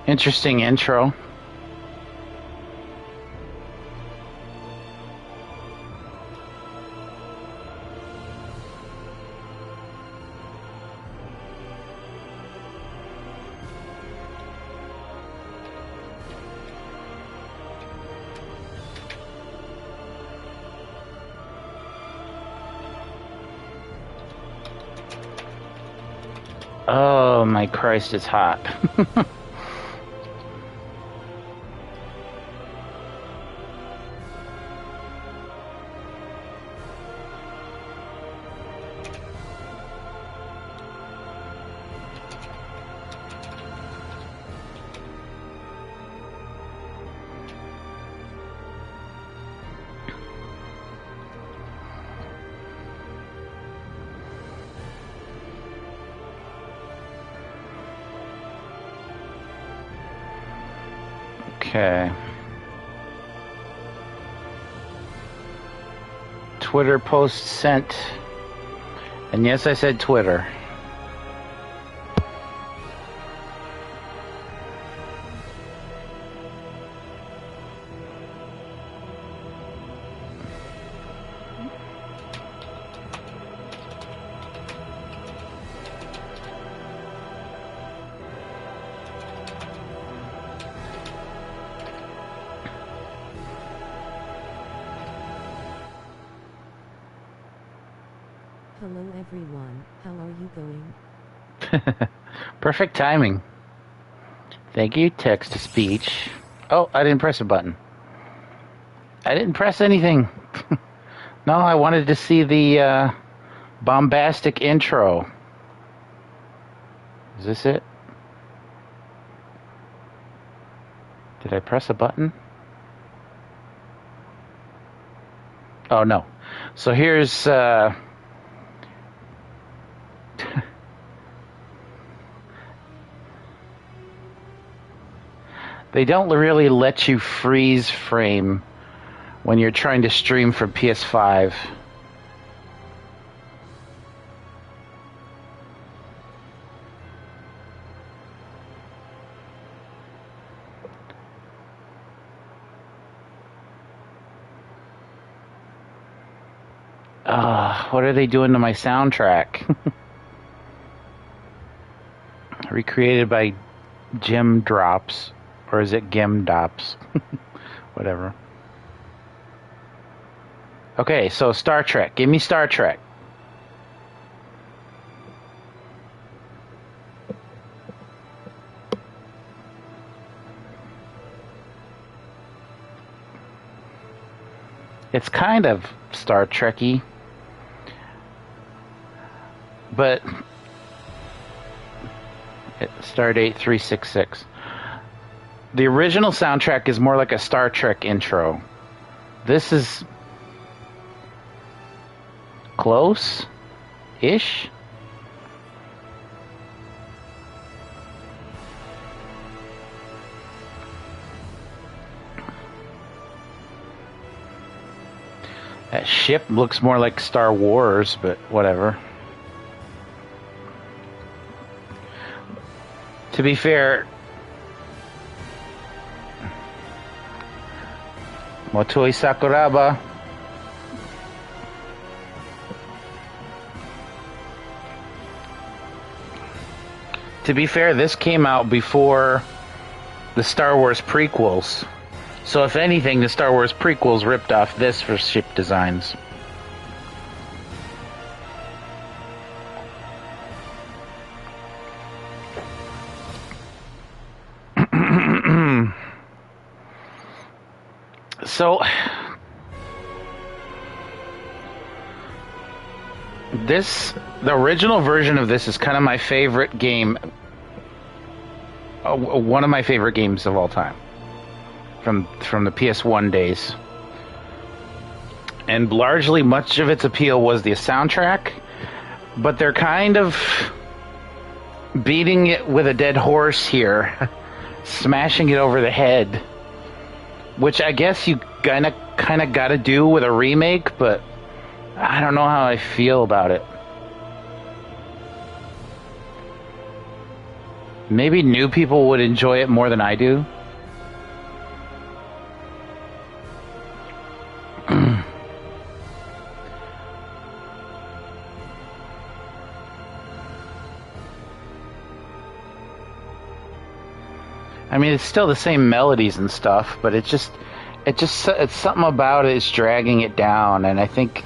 Interesting intro. Oh my Christ, it's hot. Okay. Twitter post sent. And yes, I said Twitter. Hello everyone, how are you going? Perfect timing. Thank you, text to speech. Oh, I didn't press a button. I didn't press anything. No, I wanted to see the bombastic intro. Is this it? Did I press a button? Oh, no. So here's... They don't really let you freeze frame when you're trying to stream from PS5. What are they doing to my soundtrack? Recreated by Jim Drops. Or is it Gim Dops? Whatever. Okay, so Star Trek. Give me Star Trek. It's kind of Star Trek-y. But... Stardate 366. The original soundtrack is more like a Star Trek intro. This is... close-ish? That ship looks more like Star Wars, but whatever. To be fair... Motoi Sakuraba. To be fair, this came out before the Star Wars prequels. So if anything, the Star Wars prequels ripped off this for ship designs. So, the original version of this is kind of my favorite game, one of my favorite games of all time, from the PS1 days. And largely, much of its appeal was the soundtrack, but they're kind of beating it with a dead horse here, smashing it over the head. Which I guess you kind of got to do with a remake, but I don't know how I feel about it. Maybe new people would enjoy it more than I do. I mean, it's still the same melodies and stuff, but it's something about it is dragging it down, and I think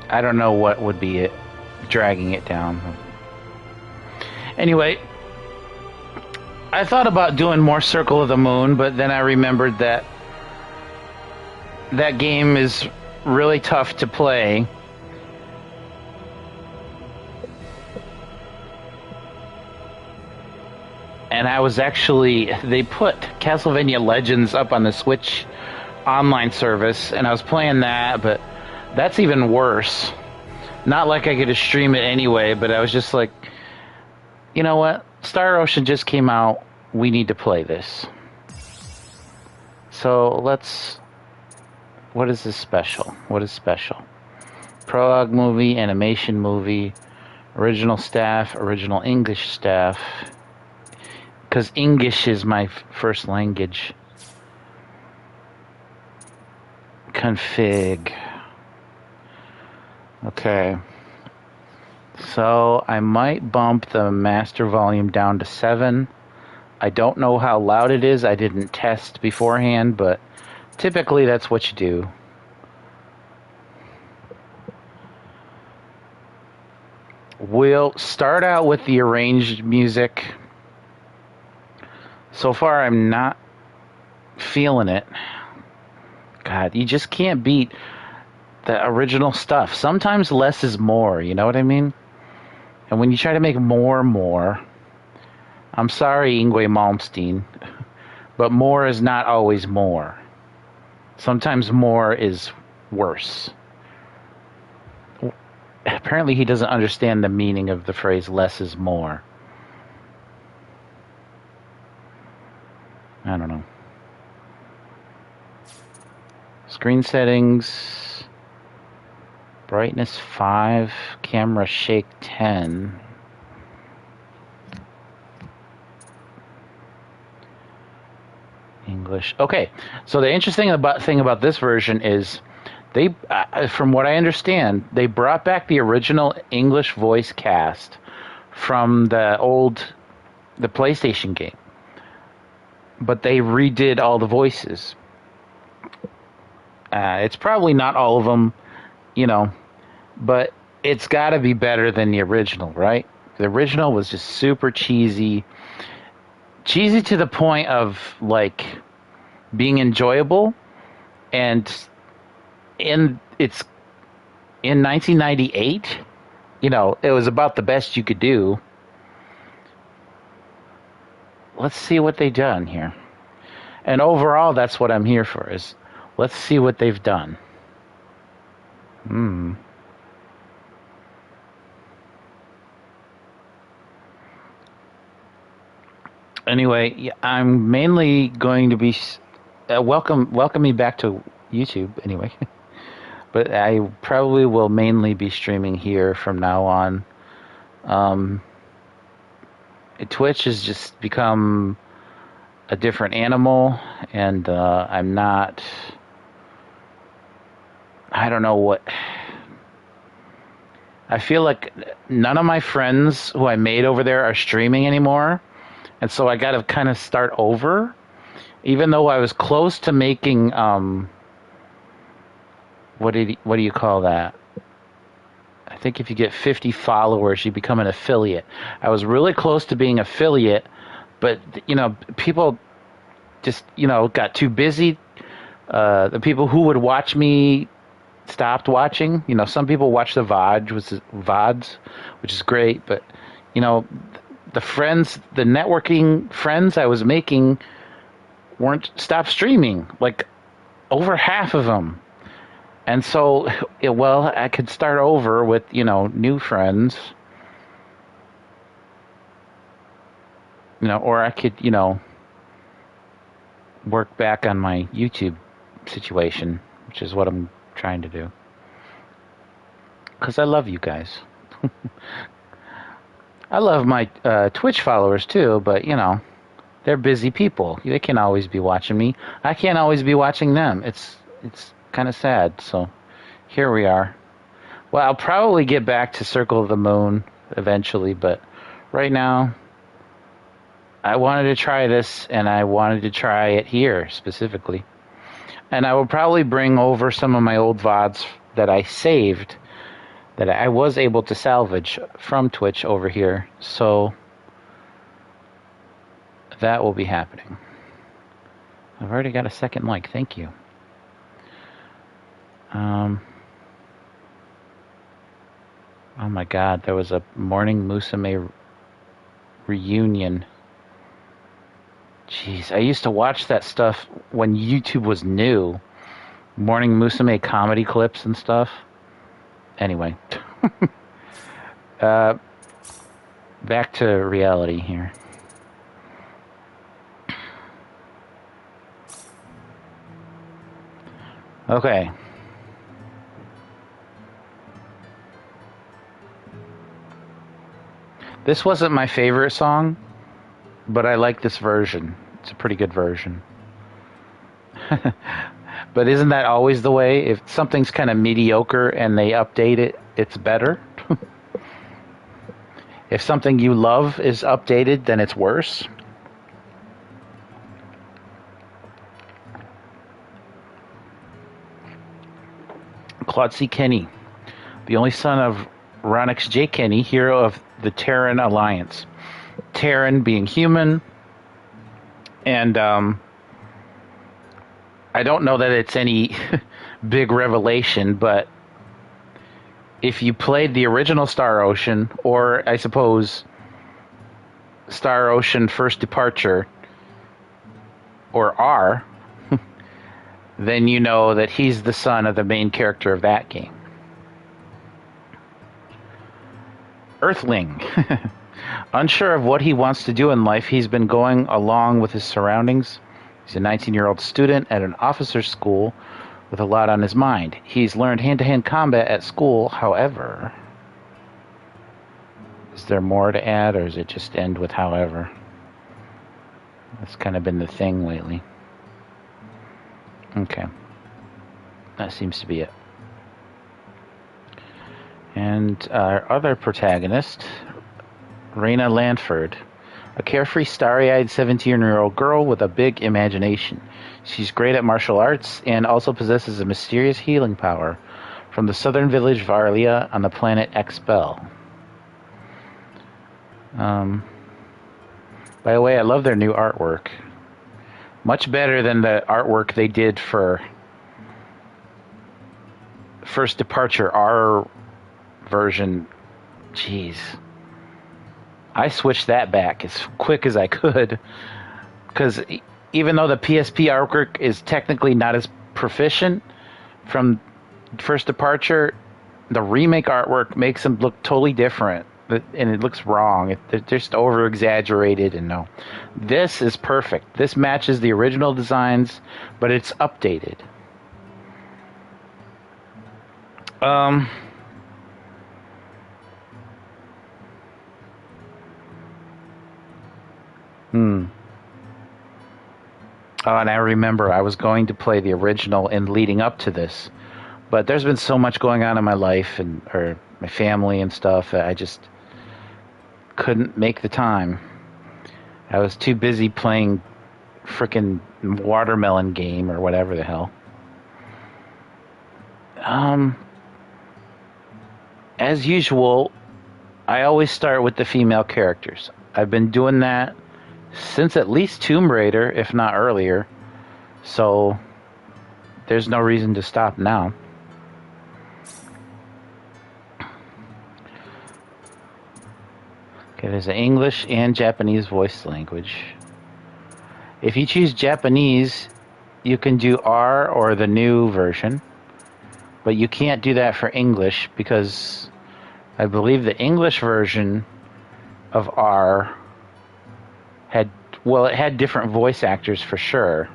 I don't know what would be it dragging it down. Anyway, I thought about doing more Circle of the Moon, but then I remembered that that game is really tough to play. And I was actually, they put Castlevania Legends up on the Switch online service, and I was playing that, but that's even worse. Not like I could just stream it anyway, but I was just like, you know what? Star Ocean just came out. We need to play this. So let's... What is this special? What is special? Prologue movie, animation movie, original staff, original English staff. Because English is my first language. Config. Okay. So I might bump the master volume down to 7. I don't know how loud it is. I didn't test beforehand, but typically that's what you do. We'll start out with the arranged music. So far, I'm not feeling it. God, you just can't beat the original stuff. Sometimes less is more, you know what I mean? And when you try to make more, I'm sorry, Yngwie Malmsteen, but more is not always more. Sometimes more is worse. Apparently he doesn't understand the meaning of the phrase less is more. I don't know. Screen settings. Brightness 5. Camera shake 10. English. Okay, so the interesting thing about this version is they, from what I understand, they brought back the original English voice cast from the PlayStation game. But they redid all the voices. It's probably not all of them, you know, but it's got to be better than the original, right? The original was just super cheesy. Cheesy to the point of, like, being enjoyable. And in 1998, you know, it was about the best you could do. Let's see what they've done here. And overall, that's what I'm here for, is let's see what they've done. Anyway, I'm mainly going to be... welcome me back to YouTube, anyway. But I probably will mainly be streaming here from now on. Twitch has just become a different animal, and I'm not... I don't know what... I feel like none of my friends who I made over there are streaming anymore, and so I got to kind of start over, even though I was close to making... what do you call that? I think if you get 50 followers, you become an affiliate. I was really close to being affiliate, but, you know, people just, you know, got too busy. The people who would watch me stopped watching. You know, some people watch the VODs, which is great, but, you know, the networking friends I was making stopped streaming, like over half of them. And so, well, I could start over with, you know, new friends. You know, or I could, you know, work back on my YouTube situation, which is what I'm trying to do. because I love you guys. I love my Twitch followers too, but you know, they're busy people. They can't always be watching me. I can't always be watching them. It's kind of sad. So here we are. Well, I'll probably get back to Circle of the Moon eventually, but right now I wanted to try this, and I wanted to try it here specifically. And I will probably bring over some of my old VODs that I saved, that I was able to salvage from Twitch over here. So that will be happening. I've already got a second like. Thank you. Oh my God, there was a Morning Musume reunion. Jeez, I used to watch that stuff when YouTube was new. Morning Musume comedy clips and stuff. Anyway. Back to reality here. Okay. This wasn't my favorite song, but I like this version. It's a pretty good version. But isn't that always the way? If something's kind of mediocre and they update it, it's better. If something you love is updated, then it's worse. Claude C. Kenny, the only son of Ronix J. Kenny, hero of the Terran Alliance. Terran being human, and I don't know that it's any big revelation, but if you played the original Star Ocean, or I suppose Star Ocean First Departure, or R, then you know that he's the son of the main character of that game. Earthling. Unsure of what he wants to do in life, he's been going along with his surroundings. He's a 19-year-old student at an officer's school with a lot on his mind. He's learned hand-to-hand combat at school, however. Is there more to add, or does it just end with however? That's kind of been the thing lately. Okay. That seems to be it. And our other protagonist, Raina Lanford, a carefree, starry-eyed 17-year-old girl with a big imagination. She's great at martial arts and also possesses a mysterious healing power from the southern village Varlia on the planet Expel. By the way, I love their new artwork. Much better than the artwork they did for First Departure, our version. Jeez. I switched that back as quick as I could, because even though the PSP artwork is technically not as proficient from First Departure, the remake artwork makes them look totally different, and it looks wrong. They're just over-exaggerated, and no. This is perfect. This matches the original designs, but it's updated. Oh, and I remember I was going to play the original in leading up to this, but there's been so much going on in my life or my family and stuff that I just couldn't make the time. I was too busy playing frickin' Watermelon Game or whatever the hell. As usual, I always start with the female characters. I've been doing that since at least Tomb Raider, if not earlier. So there's no reason to stop now. Okay, there's an English and Japanese voice language. If you choose Japanese, you can do R or the new version. But you can't do that for English because I believe the English version of R had different voice actors for sure.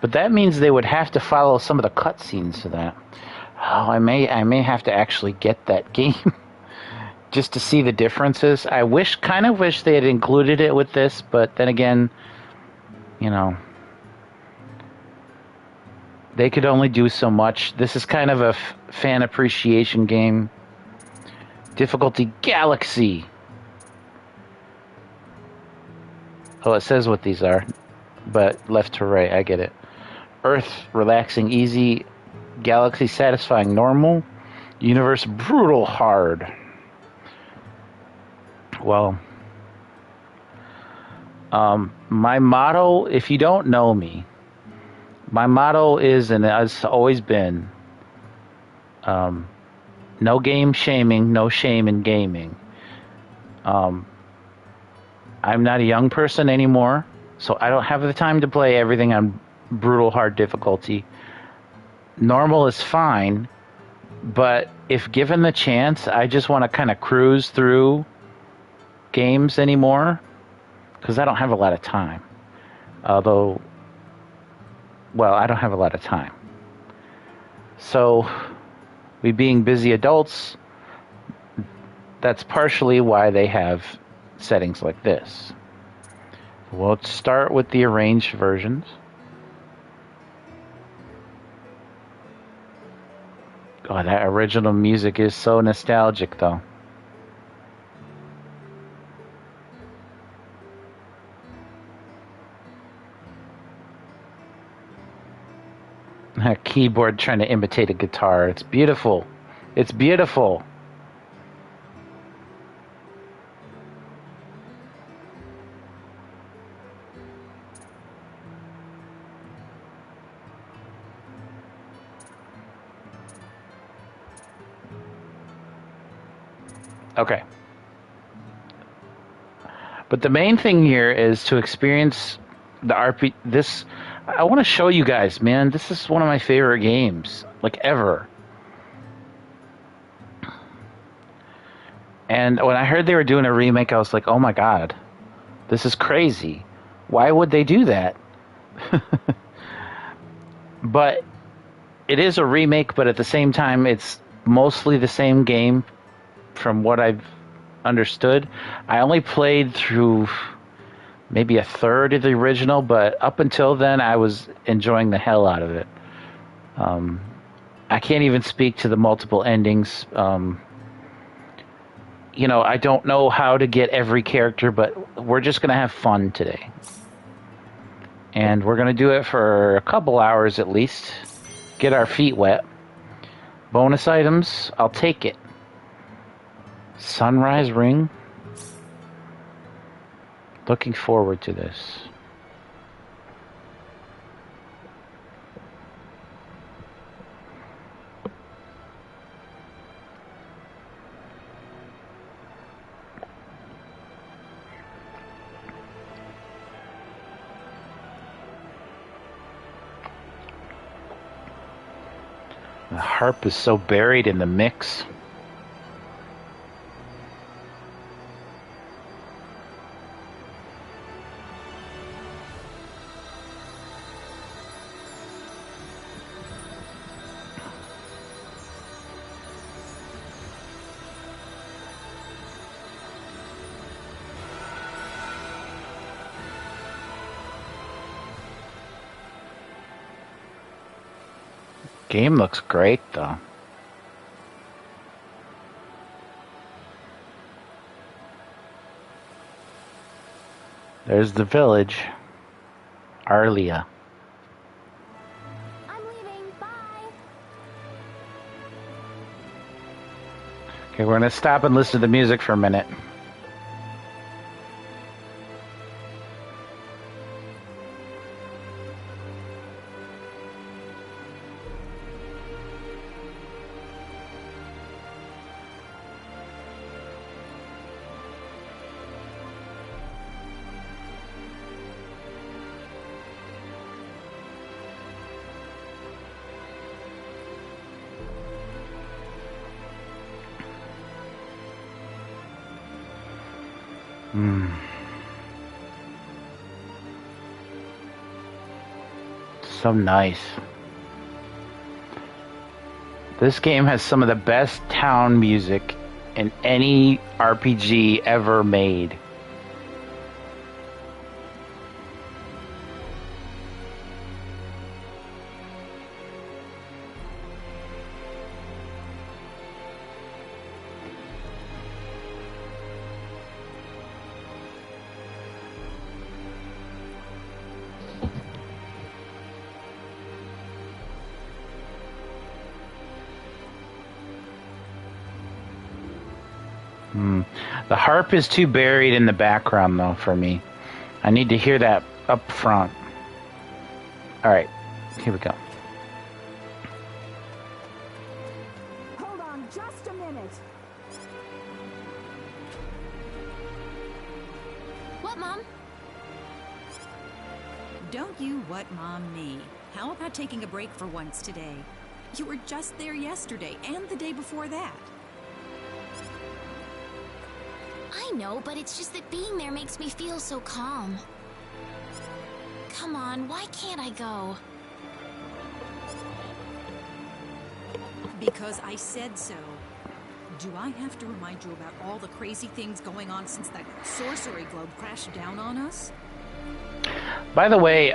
But that means they would have to follow some of the cutscenes to that. Oh, I may have to actually get that game just to see the differences. Kind of wish they had included it with this, but then again, you know, they could only do so much. This is kind of a fan appreciation game. Difficulty Galaxy. Oh, it says what these are, but left to right, I get it. Earth, relaxing, easy. Galaxy, satisfying, normal. Universe, brutal, hard. Well, my motto, if you don't know me, my motto is, and has always been, no game shaming, no shame in gaming. I'm not a young person anymore, so I don't have the time to play everything on brutal hard difficulty. Normal is fine, but if given the chance, I just want to kind of cruise through games anymore, because I don't have a lot of time. Although, well, I don't have a lot of time. So, we being busy adults, that's partially why they have settings like this. We'll start with the arranged versions. Oh, that original music is so nostalgic, though. A keyboard trying to imitate a guitar. It's beautiful. It's beautiful. Okay. But the main thing here is to experience the RP. I want to show you guys, man. This is one of my favorite games, like ever. And when I heard they were doing a remake, I was like, oh my god, this is crazy. Why would they do that? But it is a remake, but at the same time, it's mostly the same game from what I've understood. I only played through maybe a third of the original, but up until then, I was enjoying the hell out of it. I can't even speak to the multiple endings. I don't know how to get every character, but we're just going to have fun today. And we're going to do it for a couple hours at least. Get our feet wet. Bonus items, I'll take it. Sunrise Ring. Looking forward to this. The harp is so buried in the mix. Game looks great, though. There's the village. Arlia. I'm leaving. Bye. Okay, we're going to stop and listen to the music for a minute. So nice. This game has some of the best town music in any RPG ever made. The harp is too buried in the background, though, for me. I need to hear that up front. Alright, here we go. Hold on just a minute. What, Mom? Don't you what Mom me? How about taking a break for once today? You were just there yesterday and the day before that. I know, but it's just that being there makes me feel so calm. Come on, why can't I go? Because I said so. Do I have to remind you about all the crazy things going on since that sorcery globe crashed down on us? By the way,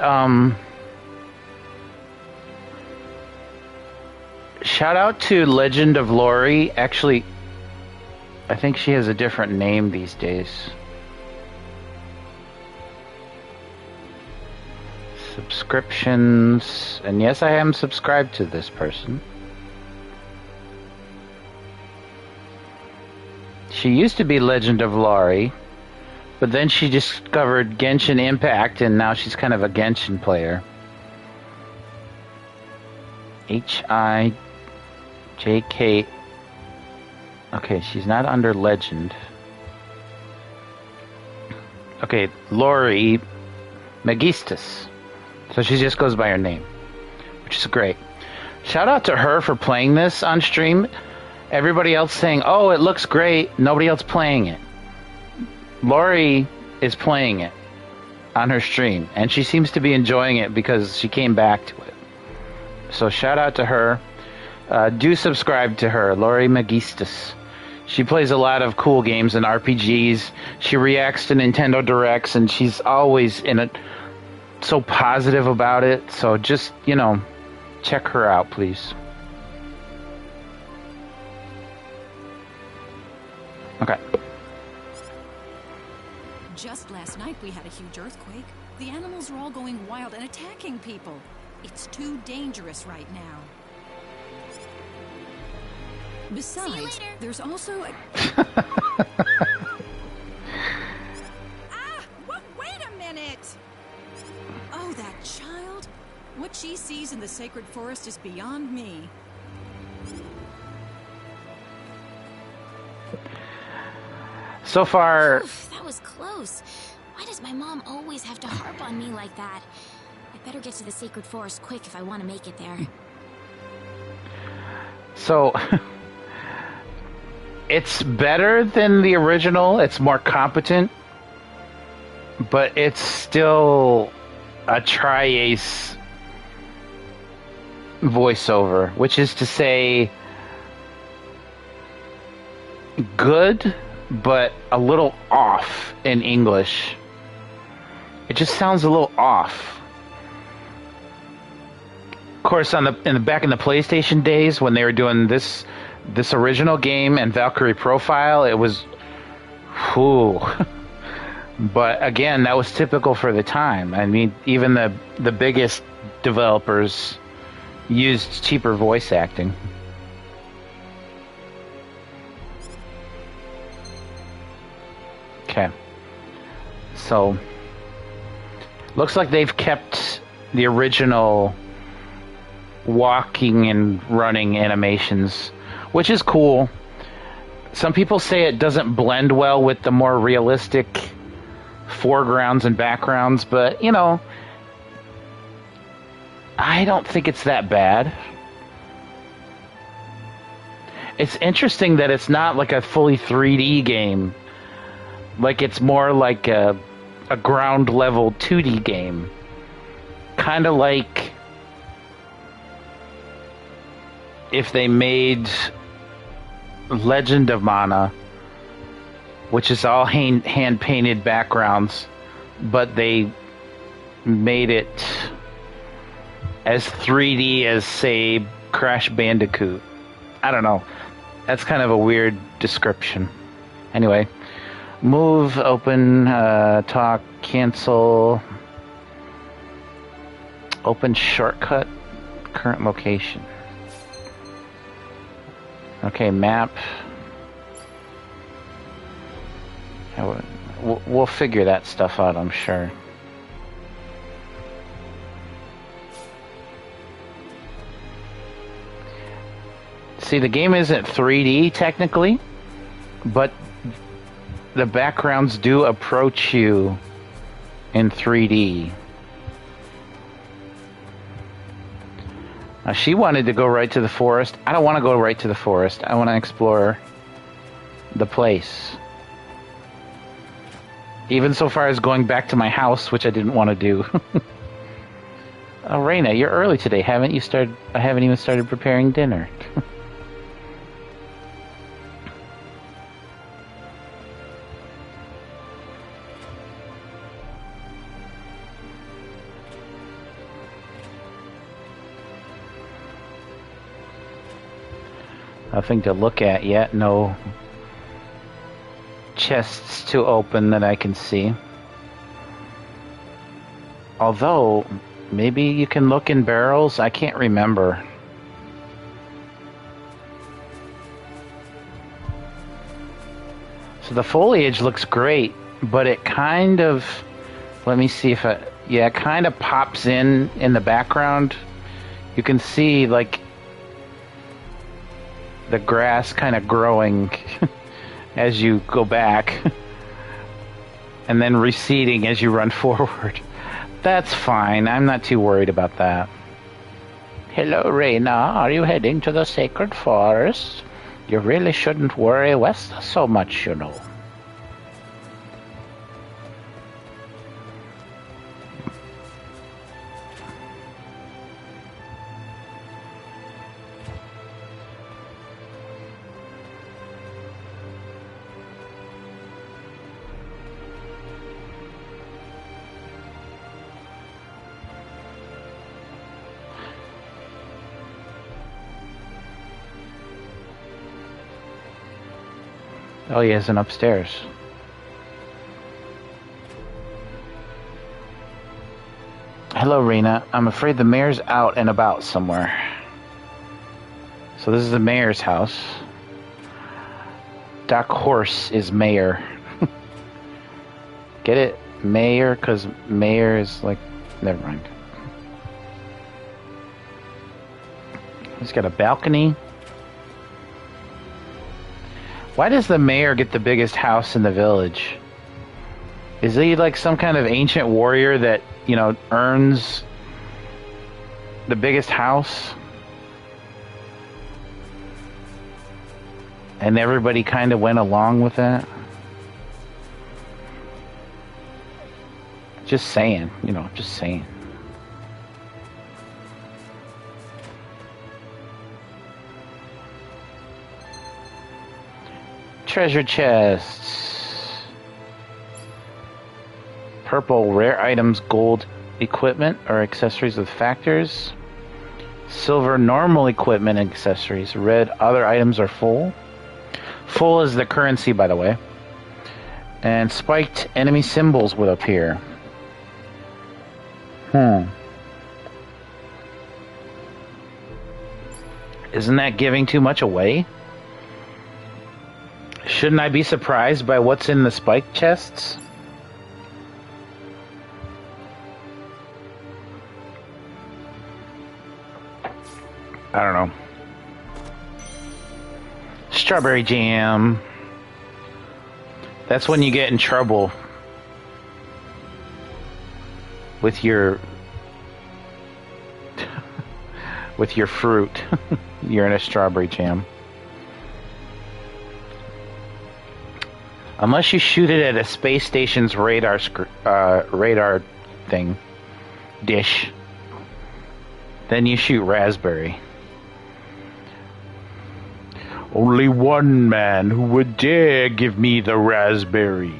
shout out to Legend of Lori. Actually, I think she has a different name these days. Subscriptions. And yes, I am subscribed to this person. She used to be Legend of Lori, but then she discovered Genshin Impact, and now she's kind of a Genshin player. H-I-J-K... Okay, she's not under Legend. Okay, Lori Megistus. So she just goes by her name, which is great. Shout out to her for playing this on stream. Everybody else saying, oh, it looks great. Nobody else playing it. Lori is playing it on her stream, and she seems to be enjoying it because she came back to it. So shout out to her. Do subscribe to her, Lori Megistus. She plays a lot of cool games and RPGs. She reacts to Nintendo Directs, and she's always so positive about it. So just, check her out, please. Okay. Just last night we had a huge earthquake. The animals are all going wild and attacking people. It's too dangerous right now. Besides, there's also a... wait a minute! Oh, that child? What she sees in the sacred forest is beyond me. So far... Oof, that was close. Why does my mom always have to harp on me like that? I better get to the sacred forest quick if I want to make it there. So... It's better than the original. It's more competent. But it's still a Tri-Ace voiceover, which is to say good, but a little off in English. It just sounds a little off. Of course, back in the PlayStation days when they were doing this original game and Valkyrie Profile, it was whew. But again, that was typical for the time. I mean, even the biggest developers used cheaper voice acting. Okay. So, looks like they've kept the original walking and running animations, which is cool. Some people say it doesn't blend well with the more realistic foregrounds and backgrounds, but, I don't think it's that bad. It's interesting that it's not like a fully 3D game. Like, it's more like a ground level 2D game. Kind of like if they made Legend of Mana, which is all hand painted backgrounds, but they made it as 3D as, say, Crash Bandicoot. I don't know. That's kind of a weird description. Anyway, move, open, talk, cancel, open shortcut, current location. Okay, map. We'll figure that stuff out, I'm sure. See, the game isn't 3D technically, but the backgrounds do approach you in 3D. Now, she wanted to go right to the forest. I don't want to go right to the forest. I want to explore the place. Even so far as going back to my house, which I didn't want to do. Oh, Raina, you're early today. Haven't you started? I haven't even started preparing dinner. Nothing to look at yet. No chests to open that I can see. Although, maybe you can look in barrels? I can't remember. So the foliage looks great, but it kind of... Let me see if I... Yeah, it kind of pops in the background. You can see, like, the grass kind of growing as you go back and then receding as you run forward. That's fine. I'm not too worried about that. Hello, Raina. Are you heading to the sacred forest? You really shouldn't worry West so much, you know. Oh, he has an upstairs. Hello, Rena. I'm afraid the mayor's out and about somewhere. So this is the mayor's house. Doc Horse is mayor. Get it? Mayor, because mayor is like... Never mind. He's got a balcony. Why does the mayor get the biggest house in the village? Is he like some kind of ancient warrior that, you know, earns the biggest house? And everybody kind of went along with that? Just saying, you know, just saying. Treasure chests. Purple, rare items, gold, equipment or accessories with factors. Silver, normal equipment and accessories. Red, other items are full. Full is the currency, by the way. And spiked enemy symbols would appear. Isn't that giving too much away? Shouldn't I be surprised by what's in the spike chests? I don't know. Strawberry jam. That's when you get in trouble with your fruit. You're in a strawberry jam. Unless you shoot it at a space station's radar thing, dish, then you shoot raspberry. Only one man who would dare give me the raspberry.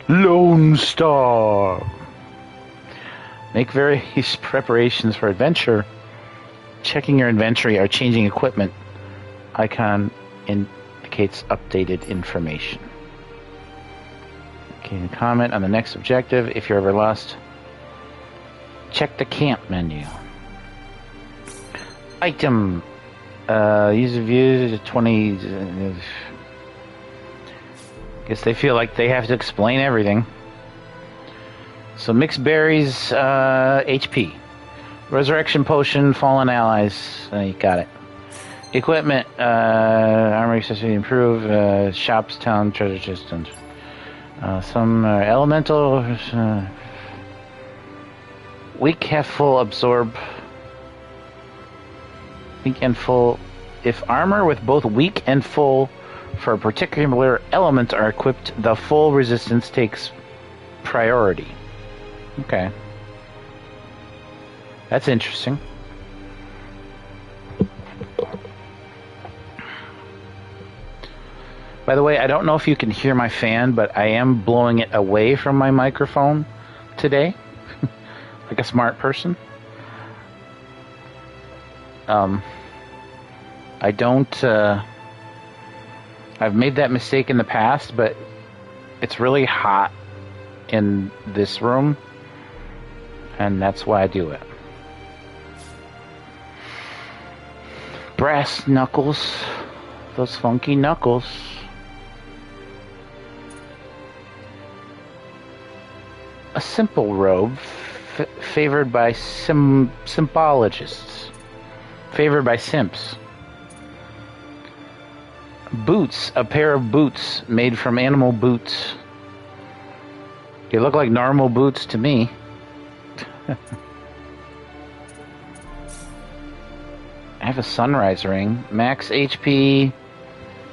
Lone Star. Make various preparations for adventure. Checking your inventory or changing equipment icon indicates updated information. Okay, comment on the next objective. If you're ever lost, check the camp menu. Item. User views 20. Guess they feel like they have to explain everything. So mixed berries, HP. Resurrection potion, fallen allies. You got it. Equipment, armor accessory improve, shops, town, treasure chest. Some elemental. Weak, half full, absorb. Weak and full. If armor with both weak and full for a particular element are equipped, the full resistance takes priority. Okay. That's interesting. By the way, I don't know if you can hear my fan, but I am blowing it away from my microphone today. Like a smart person. I don't, I've made that mistake in the past, but it's really hot in this room, and that's why I do it. Brass knuckles. Those funky knuckles. A simple robe favored by symbologists. Favored by simps. Boots. A pair of boots made from animal boots. They look like normal boots to me. I have a sunrise ring. Max HP.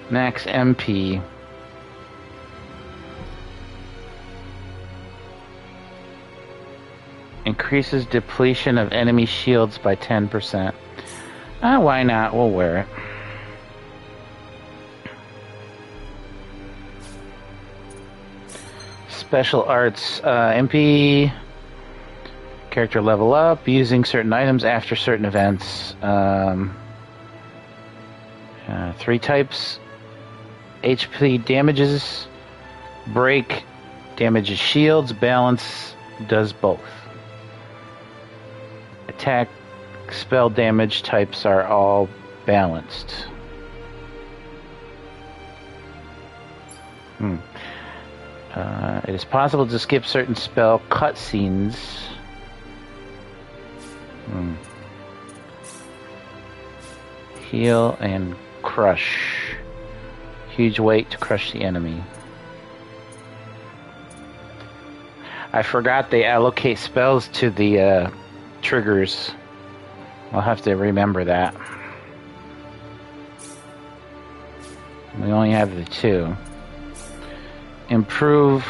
Max MP. Increases depletion of enemy shields by 10%. Why not? We'll wear it. Special arts. MP. Character level up. Using certain items after certain events. 3 types. HP damages. Break damages shields. Balance does both. Attack spell damage types are all balanced. It is possible to skip certain spell cutscenes. Heal and crush. Huge weight to crush the enemy. I forgot they allocate spells to the triggers. I'll have to remember that. We only have the 2. Improve.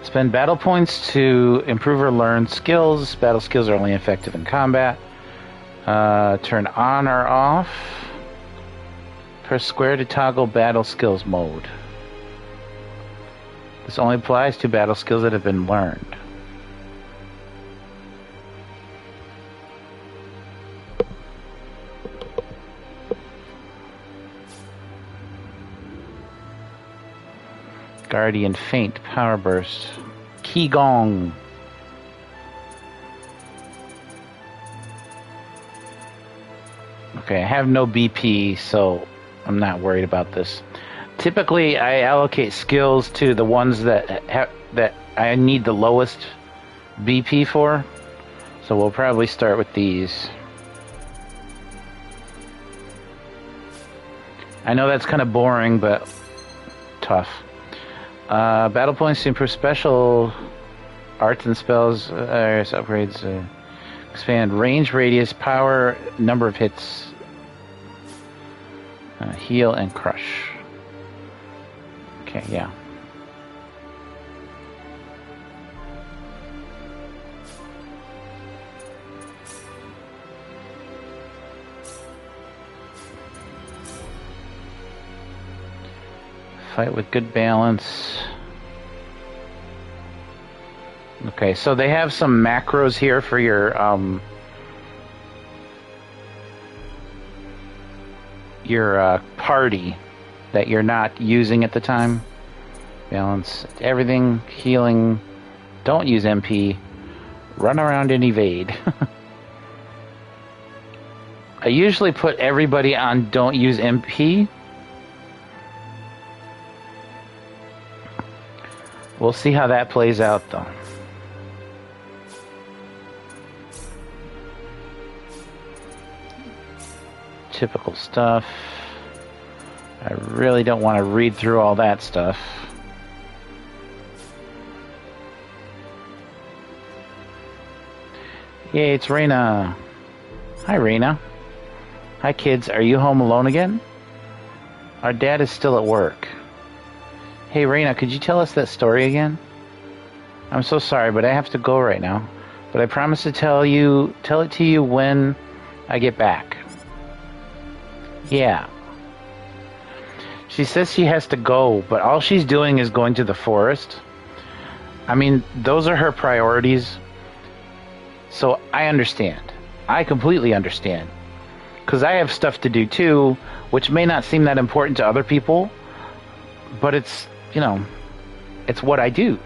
Spend battle points to improve or learn skills. Battle skills are only effective in combat. Turn on or off. Press square to toggle battle skills mode. This only applies to battle skills that have been learned. Guardian Feint, Power Burst, Qigong. Okay, I have no BP, so I'm not worried about this. Typically, I allocate skills to the ones that I need the lowest BP for. So we'll probably start with these. I know that's kind of boring, but tough. Battle points to improve special arts and spells, upgrades, expand range, radius, power, number of hits, heal and crush. Okay, yeah. Fight with good balance. Okay, so they have some macros here for your party that you're not using at the time. Balance everything, healing, don't use MP, run around and evade. I usually put everybody on don't use MP. We'll see how that plays out though. Typical stuff. I really don't want to read through all that stuff. Yay, it's Raina. Hi, Raina. Hi, kids. Are you home alone again? Our dad is still at work. Hey, Raina, could you tell us that story again? I'm so sorry, but I have to go right now. But I promise to tell it to you when I get back. Yeah. She says she has to go, but all she's doing is going to the forest. I mean, those are her priorities. So I understand. I completely understand. Because I have stuff to do too, which may not seem that important to other people, but it's, you know, it's what I do.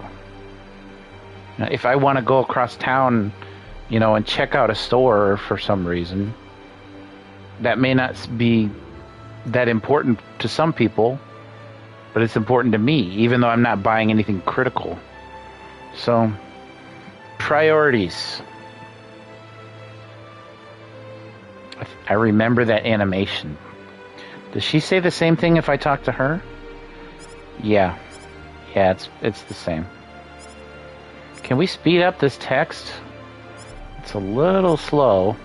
If I want to go across town, you know, and check out a store for some reason, that may not be that important to some people, but it's important to me, even though I'm not buying anything critical. So, priorities. I remember that animation. Does she say the same thing if I talk to her? Yeah. Yeah, it's the same. Can we speed up this text? It's a little slow.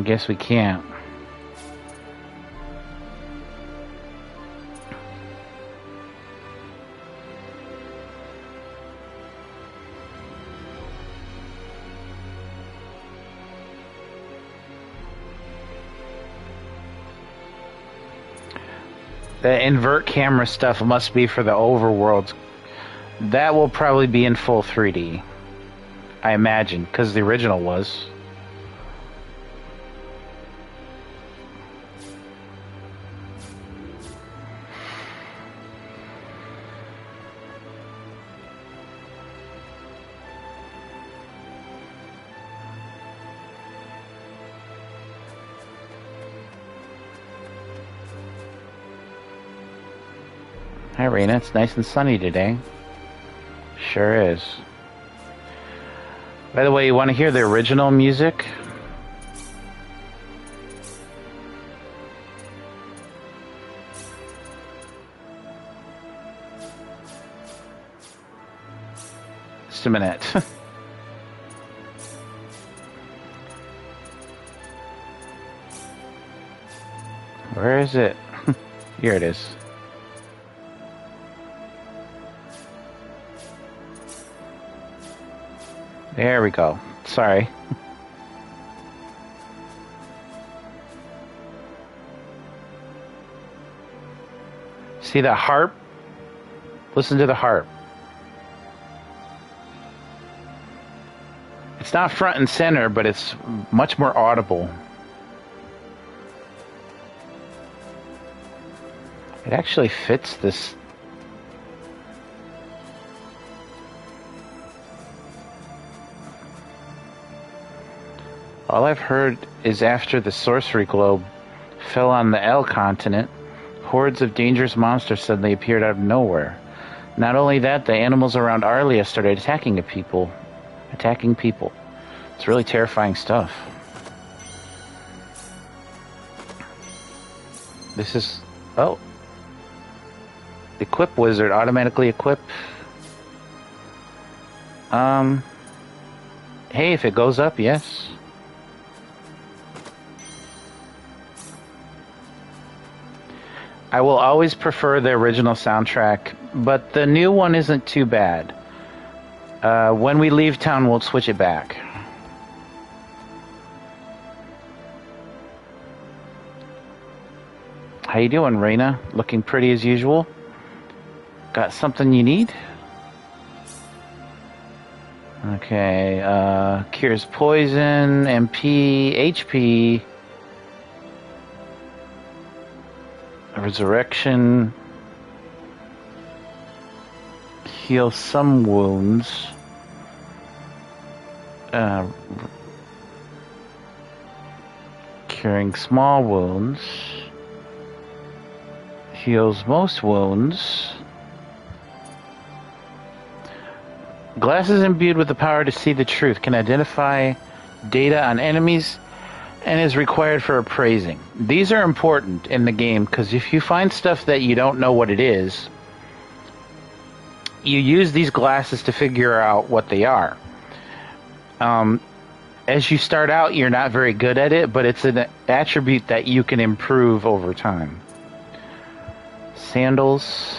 Guess we can't. The invert camera stuff must be for the overworlds. That will probably be in full 3D, I imagine, because the original was. Hi, Raina. It's nice and sunny today. Sure is. By the way, you want to hear the original music? Just a minute. Where is it? Here it is. There we go. Sorry. See the harp? Listen to the harp. It's not front and center, but it's much more audible. It actually fits this. All I've heard is after the sorcery globe fell on the L continent, hordes of dangerous monsters suddenly appeared out of nowhere. Not only that, the animals around Arlia started attacking people. It's really terrifying stuff. This is... Oh. Equip wizard. Automatically equip. Hey, if it goes up, yes. I will always prefer the original soundtrack, but the new one isn't too bad. When we leave town, we'll switch it back. How you doing, Raina? Looking pretty as usual. Got something you need? Okay, cures poison, MP, HP, resurrection, heal some wounds, curing small wounds, heals most wounds. Glasses imbued with the power to see the truth can identify data on enemies and is required for appraising. These are important in the game because if you find stuff that you don't know what it is, you use these glasses to figure out what they are. As you start out, you're not very good at it, but it's an attribute that you can improve over time. Sandals.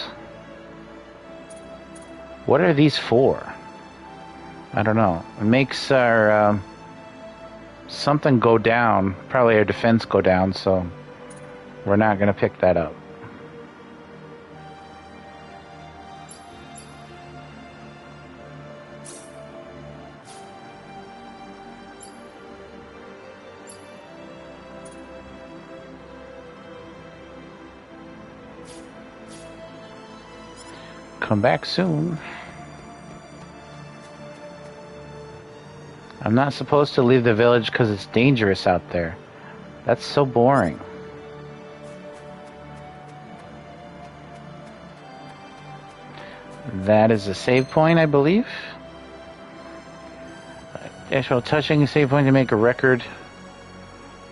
What are these for? I don't know. It makes our something go down. Probably our defense go down, so we're not going to pick that up. Come back soon. I'm not supposed to leave the village because it's dangerous out there. That's so boring. That is a save point, I believe. Actual touching a save point to make a record.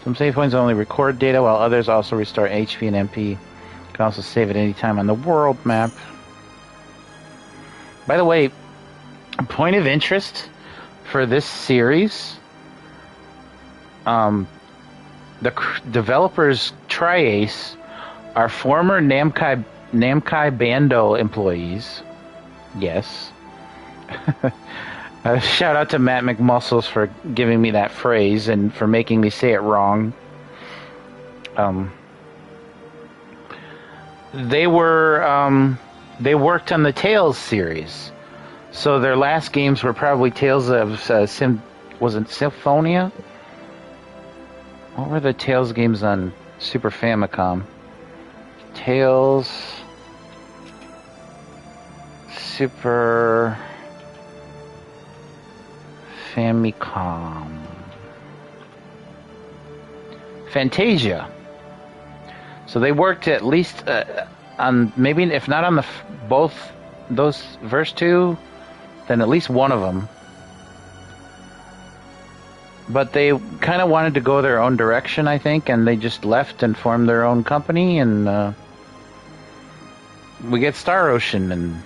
Some save points only record data, while others also restore HP and MP. You can also save at any time on the world map. By the way, a point of interest for this series, the developers Tri-Ace are former Namco Bandai employees. Yes. Shout out to Matt McMuscles for giving me that phrase and for making me say it wrong. They worked on the Tales series. So their last games were probably Tales of was it Symphonia? What were the Tales games on Super Famicom? Tales Super Famicom. Fantasia. So they worked at least on, maybe if not on both those first two, then at least one of them. But they kind of wanted to go their own direction, I think, and they just left and formed their own company, and we get Star Ocean, and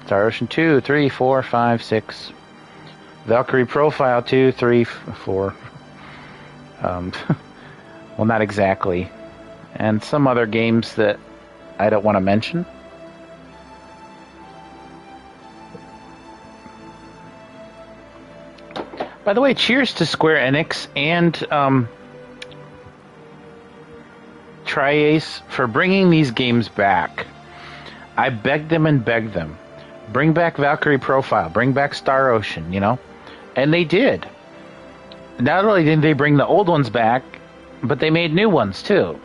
Star Ocean 2, 3, 4, 5, 6. Valkyrie Profile 2, 3, 4. Well, not exactly. And some other games that I don't want to mention. By the way, cheers to Square Enix and Tri-Ace for bringing these games back. I begged them and begged them. Bring back Valkyrie Profile. Bring back Star Ocean, you know? And they did. Not only did they bring the old ones back, but they made new ones, too.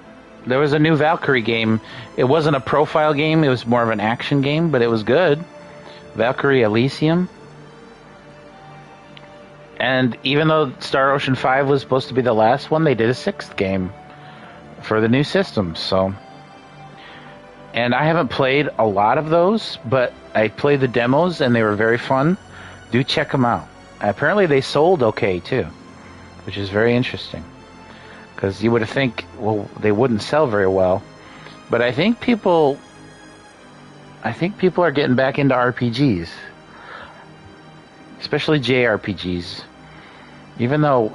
There was a new Valkyrie game. It wasn't a profile game. It was more of an action game, but it was good. Valkyrie Elysium. And even though Star Ocean 5 was supposed to be the last one, they did a 6th game for the new system. So, and I haven't played a lot of those, but I played the demos and they were very fun. Do check them out. Apparently they sold okay too, which is very interesting. Because you would think, well, they wouldn't sell very well. But I think people are getting back into RPGs. Especially JRPGs. Even though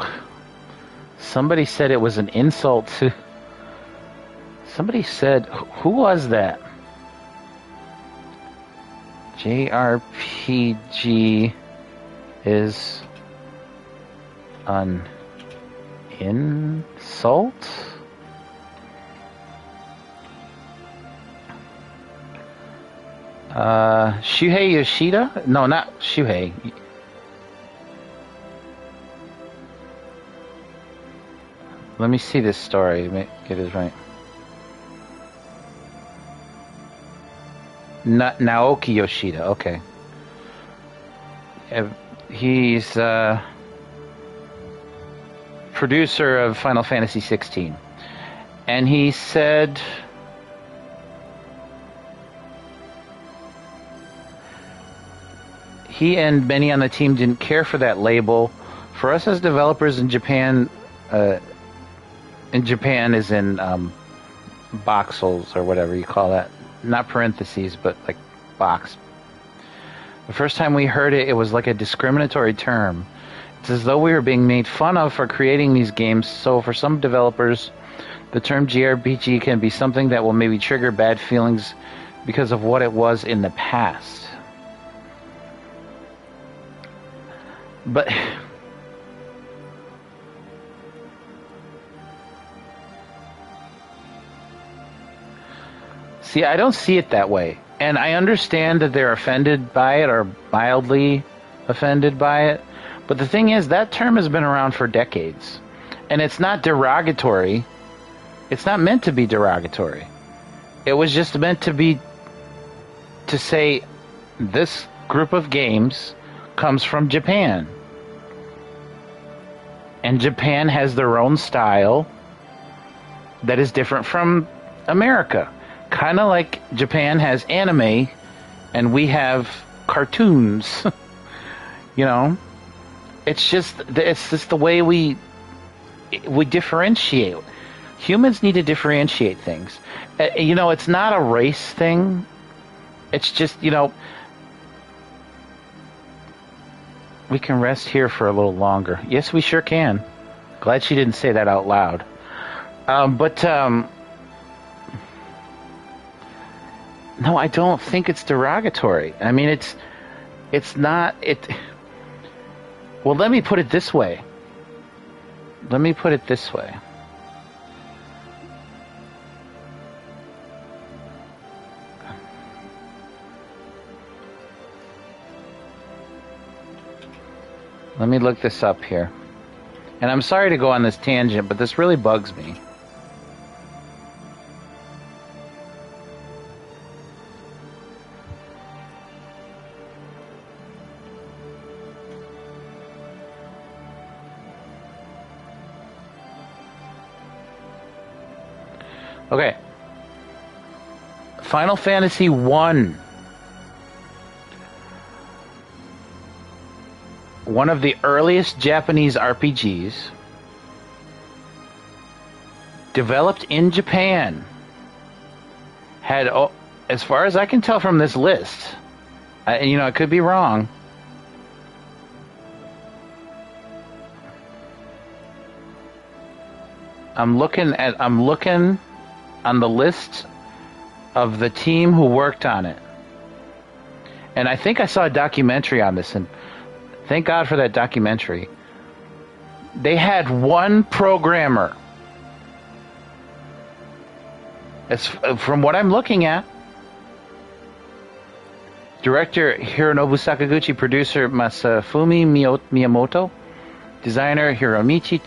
somebody said it was an insult to Somebody said, who was that? JRPG is an insult? Shuhei Yoshida? No, not Shuhei. Let me see this story. Get it right. Naoki Yoshida. Okay. He's producer of Final Fantasy 16, and he said he and many on the team didn't care for that label. For us as developers in Japan is in voxels or whatever you call that. Not parentheses, but like box. The first time we heard it, it was like a discriminatory term. It's as though we were being made fun of for creating these games. So for some developers, the term JRPG can be something that will maybe trigger bad feelings because of what it was in the past. But see, I don't see it that way. And I understand that they're offended by it or mildly offended by it. But the thing is, that term has been around for decades. And it's not derogatory. It's not meant to be derogatory. It was just meant to say this group of games comes from Japan. And Japan has their own style that is different from America. Kind of like Japan has anime and we have cartoons. You know? It's just the way we differentiate. Humans need to differentiate things. You know, it's not a race thing. It's just, you know, we can rest here for a little longer. Yes, we sure can. Glad she didn't say that out loud. No, I don't think it's derogatory. I mean, it's not. Well, let me put it this way. Let me look this up here. And I'm sorry to go on this tangent, but this really bugs me. Okay. Final Fantasy 1. One of the earliest Japanese RPGs. Developed in Japan. Had, as far as I can tell from this list, you know, I could be wrong. I'm looking on the list of the team who worked on it. And I think I saw a documentary on this, and thank God for that documentary. They had one programmer. From what I'm looking at, director Hironobu Sakaguchi, producer Masafumi Miyamoto, designer Hiromichi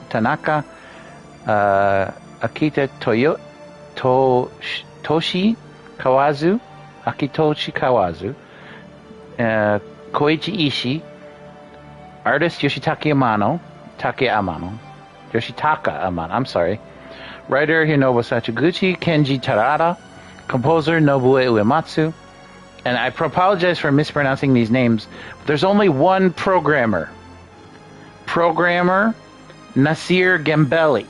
Tanaka, Akitoshi Kawazu, Koichi Ishii, artist Yoshitaka Amano, I'm sorry. Writer Hironobu Sakaguchi, Kenji Tarada, composer Nobuo Uematsu, and I apologize for mispronouncing these names, but there's only one programmer. Programmer Nasir Gembeli.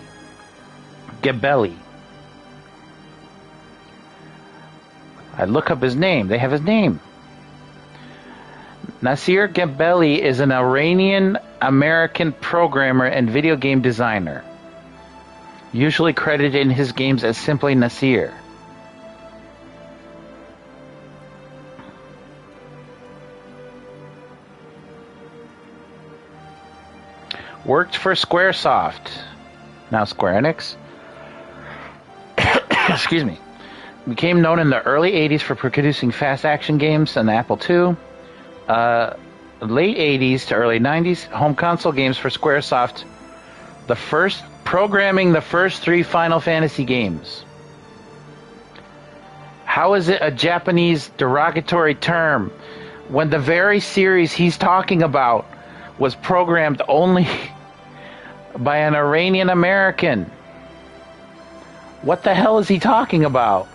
I look up his name. They have his name. Nasir Gembeli is an Iranian-American programmer and video game designer. Usually credited in his games as simply Nasir. Worked for Squaresoft, now Square Enix. Excuse me. Became known in the early 80s for producing fast action games on the Apple II. Late 80s to early 90s, home console games for Squaresoft. Programming the first 3 Final Fantasy games. How is it a Japanese derogatory term when the very series he's talking about was programmed only by an Iranian American? What the hell is he talking about?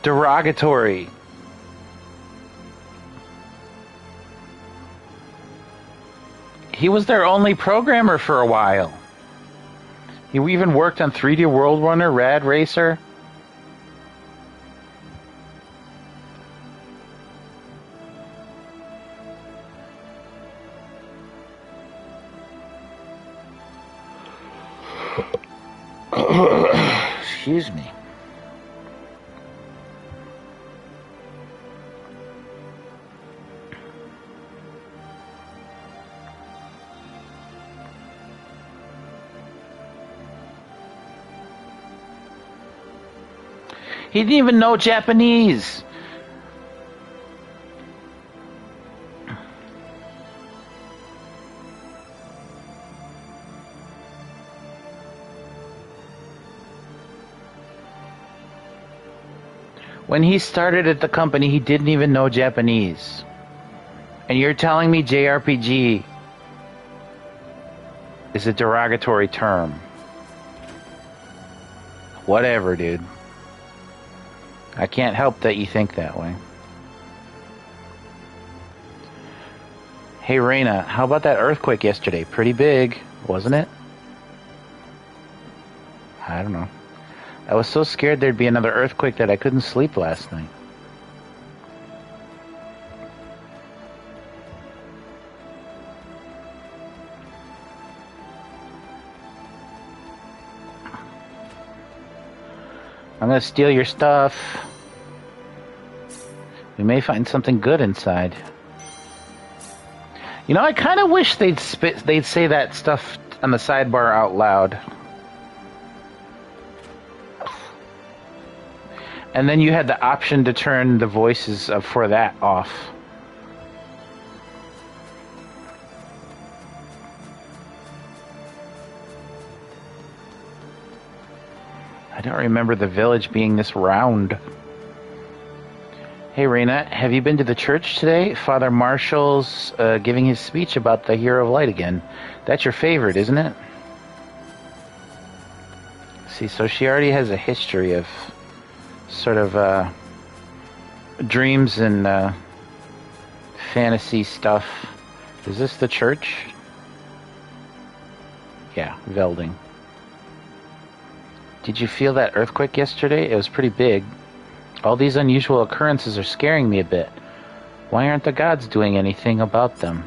Derogatory. He was their only programmer for a while. He even worked on 3D World Runner, Rad Racer. Excuse me. He didn't even know Japanese. When he started at the company, he didn't even know Japanese. And you're telling me JRPG is a derogatory term. Whatever, dude. I can't help that you think that way. Hey, Reina, how about that earthquake yesterday? Pretty big, wasn't it? I don't know. I was so scared there'd be another earthquake that I couldn't sleep last night. I'm gonna steal your stuff. We may find something good inside. You know, I kind of wish they'd say that stuff on the sidebar out loud. And then you had the option to turn the voices for that off. I don't remember the village being this round. Hey, Raina, have you been to the church today? Father Marshall's giving his speech about the Hero of Light again. That's your favorite, isn't it? See, so she already has a history of sort of dreams and fantasy stuff. Is this the church? Yeah, Velding. Did you feel that earthquake yesterday? It was pretty big. All these unusual occurrences are scaring me a bit. Why aren't the gods doing anything about them?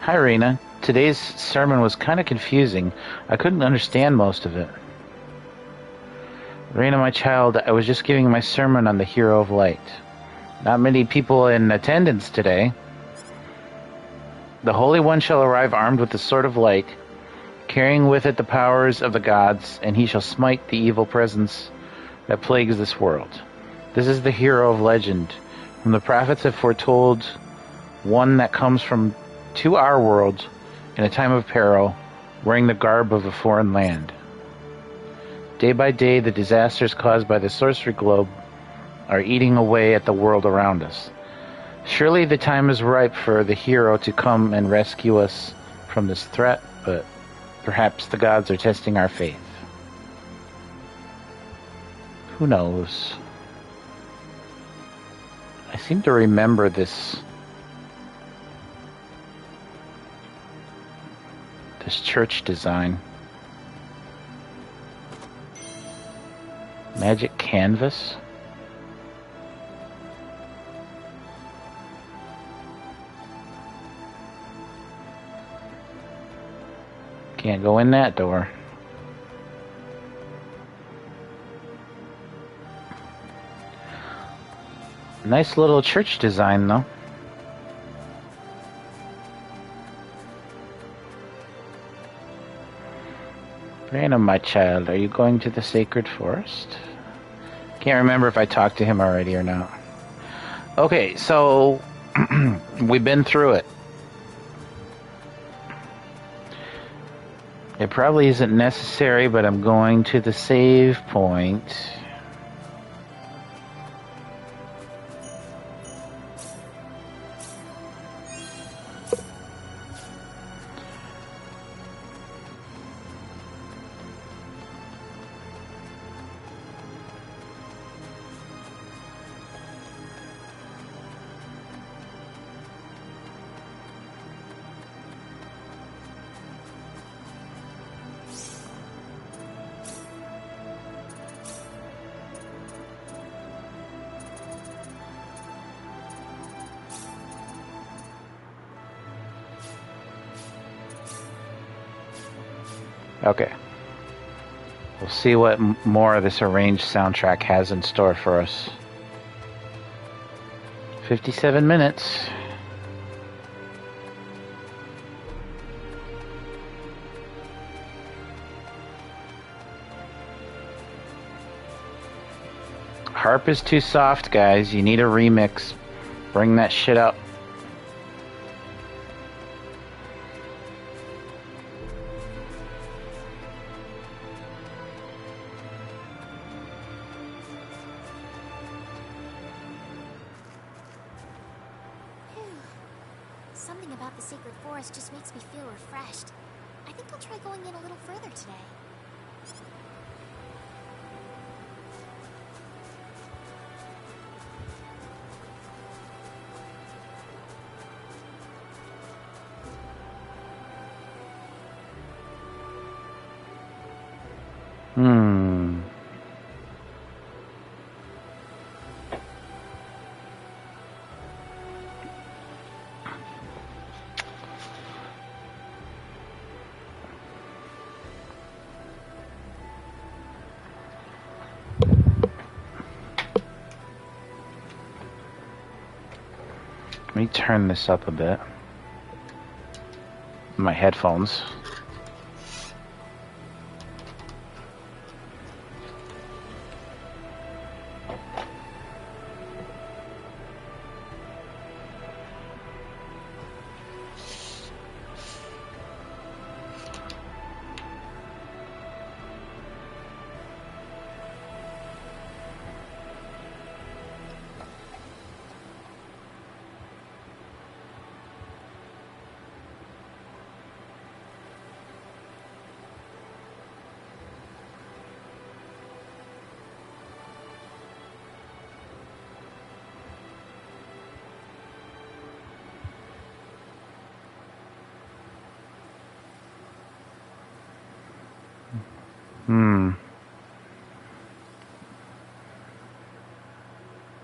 Hi, Rena. Today's sermon was kind of confusing. I couldn't understand most of it. Rena, my child, I was just giving my sermon on the Hero of Light. Not many people in attendance today. The Holy One shall arrive armed with the Sword of Light, carrying with it the powers of the gods, and he shall smite the evil presence that plagues this world. This is the hero of legend, whom the prophets have foretold, one that comes to our world in a time of peril, wearing the garb of a foreign land. Day by day, the disasters caused by the sorcery globe are eating away at the world around us. Surely the time is ripe for the hero to come and rescue us from this threat, but perhaps the gods are testing our faith. Who knows? I seem to remember this church design. Magic canvas? Can't go in that door. Nice little church design, though. Brianna, my child, are you going to the sacred forest? Can't remember if I talked to him already or not. Okay, so we've been through it. It probably isn't necessary, but I'm going to the save point. Okay. We'll see what more of this arranged soundtrack has in store for us. 57 minutes. Harp is too soft, guys. You need a remix. Bring that shit up. Something about the sacred forest just makes me feel refreshed. I think I'll try going in a little further today. Let me turn this up a bit. My headphones.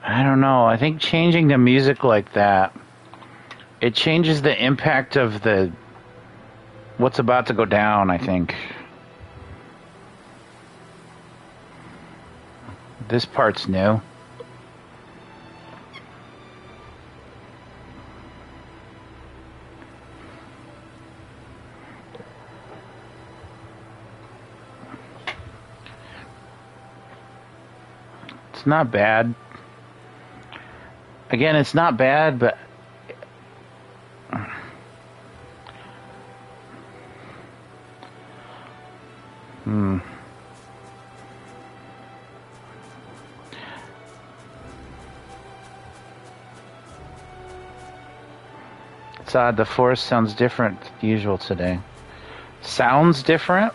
I don't know. I think changing the music like that, it changes the impact of the what's about to go down, I think. This part's new. It's not bad. Again, it's not bad, but it's odd. The forest sounds different than usual today. Sounds different?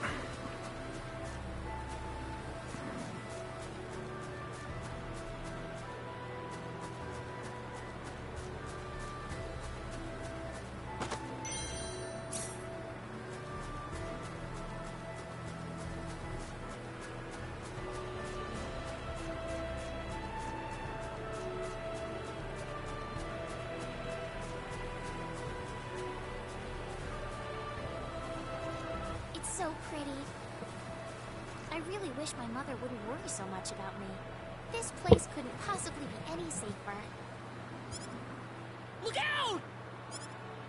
So pretty. I really wish my mother wouldn't worry so much about me. This place couldn't possibly be any safer. Look out!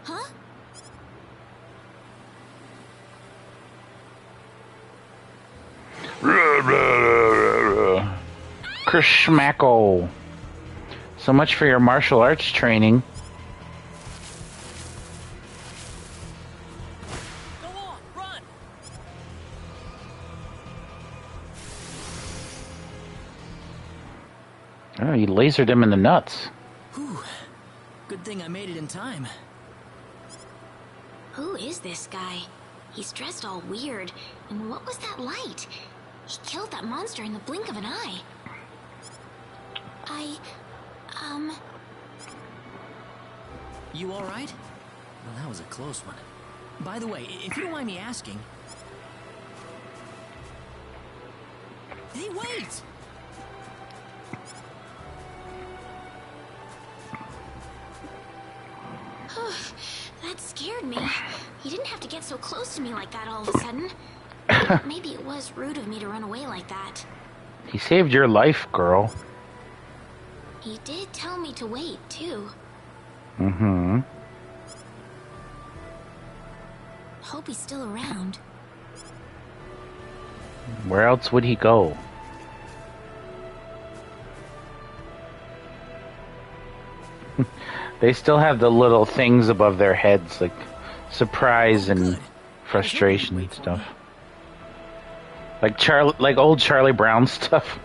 Huh? Kerschmacko. So much for your martial arts training. Go on, run! Oh, you lasered him in the nuts. Whew. Good thing I made it in time. Who is this guy? He's dressed all weird. And what was that light? He killed that monster in the blink of an eye. You alright? Well, that was a close one. By the way, if you don't mind me asking... Hey, wait! That scared me. You didn't have to get so close to me like that all of a sudden. Maybe it was rude of me to run away like that. He saved your life, girl. He did tell me to wait, too. Mm-hmm. Hope he's still around. Where else would he go? They still have the little things above their heads, like surprise and frustration and stuff. Like old Charlie Brown stuff.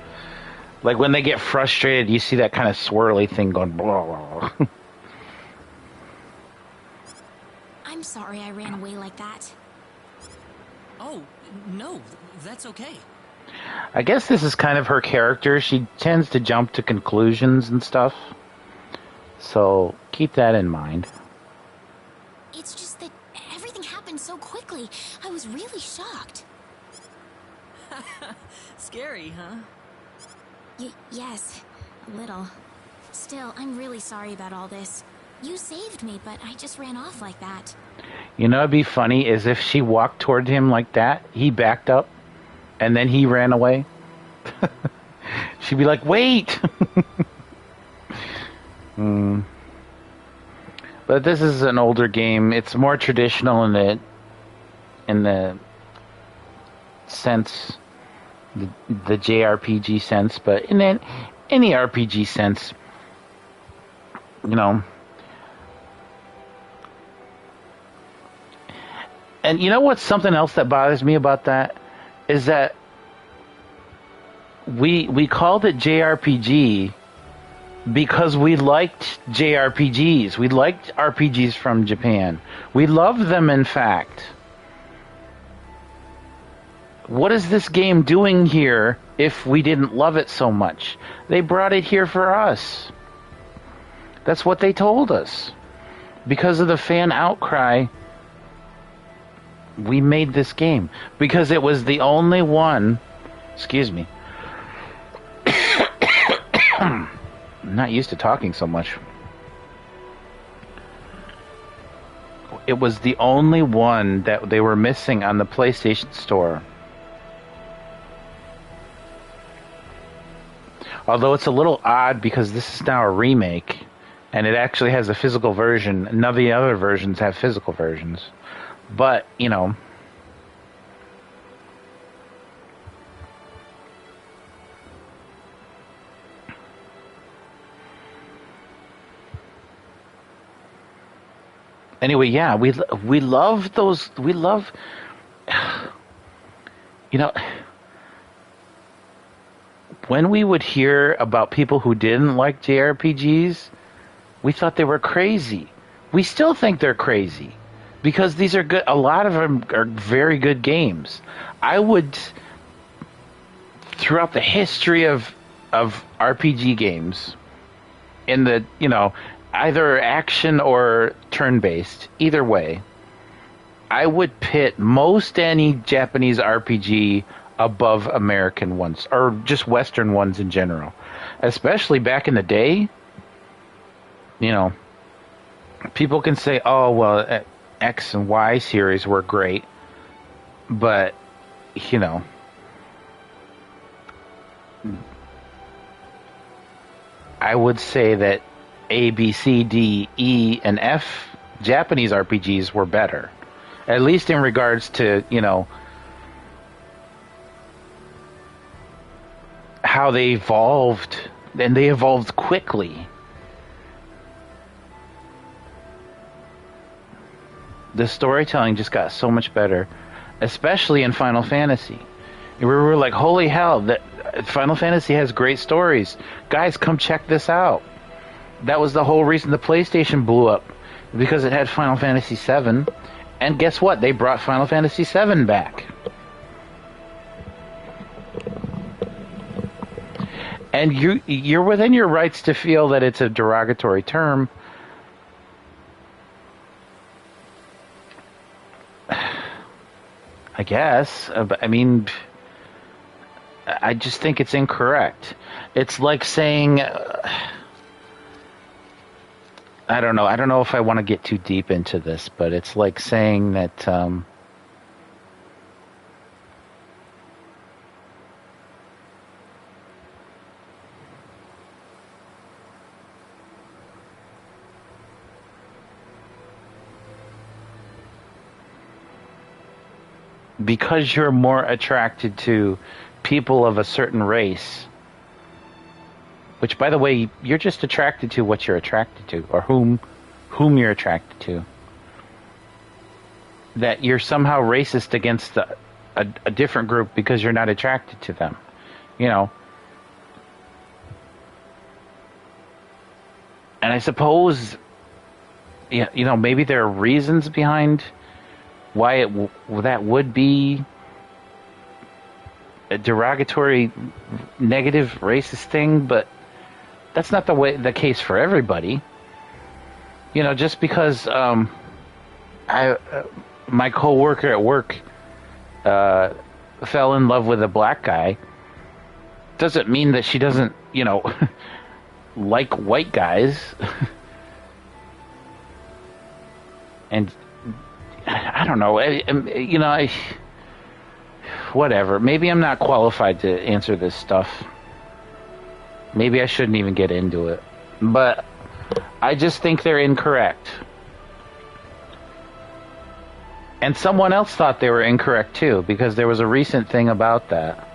Like when they get frustrated, you see that kind of swirly thing going blah, blah, blah. I'm sorry I ran away like that. Oh, no, that's okay. I guess this is kind of her character. She tends to jump to conclusions and stuff. So keep that in mind. It's just that everything happened so quickly. I was really shocked. Scary, huh? Yes, a little. Still, I'm really sorry about all this. You saved me, but I just ran off like that. You know, it'd be funny is if she walked toward him like that, he backed up, and then he ran away. She'd be like, wait! But this is an older game. It's more traditional in the sense, the JRPG sense, but in any RPG sense, you know. And you know what's something else that bothers me about that is that we called it JRPG because we liked JRPGs. We liked RPGs from Japan. We loved them, in fact. What is this game doing here if we didn't love it so much? They brought it here for us. That's what they told us. Because of the fan outcry, we made this game. Because it was the only one... Excuse me. I'm not used to talking so much. It was the only one that they were missing on the PlayStation Store. Although it's a little odd because this is now a remake, and it actually has a physical version. None of the other versions have physical versions. But, you know... Anyway, yeah, we love those. We love, you know, when we would hear about people who didn't like JRPGs, we thought they were crazy. We still think they're crazy because these are good. A lot of them are very good games. I would, throughout the history of RPG games, in the, you know, either action or turn-based, either way, I would pit most any Japanese RPG above American ones, or just Western ones in general. Especially back in the day, you know, people can say, oh, well, X and Y series were great. But, you know, I would say that A, B, C, D, E, and F Japanese RPGs were better. At least in regards to, you know, how they evolved. And they evolved quickly. The storytelling just got so much better, especially in Final Fantasy. We were like, holy hell, that Final Fantasy has great stories. Guys, come check this out. That was the whole reason the PlayStation blew up, because it had Final Fantasy VII. And guess what? They brought Final Fantasy VII back. And you're within your rights to feel that it's a derogatory term. I guess. I mean, I just think it's incorrect. It's like saying, I don't know. I don't know if I want to get too deep into this, but it's like saying that because you're more attracted to people of a certain race, which, by the way, you're just attracted to what you're attracted to, or whom you're attracted to, that you're somehow racist against a different group because you're not attracted to them, you know. And I suppose, you know, maybe there are reasons behind why that would be a derogatory, negative, racist thing, but that's not the case for everybody. You know, just because my coworker at work fell in love with a black guy doesn't mean that she doesn't, you know, like white guys. And I don't know, you know, whatever. Maybe I'm not qualified to answer this stuff. Maybe I shouldn't even get into it. But I just think they're incorrect. And someone else thought they were incorrect too, because there was a recent thing about that.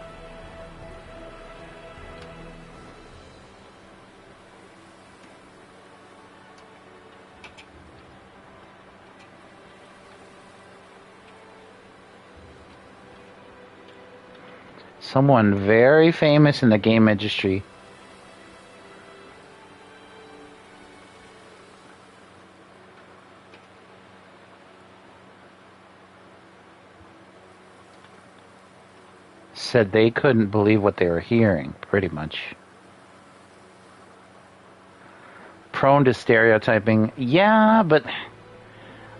Someone very famous in the game industry said they couldn't believe what they were hearing, pretty much. Prone to stereotyping. Yeah, but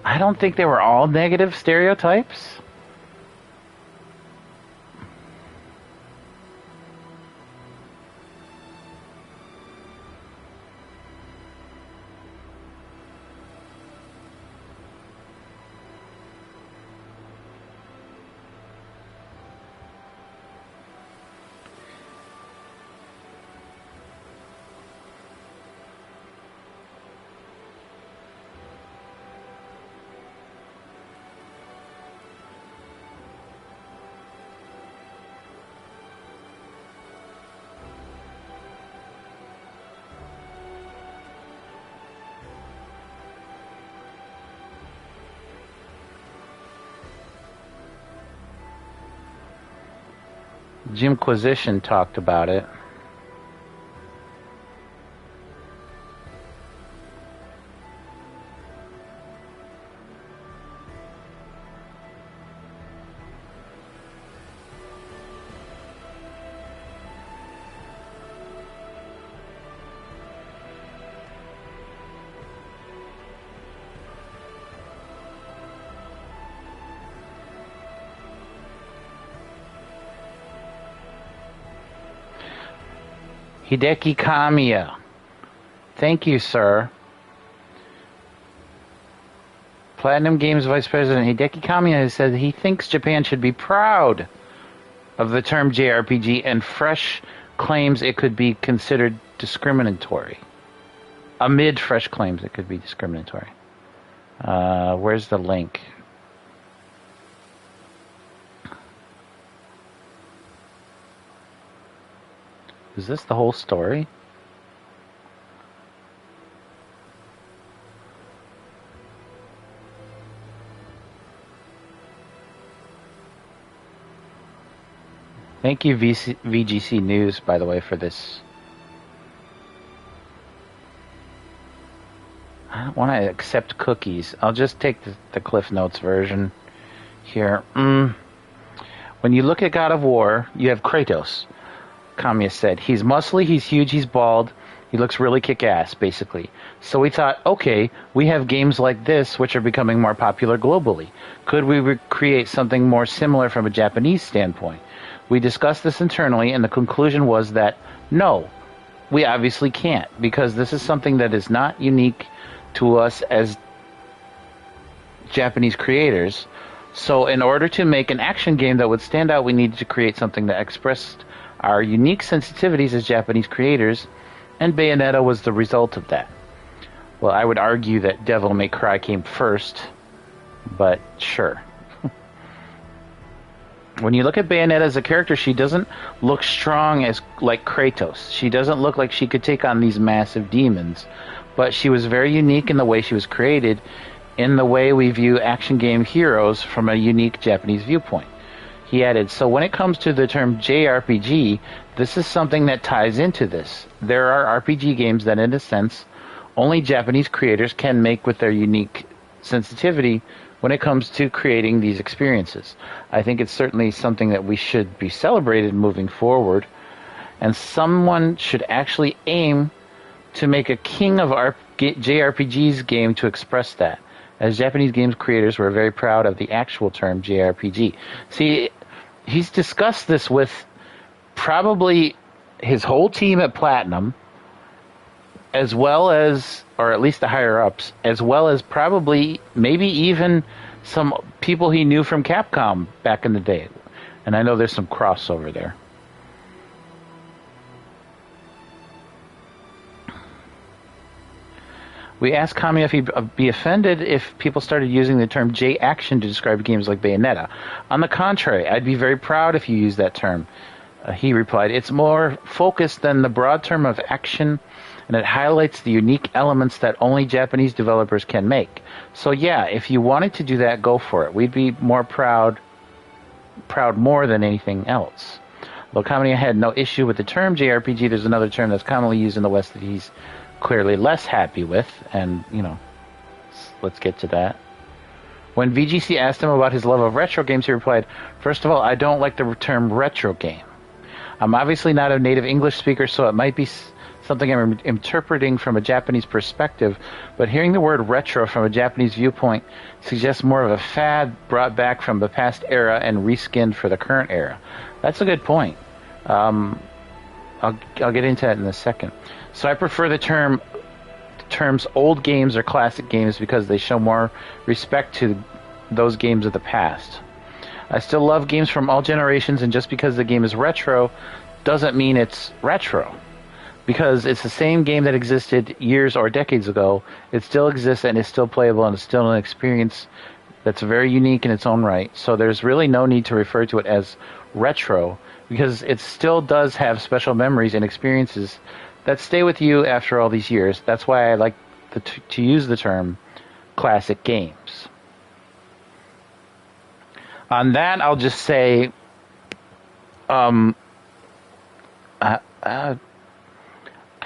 I don't think they were all negative stereotypes. Jimquisition talked about it. Hideki Kamiya. Thank you, sir. Platinum Games Vice President Hideki Kamiya has said he thinks Japan should be proud of the term JRPG and fresh claims it could be considered discriminatory. Amid fresh claims it could be discriminatory. Where's the link? Is this the whole story? Thank you, VGC News, by the way, for this. I don't want to accept cookies. I'll just take the Cliff Notes version here. When you look at God of War, you have Kratos. Kamiya said, he's muscly, he's huge, he's bald. He looks really kick-ass, basically. So we thought, okay, we have games like this which are becoming more popular globally. Could we recreate something more similar from a Japanese standpoint? We discussed this internally, and the conclusion was that no, we obviously can't, because this is something that is not unique to us as Japanese creators. So in order to make an action game that would stand out, we needed to create something that expressed our unique sensitivities as Japanese creators, and Bayonetta was the result of that. Well, I would argue that Devil May Cry came first, but sure. When you look at Bayonetta as a character, she doesn't look strong like Kratos. She doesn't look like she could take on these massive demons. But she was very unique in the way she was created, in the way we view action game heroes from a unique Japanese viewpoint. He added, so when it comes to the term JRPG, this is something that ties into this. There are RPG games that, in a sense, only Japanese creators can make with their unique sensitivity when it comes to creating these experiences. I think it's certainly something that we should be celebrated moving forward, and someone should actually aim to make a king of JRPGs game to express that. As Japanese games creators, we're very proud of the actual term JRPG. See, he's discussed this with probably his whole team at Platinum, as well as, or at least the higher-ups, as well as probably maybe even some people he knew from Capcom back in the day. And I know there's some crossover there. We asked Kamiya if he'd be offended if people started using the term J-Action to describe games like Bayonetta. On the contrary, I'd be very proud if you used that term. He replied, it's more focused than the broad term of action, and it highlights the unique elements that only Japanese developers can make. So yeah, if you wanted to do that, go for it. We'd be more proud more than anything else. Though Kamiya had no issue with the term JRPG, there's another term that's commonly used in the West that he's clearly less happy with, and, you know, let's get to that. When VGC asked him about his love of retro games, he replied, first of all, I don't like the term retro game. I'm obviously not a native English speaker, so it might be something I'm interpreting from a Japanese perspective, but hearing the word retro from a Japanese viewpoint suggests more of a fad brought back from the past era and reskinned for the current era. That's a good point. I'll get into that in a second. So I prefer the terms old games or classic games because they show more respect to those games of the past. I still love games from all generations, and just because the game is retro doesn't mean it's retro. Because it's the same game that existed years or decades ago, it still exists and is still playable and is still an experience that's very unique in its own right. So there's really no need to refer to it as retro, because it still does have special memories and experiences that stay with you after all these years. That's why I like to use the term classic games. On that, I'll just say, I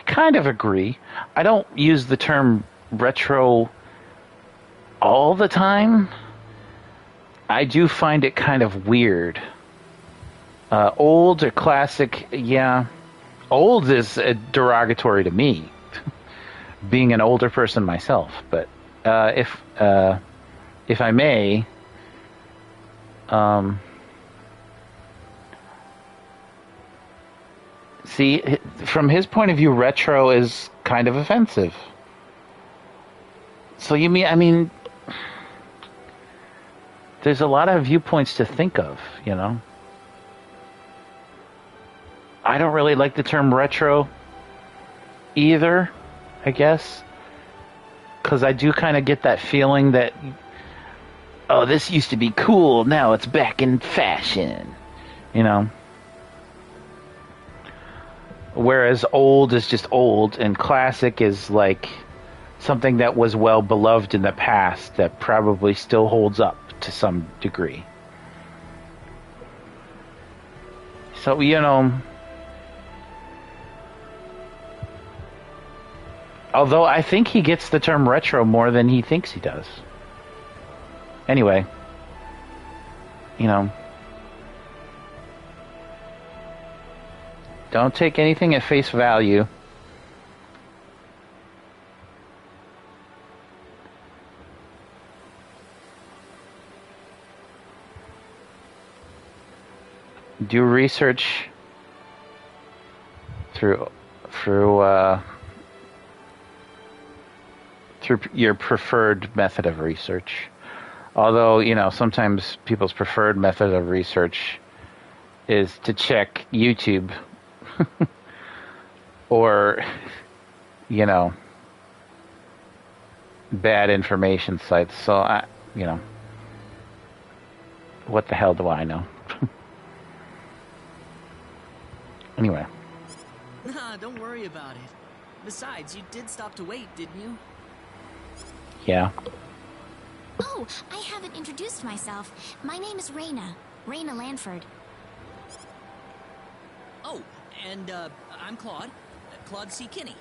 kind of agree. I don't use the term retro all the time. I do find it kind of weird. Old or classic, yeah. Old is derogatory to me, being an older person myself. But if I may, see, from his point of view, retro is kind of offensive. So I mean, there's a lot of viewpoints to think of, you know. I don't really like the term retro either, I guess, because I do kind of get that feeling that, oh, this used to be cool, now it's back in fashion, you know. Whereas old is just old, and classic is like something that was well beloved in the past that probably still holds up to some degree. So, you know, although I think he gets the term retro more than he thinks he does. Anyway, you know, don't take anything at face value. Do research through your preferred method of research. Although, you know, sometimes people's preferred method of research is to check YouTube or, you know, bad information sites. So, you know, what the hell do I know? Anyway. Nah, don't worry about it. Besides, you did stop to wait, didn't you? Yeah. Oh, I haven't introduced myself. My name is Raina. Raina Lanford. Oh, and, I'm Claude. Claude C. Kinney.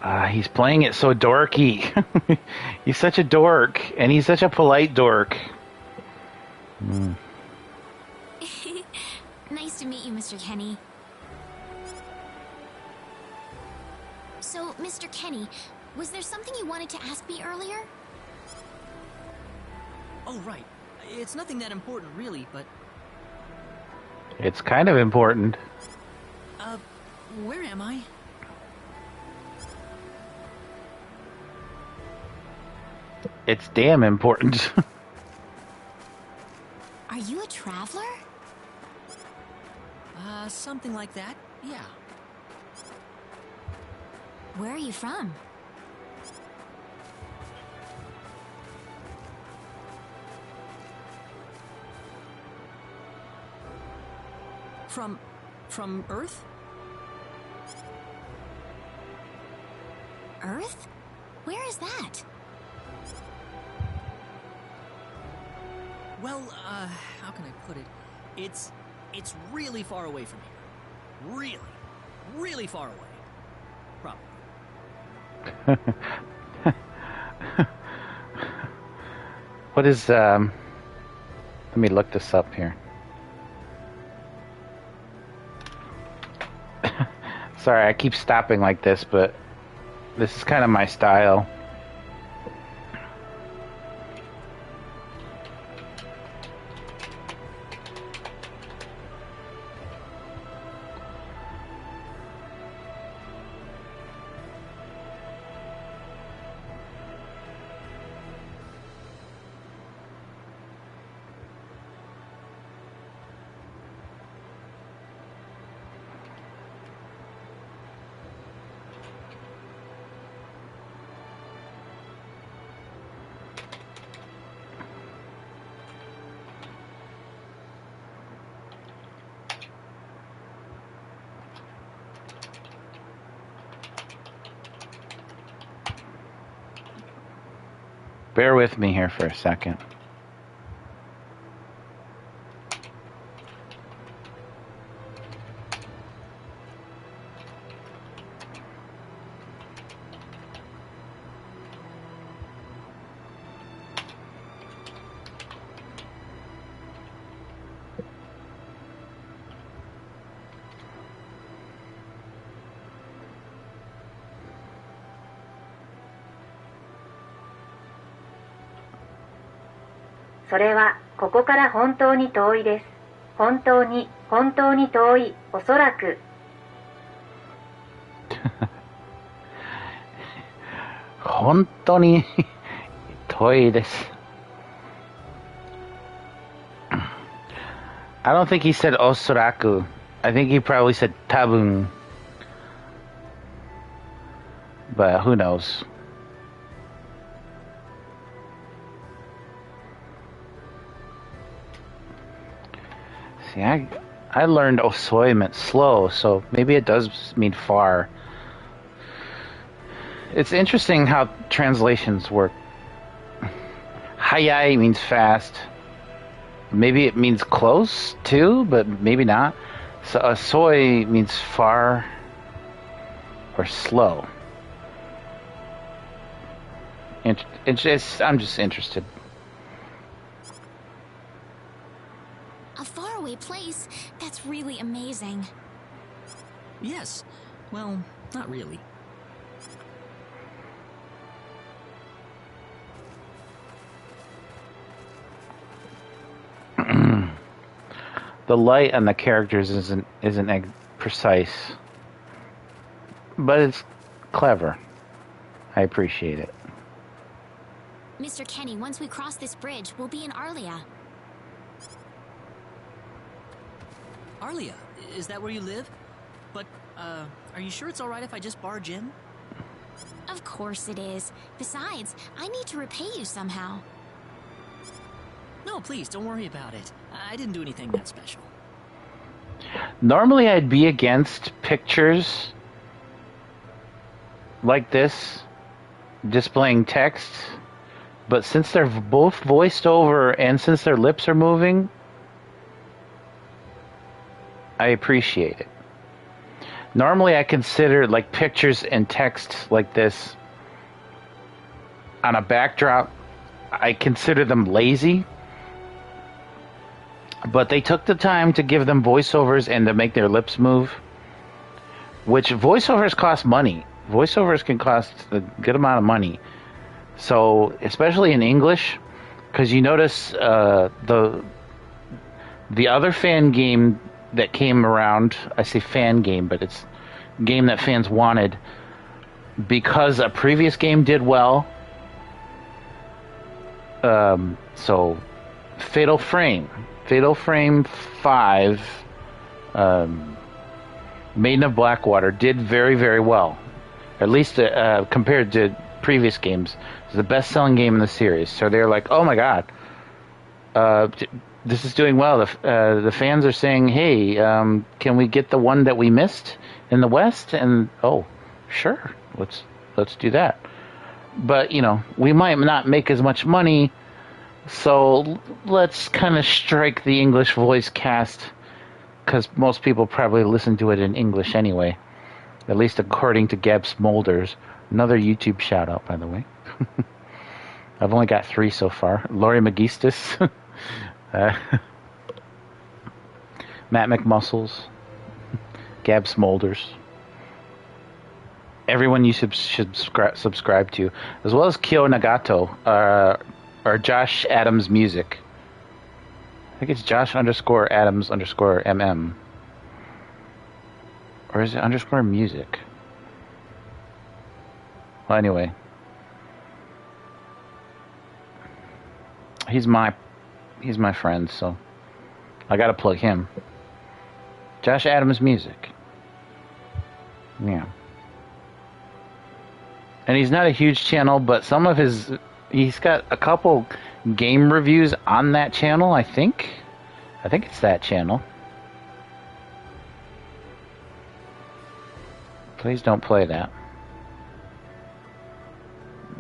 Hi. He's playing it so dorky. He's such a dork, and he's such a polite dork. Mm. Nice to meet you, Mr. Kenny. So, Mr. Kenny, was there something you wanted to ask me earlier? Oh, right. It's nothing that important, really, but... It's kind of important. Where am I? It's damn important. Are you a traveler? Something like that, yeah. Where are you from? From Earth? Earth? Where is that? Well, how can I put it? It's really far away from here. Really, really far away. Probably. What is, let me look this up here. Sorry, I keep stopping like this, but this is kind of my style. Bear with me here for a second.それはここから本当に遠いです。本当に遠い。おそらく。本当に遠いです. I don't think he said osuraku. I think he probably said tabun. But who knows? See, I learned osoi meant slow, so maybe it does mean far. It's interesting how translations work. Hayai means fast. Maybe it means close too, but maybe not. So osoi means far or slow. I'm just interested. A faraway place? That's really amazing. Yes. Well, not really. The light on the characters isn't precise, but it's clever. I appreciate it. Mr. Kenny, once we cross this bridge, we'll be in Arlia. Arlia, is that where you live? But, are you sure it's alright if I just barge in? Of course it is. Besides, I need to repay you somehow. No, please, don't worry about it. I didn't do anything that special. Normally I'd be against pictures like this displaying text, but since they're both voiced over and since their lips are moving, I appreciate it. Normally I consider like pictures and text like this on a backdrop, I consider them lazy. But they took the time to give them voiceovers and to make their lips move, which voiceovers cost money. Voiceovers can cost a good amount of money. So, especially in English, because you notice the other fan game that came around, I say fan game, but it's a game that fans wanted, because a previous game did well. So, Fatal Frame 5, Maiden of Blackwater did very, very well. At least compared to previous games. It's the best-selling game in the series. So they're like, oh my god, this is doing well. The fans are saying, hey, can we get the one that we missed in the West? And, oh, sure, let's do that. But, you know, we might not make as much money, so let's kind of strike the English voice cast, because most people probably listen to it in English anyway, at least according to Gab Smolders. Another YouTube shout out, by the way. I've only got 3 so far. Laurie Magistus, Matt McMuscles, Gab Smolders. Everyone you should subscribe to, as well as Kyo Nagato, or Josh Adams Music. I think it's Josh _Adams _MM. Or is it _ music? Well, anyway. He's my friend, so I gotta plug him. Josh Adams Music. Yeah. And he's not a huge channel, but some of he's got a couple game reviews on that channel, I think. I think it's that channel. Please don't play that.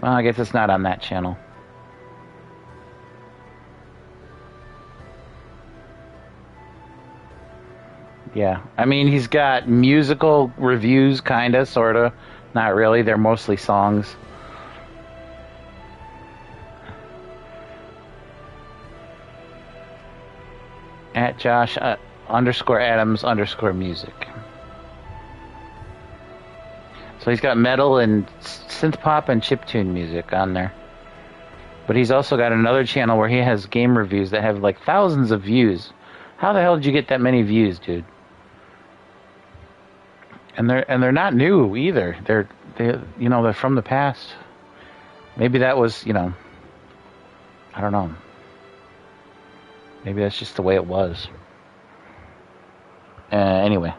Well, I guess it's not on that channel. Yeah, I mean, he's got musical reviews, kinda, sorta. Not really, they're mostly songs. At Josh _Adams _music. So he's got metal and synth pop and chiptune music on there. But he's also got another channel where he has game reviews that have like thousands of views. How the hell did you get that many views, dude? And they're not new either. They're from the past. Maybe that was, I don't know. Maybe that's just the way it was. Anyway.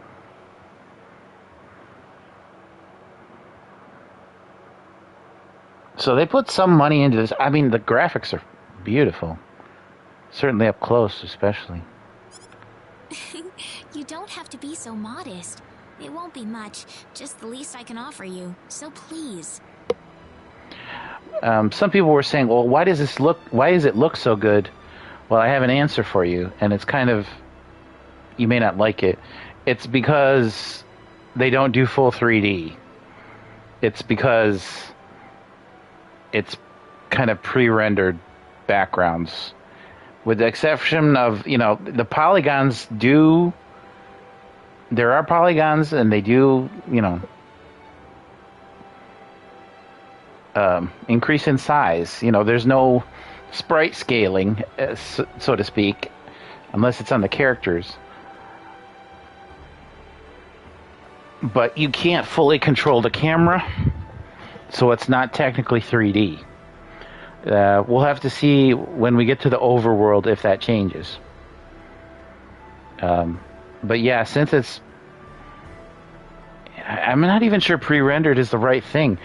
So they put some money into this. I mean, the graphics are beautiful. Certainly up close, especially. You don't have to be so modest. It won't be much, just the least I can offer you. So please. Some people were saying, well, why does it look so good? Well, I have an answer for you, and it's kind of, you may not like it. It's because they don't do full 3D. It's because it's kind of pre-rendered backgrounds. With the exception of, the polygons do, there are polygons and they do, increase in size. There's no sprite scaling, so to speak, unless it's on the characters. But you can't fully control the camera, so it's not technically 3D. We'll have to see when we get to the overworld if that changes. But yeah, since I'm not even sure pre-rendered is the right thing.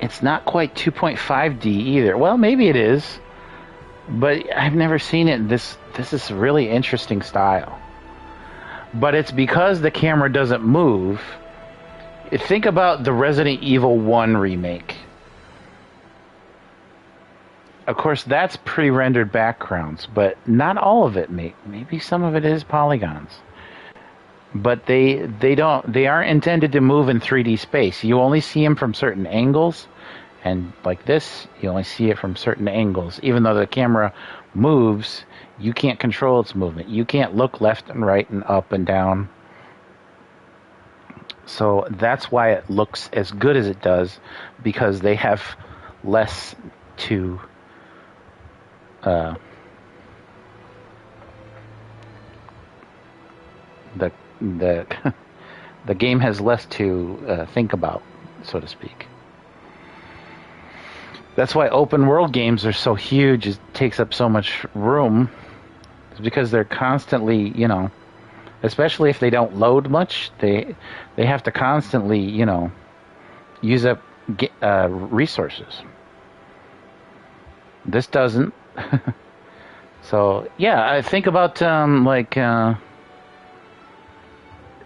It's not quite 2.5D either. Well, maybe it is, but I've never seen it. This is a really interesting style. But it's because the camera doesn't move. Think about the Resident Evil 1 remake. Of course, that's pre-rendered backgrounds, but not all of it. Maybe some of it is polygons. But they aren't intended to move in 3D space. You only see them from certain angles, and like this, you only see it from certain angles. Even though the camera moves, you can't control its movement. You can't look left and right and up and down. So that's why it looks as good as it does, because they have less to the game has less to think about, so to speak. That's why open world games are so huge. It takes up so much room. It's because they're constantly, especially if they don't load much, they have to constantly, use up resources. This doesn't. So yeah, I think about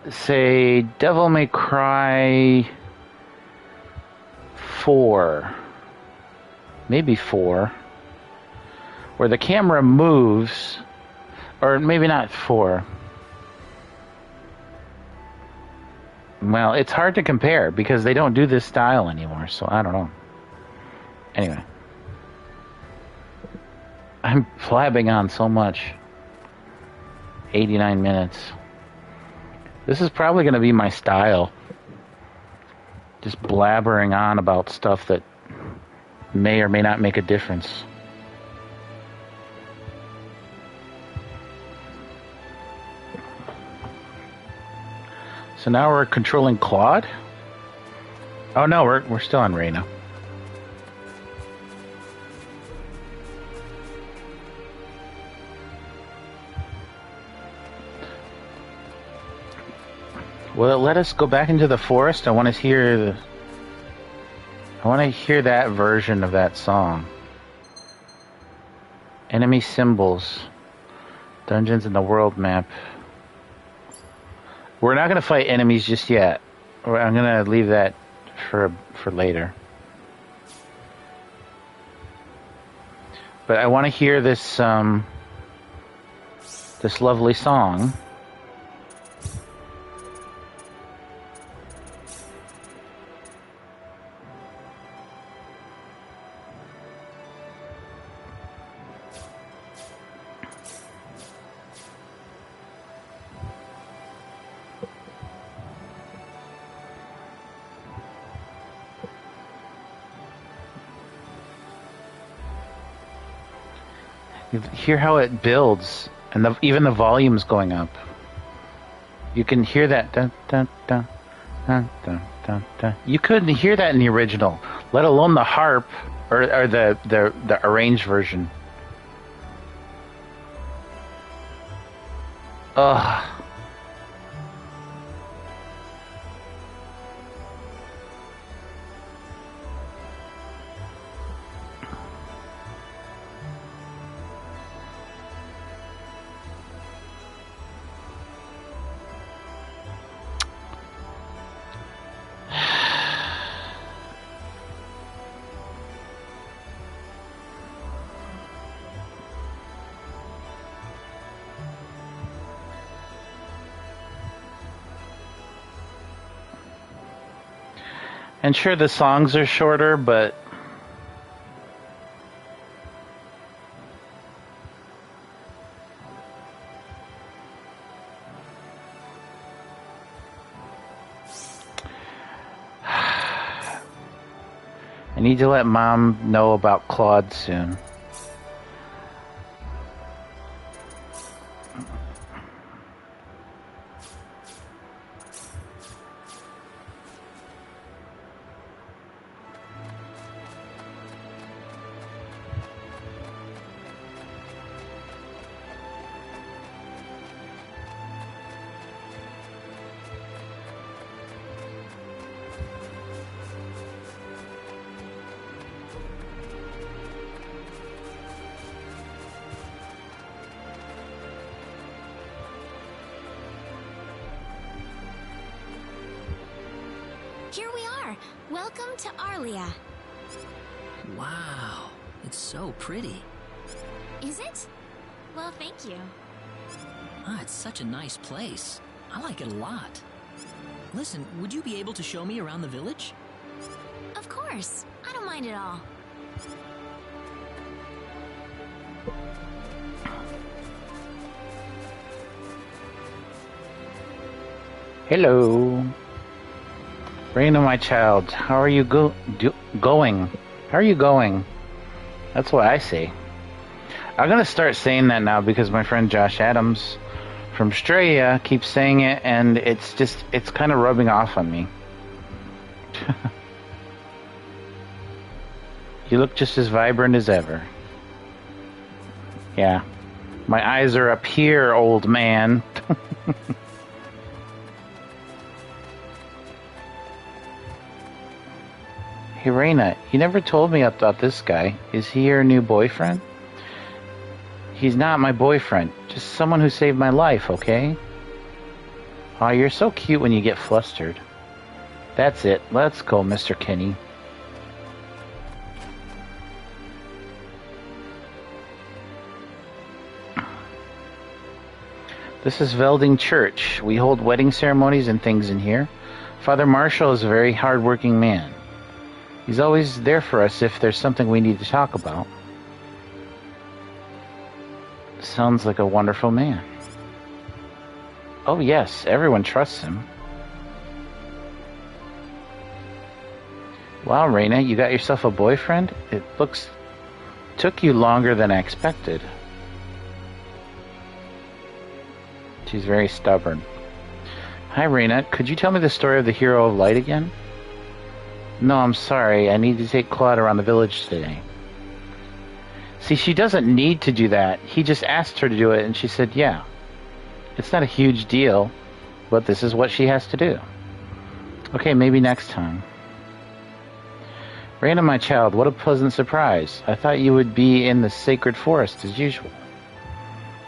say Devil May Cry 4, maybe 4, where the camera moves, or maybe not 4. Well, it's hard to compare because they don't do this style anymore, so I don't know. Anyway. I'm blabbing on so much. 89 minutes. This is probably going to be my style. Just blabbering on about stuff that may or may not make a difference. So now we're controlling Claude? Oh no, we're still on Reyna. Well, let us go back into the forest. I want to hear that version of that song. Enemy symbols. Dungeons in the world map. We're not going to fight enemies just yet. I'm going to leave that for later. But I want to hear this this lovely song. You hear how it builds, and even the volume's going up. You can hear that. Dun, dun, dun, dun, dun, dun, dun. You couldn't hear that in the original, let alone the harp or the arranged version. Ugh. And sure, the songs are shorter, but I need to let Mom know about Claude soon. Here we are. Welcome to Arlia. Wow, it's so pretty. Is it? Well, thank you. Ah, it's such a nice place. I like it a lot. Listen, would you be able to show me around the village? Of course. I don't mind at all. Hello. Reina, my child, how are you going? How are you going? That's what I say. I'm going to start saying that now because my friend Josh Adams from Straya keeps saying it, and it's kind of rubbing off on me. You look just as vibrant as ever. Yeah. My eyes are up here, old man. Hey, Reina, you never told me about this guy. Is he your new boyfriend? He's not my boyfriend. Just someone who saved my life, okay? Aw, you're so cute when you get flustered. That's it. Let's go, Mr. Kenny. This is Velding Church. We hold wedding ceremonies and things in here. Father Marshall is a very hard-working man. He's always there for us if there's something we need to talk about. Sounds like a wonderful man. Oh yes, everyone trusts him. Wow, Reina, you got yourself a boyfriend? It took you longer than I expected. She's very stubborn. Hi, Reina, could you tell me the story of the Hero of Light again? No, I'm sorry. I need to take Claude around the village today. See, she doesn't need to do that. He just asked her to do it, and she said, yeah. It's not a huge deal, but this is what she has to do. Okay, maybe next time. Reina, my child, what a pleasant surprise. I thought you would be in the sacred forest as usual.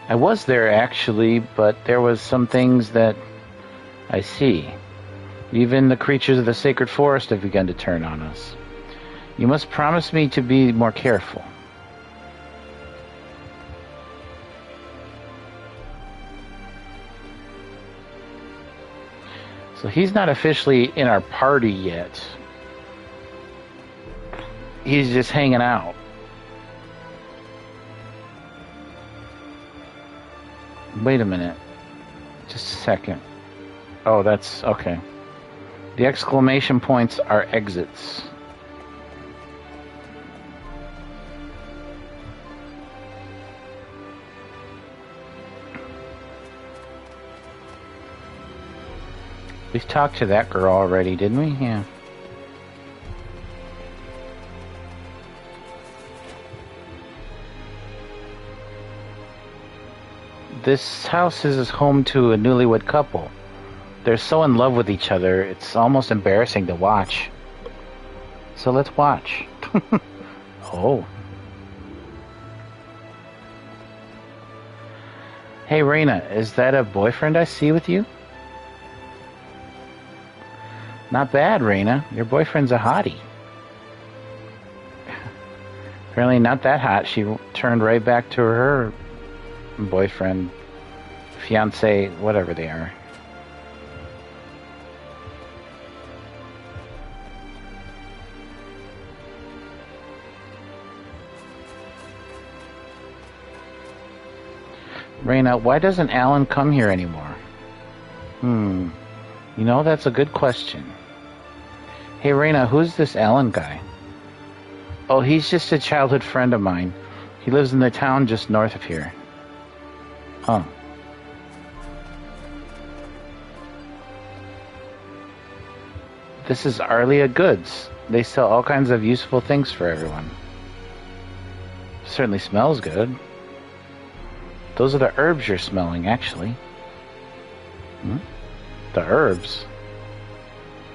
I was there, actually, but there was some things that I see. Even the creatures of the sacred forest have begun to turn on us. You must promise me to be more careful. So he's not officially in our party yet. He's just hanging out. Wait a minute. Just a second. Oh, that's okay. The exclamation points are exits. We talked to that girl already, didn't we? Yeah. This house is home to a newlywed couple. They're so in love with each other, it's almost embarrassing to watch. So let's watch. Oh. Hey, Raina, is that a boyfriend I see with you? Not bad, Raina. Your boyfriend's a hottie. Apparently not that hot. She turned right back to her boyfriend, fiance, whatever they are. Raina, why doesn't Alan come here anymore? You know, that's a good question. Hey, Raina, who's this Alan guy? Oh, he's just a childhood friend of mine. He lives in the town just north of here. Huh. This is Arlia Goods. They sell all kinds of useful things for everyone. Certainly smells good. Those are the herbs you're smelling, actually. The herbs.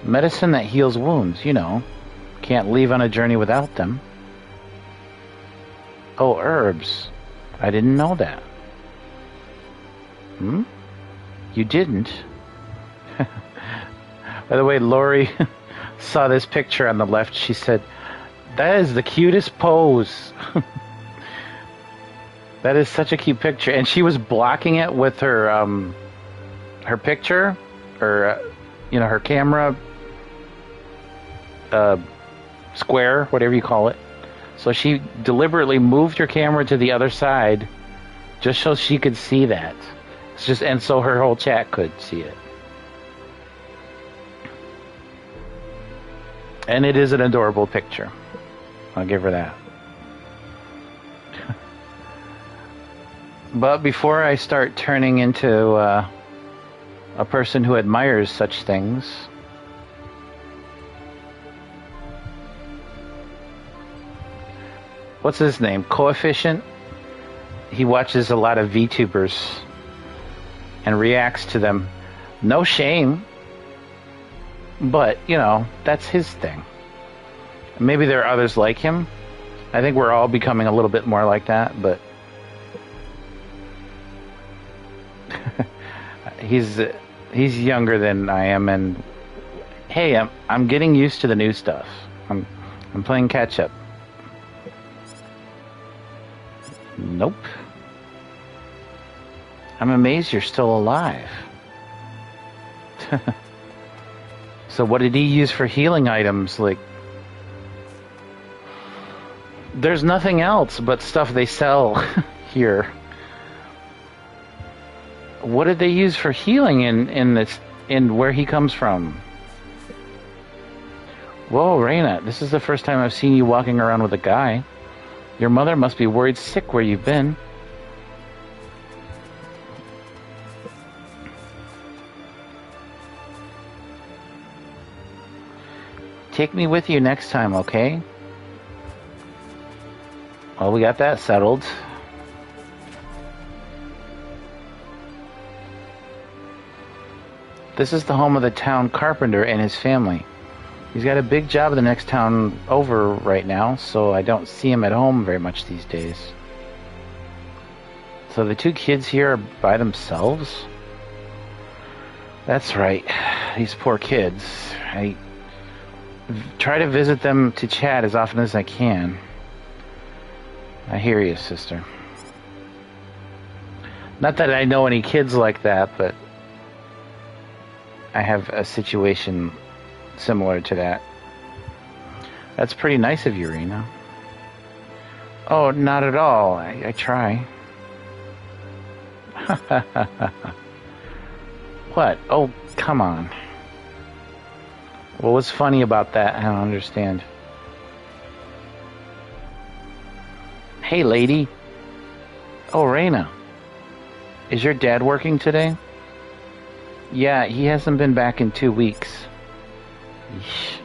Medicine that heals wounds, you know. Can't leave on a journey without them. Oh, herbs. I didn't know that. You didn't? By the way, Lori saw this picture on the left. She said, that is the cutest pose. That is such a cute picture. And she was blocking it with her her picture, or her camera square, whatever you call it. So she deliberately moved her camera to the other side just so she could see that. And so her whole chat could see it. And it is an adorable picture. I'll give her that. But before I start turning into a person who admires such things, what's his name? Coefficient? He watches a lot of VTubers and reacts to them. No shame. But, that's his thing. Maybe there are others like him. I think we're all becoming a little bit more like that, but he's younger than I am, and hey, I'm getting used to the new stuff. I'm playing catch up. Nope. I'm amazed you're still alive. So what did he use for healing items? Like, there's nothing else but stuff they sell here. What did they use for healing in where he comes from? Whoa, Raina, this is the first time I've seen you walking around with a guy. Your mother must be worried sick where you've been. Take me with you next time, okay? Well, we got that settled. This is the home of the town carpenter and his family. He's got a big job in the next town over right now, so I don't see him at home very much these days. So the two kids here are by themselves? That's right. These poor kids. I try to visit them to chat as often as I can. I hear you, sister. Not that I know any kids like that, but I have a situation similar to that. That's pretty nice of you, Rena. Oh, not at all. I try. What? Oh, come on. What was funny about that? I don't understand. Hey, lady. Oh, Rena. Is your dad working today? Yeah, he hasn't been back in 2 weeks. Yeesh.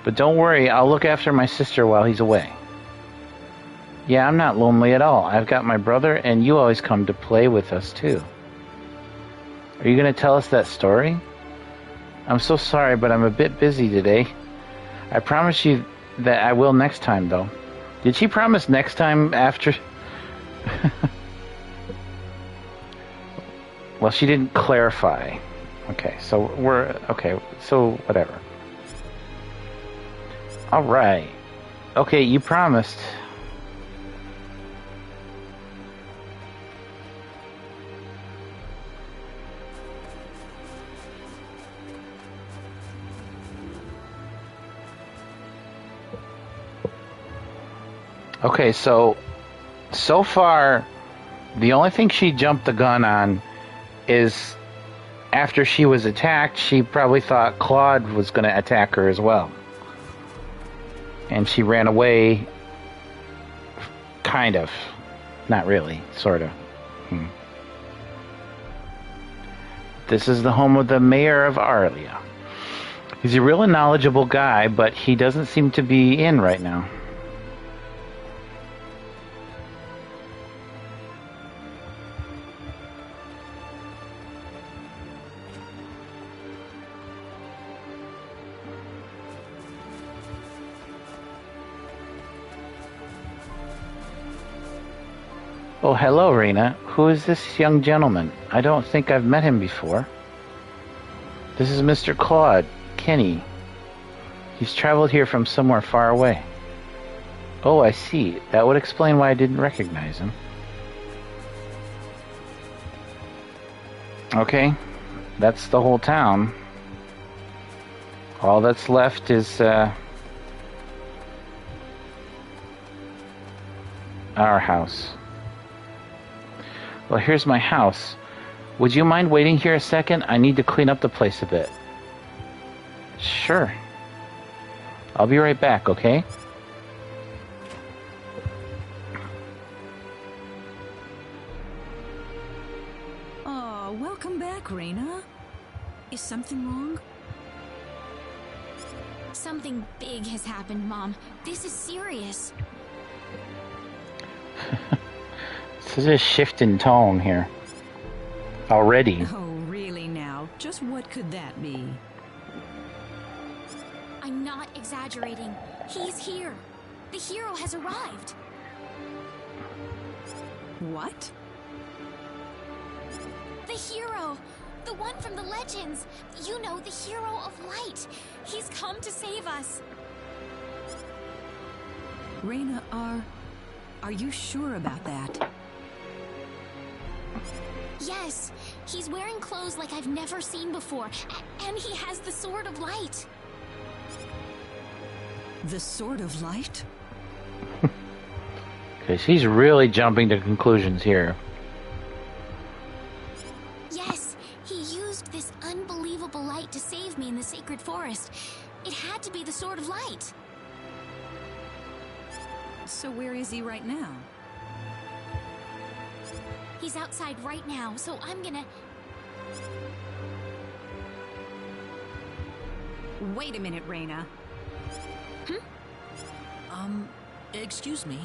But don't worry, I'll look after my sister while he's away. Yeah, I'm not lonely at all. I've got my brother, and you always come to play with us, too. Are you going to tell us that story? I'm so sorry, but I'm a bit busy today. I promise you that I will next time, though. Did she promise next time after... Well, she didn't clarify. Okay, so whatever. All right. Okay, you promised. Okay, so far, the only thing she jumped the gun on is after she was attacked, she probably thought Claude was going to attack her as well. And she ran away, kind of. Not really, sort of. This is the home of the mayor of Arlia. He's a really knowledgeable guy, but he doesn't seem to be in right now. Oh, hello, Rena. Who is this young gentleman? I don't think I've met him before. This is Mr. Claude Kenny. He's traveled here from somewhere far away. Oh, I see. That would explain why I didn't recognize him. Okay, that's the whole town. All that's left is, our house. Well, here's my house. Would you mind waiting here a second? I need to clean up the place a bit. Sure. I'll be right back, okay? Oh, welcome back, Rena. Is something wrong? Something big has happened, Mom. This is serious. This is a shift in tone here. Already. Oh, really now? Just what could that be? I'm not exaggerating. He's here. The hero has arrived. What? The hero! The one from the legends! You know, the hero of light! He's come to save us! Rena, are you sure about that? Yes, he's wearing clothes like I've never seen before, and he has the Sword of Light. The Sword of Light? Okay, she's really jumping to conclusions here. Yes, he used this unbelievable light to save me in the sacred forest. It had to be the Sword of Light. So where is he right now? He's outside right now, so I'm gonna... Wait a minute, Rena. Excuse me.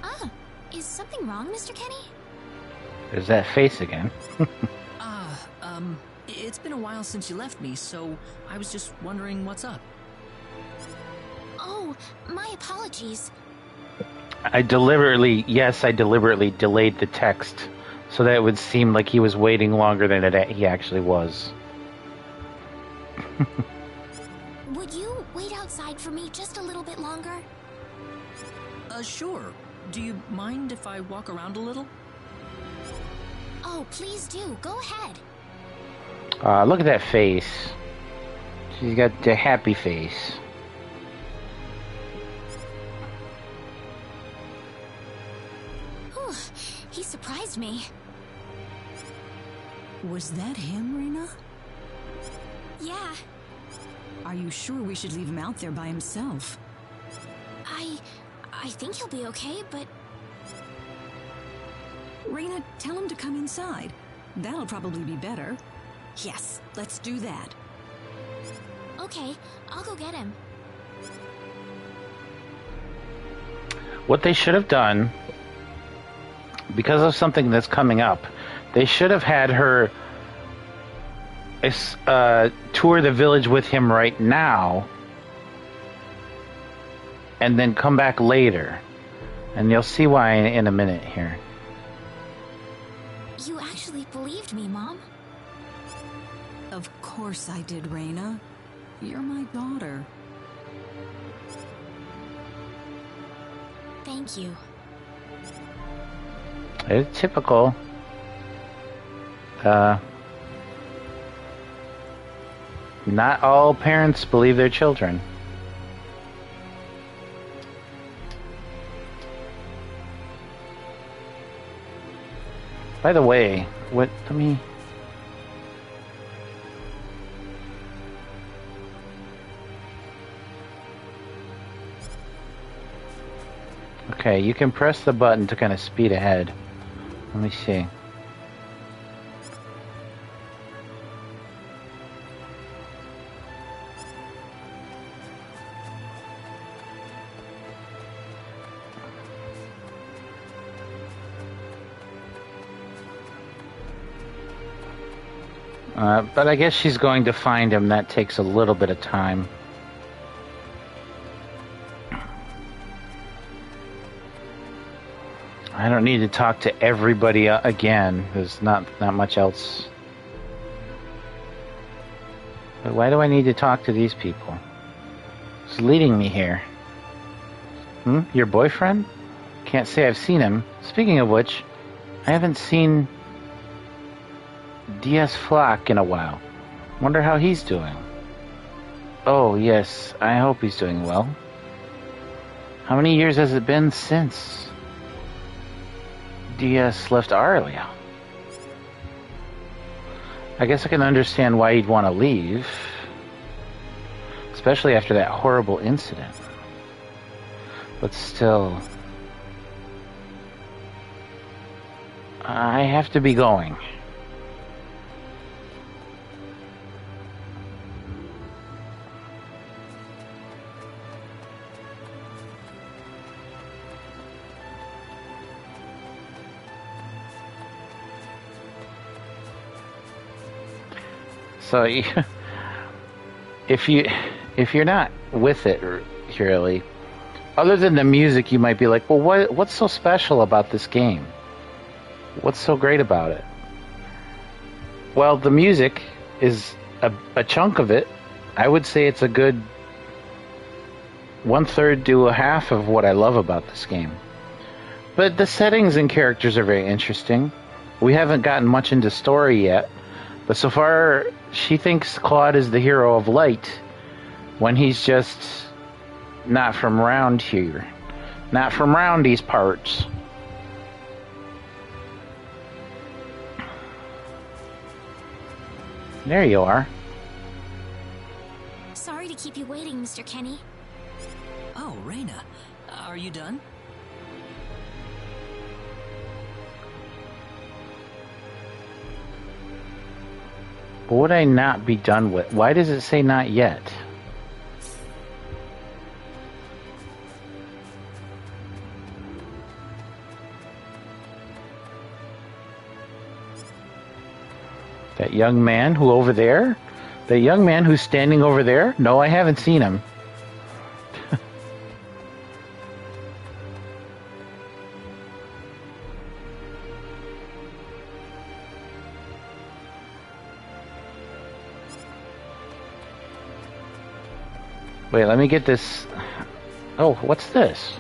Ah, is something wrong, Mr. Kenny? There's that face again. It's been a while since you left me, so I was just wondering what's up. Oh, my apologies. I deliberately delayed the text so that it would seem like he was waiting longer than he actually was. Would you wait outside for me just a little bit longer? Sure. Do you mind if I walk around a little? Oh, please do. Go ahead. Look at that face. She's got the happy face. Whew, he surprised me. Was that him, Rena? Yeah, Are you sure we should leave him out there by himself? I think he'll be okay, but... Rena, tell him to come inside. That'll probably be better. Yes, let's do that. Okay, I'll go get him. What they should have done, because of something that's coming up, they should have had her tour the village with him right now, and then come back later. And you'll see why in a minute here. You actually believed me, Mom? Of course I did, Reina. You're my daughter. Thank you. It's typical. Not all parents believe their children. By the way, let me... Okay, you can press the button to kind of speed ahead. Let me see. But I guess she's going to find him. That takes a little bit of time. I don't need to talk to everybody again. There's not much else. But why do I need to talk to these people? Who's leading me here? Your boyfriend? Can't say I've seen him. Speaking of which, I haven't seen Diaz Flock in a while. Wonder how he's doing. Oh, yes, I hope he's doing well. How many years has it been since Diaz left Arlia? I guess I can understand why he'd want to leave. Especially after that horrible incident. But still... I have to be going. So, if you're not with it really, other than the music, you might be like, well, what's so special about this game? What's so great about it? Well, the music is a chunk of it. I would say it's a good 1/3 to a half of what I love about this game. But the settings and characters are very interesting. We haven't gotten much into story yet. But so far, she thinks Claude is the hero of light when he's just not from around here. Not from around these parts. There you are. Sorry to keep you waiting, Mr. Kenny. Oh, Reina, are you done? But would I not be done with? Why does it say not yet? That young man who over there? That young man who's standing over there? No, I haven't seen him. Wait, let me get this. Oh, what's this?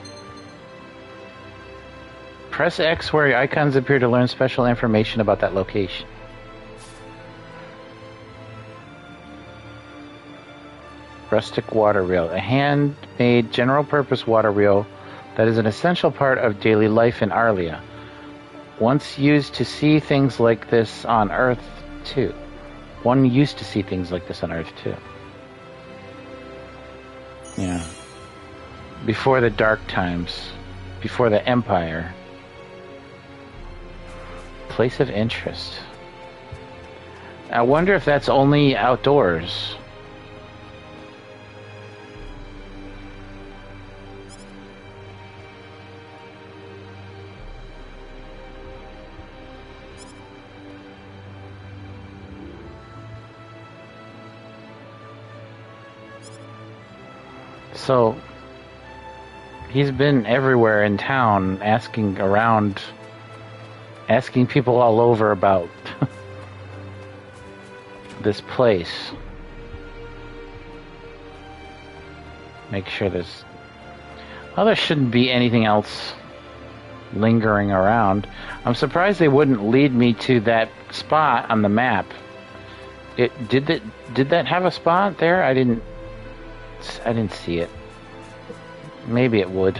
Press X where your icons appear to learn special information about that location. Rustic water reel. A handmade general-purpose water reel that is an essential part of daily life in Arlia. Once used to see things like this on Earth, too. One used to see things like this on Earth, too. Yeah. Before the dark times. Before the Empire. Place of interest. I wonder if that's only outdoors. So, he's been everywhere in town asking around, asking people all over about this place. Make sure there's... Well, there shouldn't be anything else lingering around. I'm surprised they wouldn't lead me to that spot on the map. Did that have a spot there? I didn't see it. Maybe it would.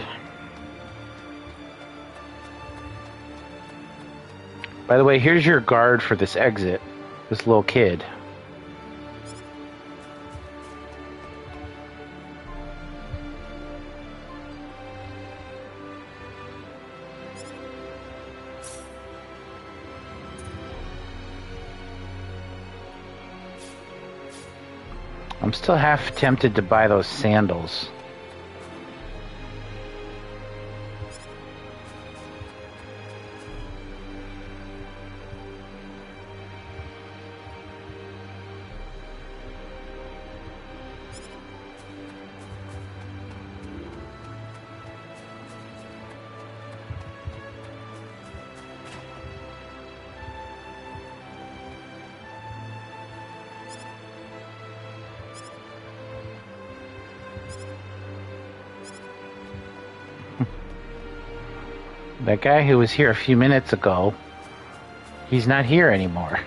By the way, here's your guard for this exit. This little kid. I'm still half tempted to buy those sandals. That guy who was here a few minutes ago, he's not here anymore.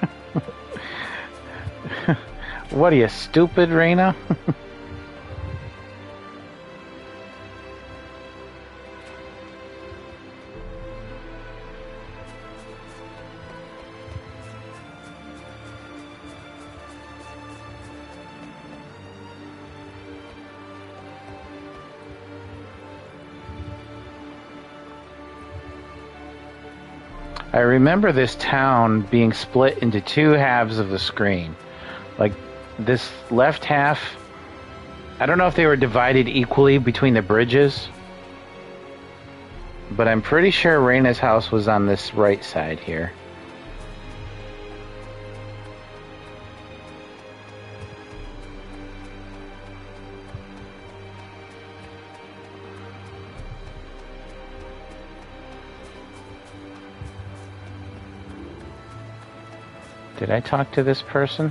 What are you, stupid, Reina? I remember this town being split into two halves of the screen. Like, this left half, I don't know if they were divided equally between the bridges, but I'm pretty sure Reina's house was on this right side here. Did I talk to this person?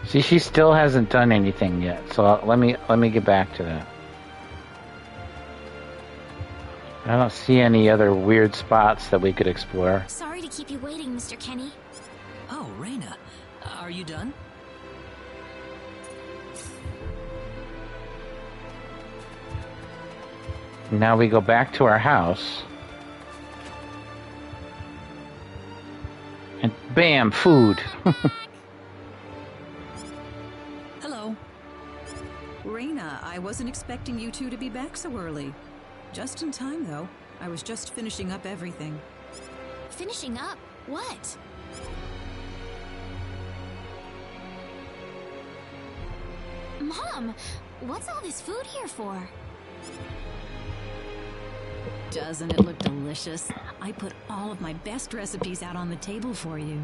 See, she still hasn't done anything yet, so let me get back to that. I don't see any other weird spots that we could explore. Sorry to keep you waiting, Mr. Kenny. Oh, Reina, are you done? Now we go back to our house. And bam, food. Hello. Reina, I wasn't expecting you two to be back so early. Just in time, though. I was just finishing up everything. Finishing up? What? Mom, what's all this food here for? Doesn't it look delicious? I put all of my best recipes out on the table for you.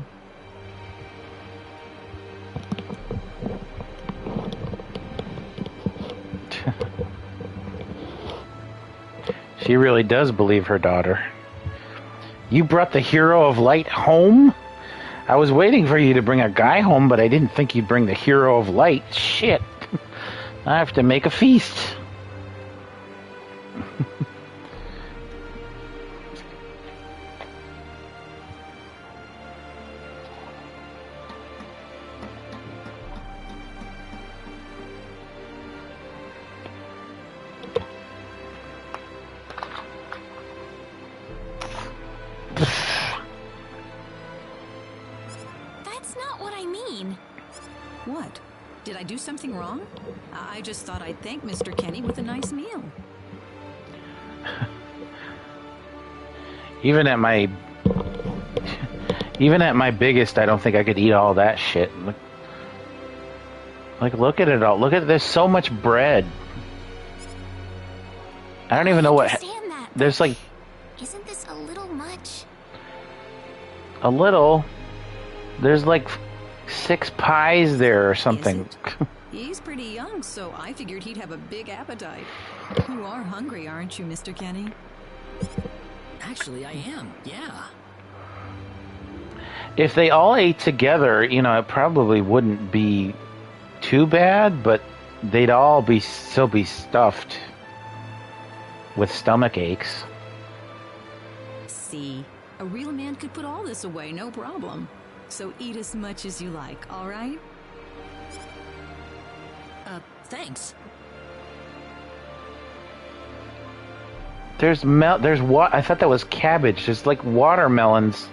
She really does believe her daughter. You brought the hero of light home? I was waiting for you to bring a guy home, but I didn't think you'd bring the hero of light. Shit. I have to make a feast. That's not what I mean. What? Did I do something wrong? I just thought I'd thank Mr. Kenny with a nice meal. Even at my biggest, I don't think I could eat all that shit. Like, look at it all. Look at, there's so much bread. I don't even know what. Understand that, There's like isn't this a little much? a little. There's like 6 pies there or something. He's pretty young, so I figured he'd have a big appetite. You are hungry, aren't you, Mr. Kenny? Actually, I am. Yeah. If they all ate together, you know, it probably wouldn't be too bad, but they'd all still be stuffed with stomach aches. See, a real man could put all this away, no problem. So eat as much as you like, all right? Thanks. There's what? I thought that was cabbage. There's like watermelons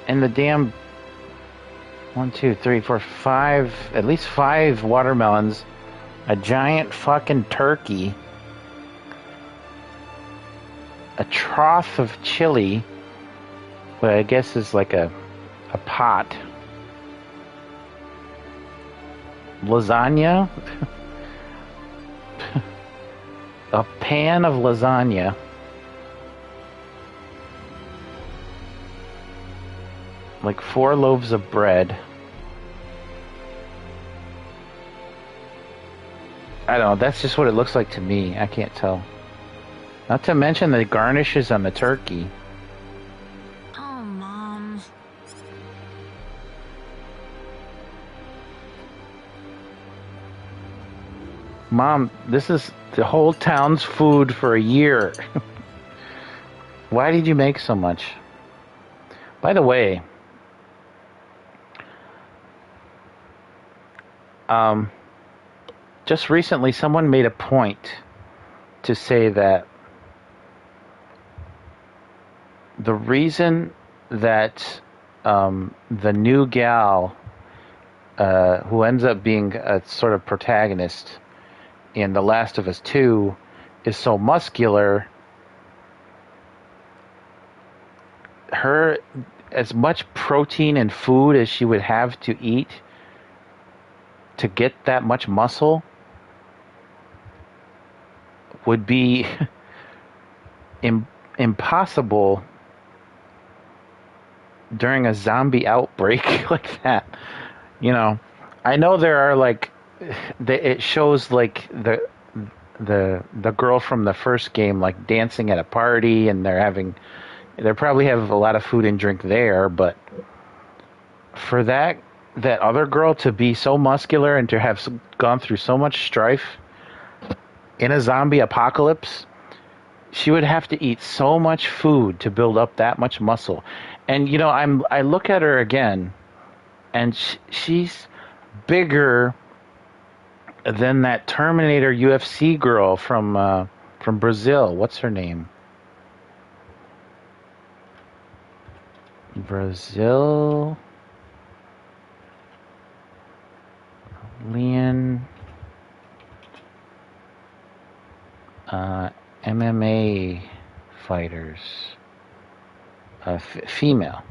and the damn 1, 2, 3, 4, 5, at least 5 watermelons, a giant fucking turkey, a trough of chili, what I guess is like a pot, lasagna, a pan of lasagna, like 4 loaves of bread. I don't know, that's just what it looks like to me. I can't tell. Not to mention the garnishes on the turkey. Oh, Mom. Mom, this is the whole town's food for a year. Why did you make so much? By the way, just recently someone made a point to say that the reason that the new gal who ends up being a sort of protagonist in The Last of Us 2 is so muscular, her, as much protein and food as she would have to eat to get that much muscle would be impossible during a zombie outbreak like that. You know, I know there are like, it shows like the girl from the first game like dancing at a party, and they probably have a lot of food and drink there, but for that other girl to be so muscular and to have gone through so much strife in a zombie apocalypse, she would have to eat so much food to build up that much muscle. And you know, I look at her again, and she's bigger than that Terminator UFC girl from Brazil. What's her name? Brazil. MMA fighters. Female.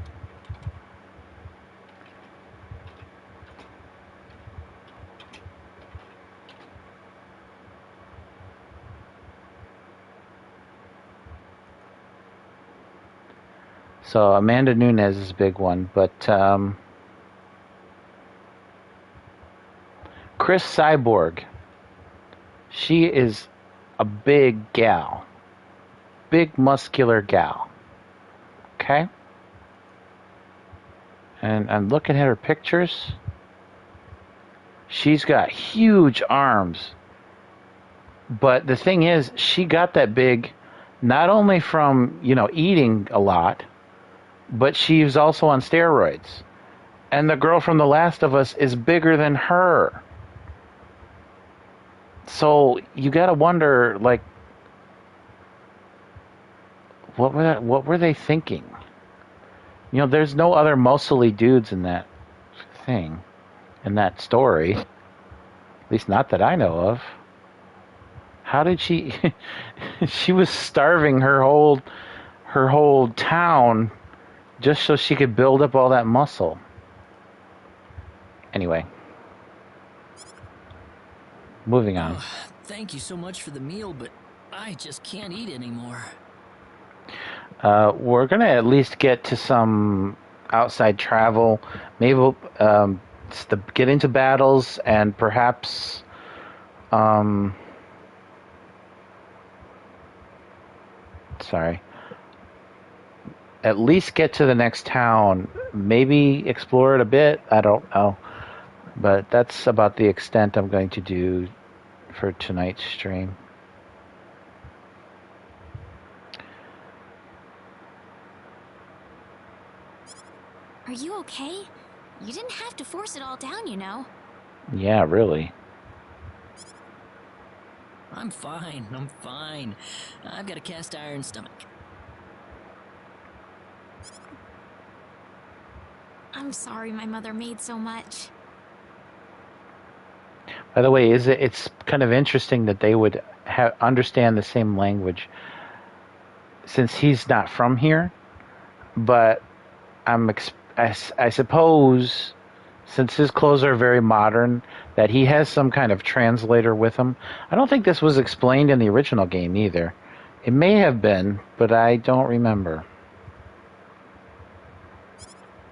So Amanda Nunes is a big one, but Chris Cyborg, she is a big gal, big muscular gal. Okay, and I'm looking at her pictures. She's got huge arms, but the thing is, she got that big not only from, you know, eating a lot, but she was also on steroids. And the girl from The Last of Us is bigger than her. So you gotta wonder, like, what were they thinking? You know, there's no other muscly dudes in that thing, in that story. least not that I know of. How did she... she was starving her whole town just so she could build up all that muscle. Anyway. Moving on. Oh, thank you so much for the meal, but I just can't eat anymore. We're going to at least get to some outside travel. Maybe get into battles and perhaps... sorry. At least get to the next town. Maybe explore it a bit. I don't know. But that's about the extent I'm going to do for tonight's stream. Are you okay? You didn't have to force it all down, you know. Yeah, really. I'm fine. I'm fine. I've got a cast iron stomach. I'm sorry my mother made so much. By the way, it's kind of interesting that they would understand the same language since he's not from here. But I suppose, since his clothes are very modern, that he has some kind of translator with him. I don't think this was explained in the original game either. It may have been, but I don't remember.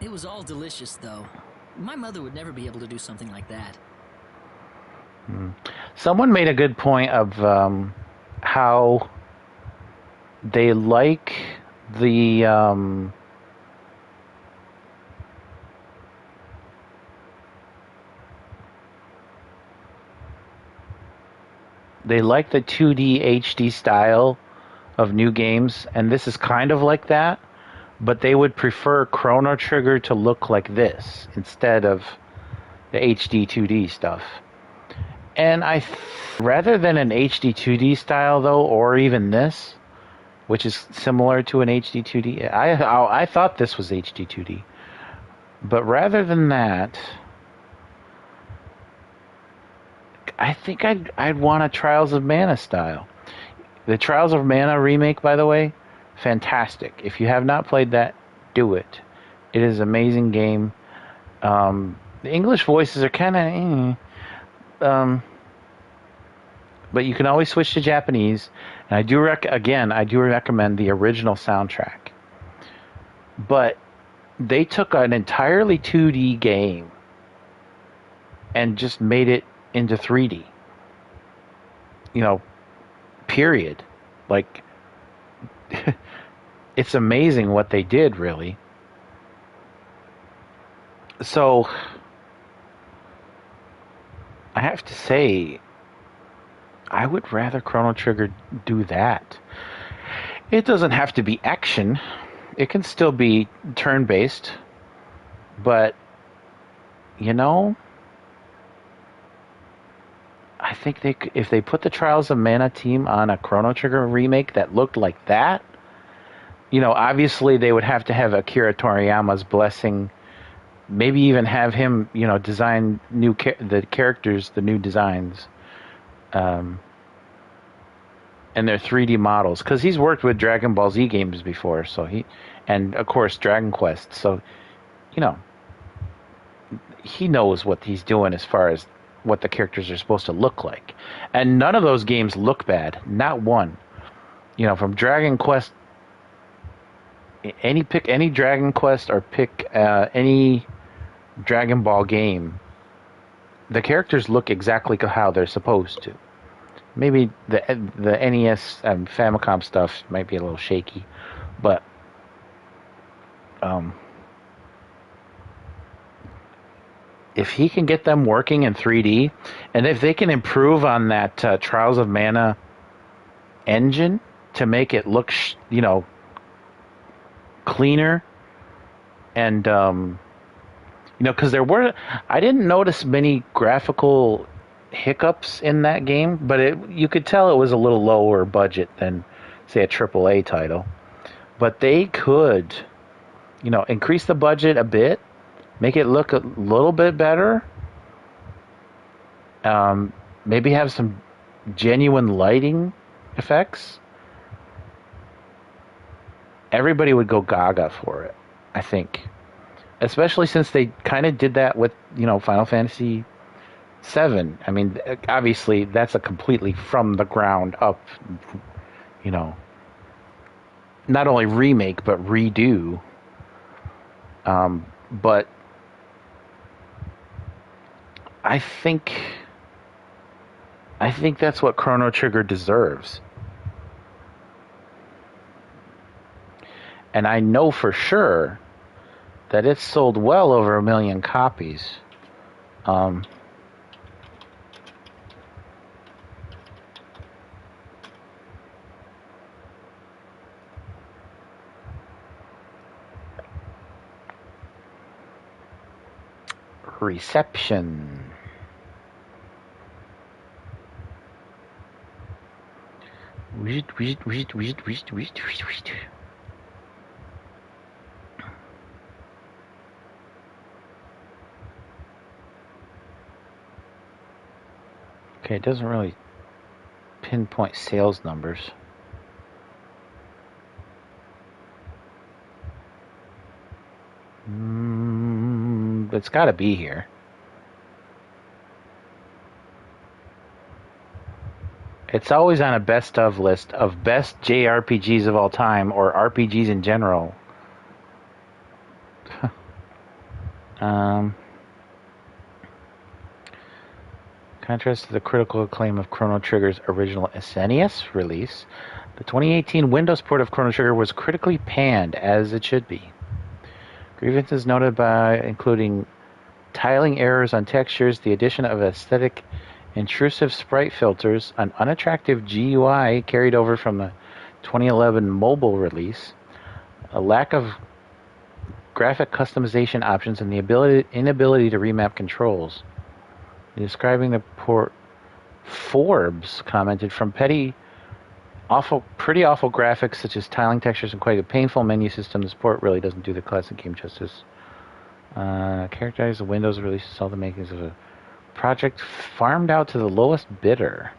It was all delicious, though. My mother would never be able to do something like that. Someone made a good point of how they like the... they like the 2D HD style of new games, and this is kind of like that, but they would prefer Chrono Trigger to look like this instead of the HD 2D stuff. And rather than an HD 2D style though, or even this, which is similar to an HD 2D, I thought this was HD 2D, but rather than that, I think I'd want a Trials of Mana style. The Trials of Mana remake, by the way, fantastic. If you have not played that, do it. It is an amazing game. The English voices are kind of... but you can always switch to Japanese. And I do recommend the original soundtrack. But they took an entirely 2D game and just made it into 3D. You know, period. Like, it's amazing what they did, really. So, I have to say, I would rather Chrono Trigger do that. It doesn't have to be action. It can still be turn-based. But, you know, I think if they put the Trials of Mana team on a Chrono Trigger remake that looked like that, you know, obviously they would have to have Akira Toriyama's blessing. Maybe even have him, you know, design the characters, the new designs, and their 3D models, because he's worked with Dragon Ball Z games before, and of course Dragon Quest, so, you know, he knows what he's doing as far as what the characters are supposed to look like. And none of those games look bad, not one. You know, from Dragon Quest, pick any Dragon Quest or pick any Dragon Ball game, the characters look exactly how they're supposed to. Maybe the NES and Famicom stuff might be a little shaky, but if he can get them working in 3D, and if they can improve on that Trials of Mana engine to make it look, you know, cleaner, and you know, because I didn't notice many graphical hiccups in that game, but you could tell it was a little lower budget than, say, a AAA title. But they could, you know, increase the budget a bit, make it look a little bit better, Maybe have some genuine lighting effects. Everybody would go gaga for it, I think. Especially since they kind of did that with, Final Fantasy VII. I mean, obviously, that's a completely from the ground up, not only remake, but redo. But I think that's what Chrono Trigger deserves. And I know for sure that it's sold well over 1 million copies. Reception. Okay, it doesn't really pinpoint sales numbers. It's got to be here. It's always on a best of list of best JRPGs of all time or RPGs in general. Contrast to the critical acclaim of Chrono Trigger's original SNES release, the 2018 Windows port of Chrono Trigger was critically panned, as it should be. Grievances noted by including tiling errors on textures, the addition of aesthetic intrusive sprite filters, an unattractive GUI carried over from the 2011 mobile release, a lack of graphic customization options, and the inability to remap controls. Describing the port, Forbes commented, from pretty awful graphics such as tiling textures and quite a painful menu system, this port really doesn't do the classic game justice. Characterize the Windows release as all the makings of a project farmed out to the lowest bidder.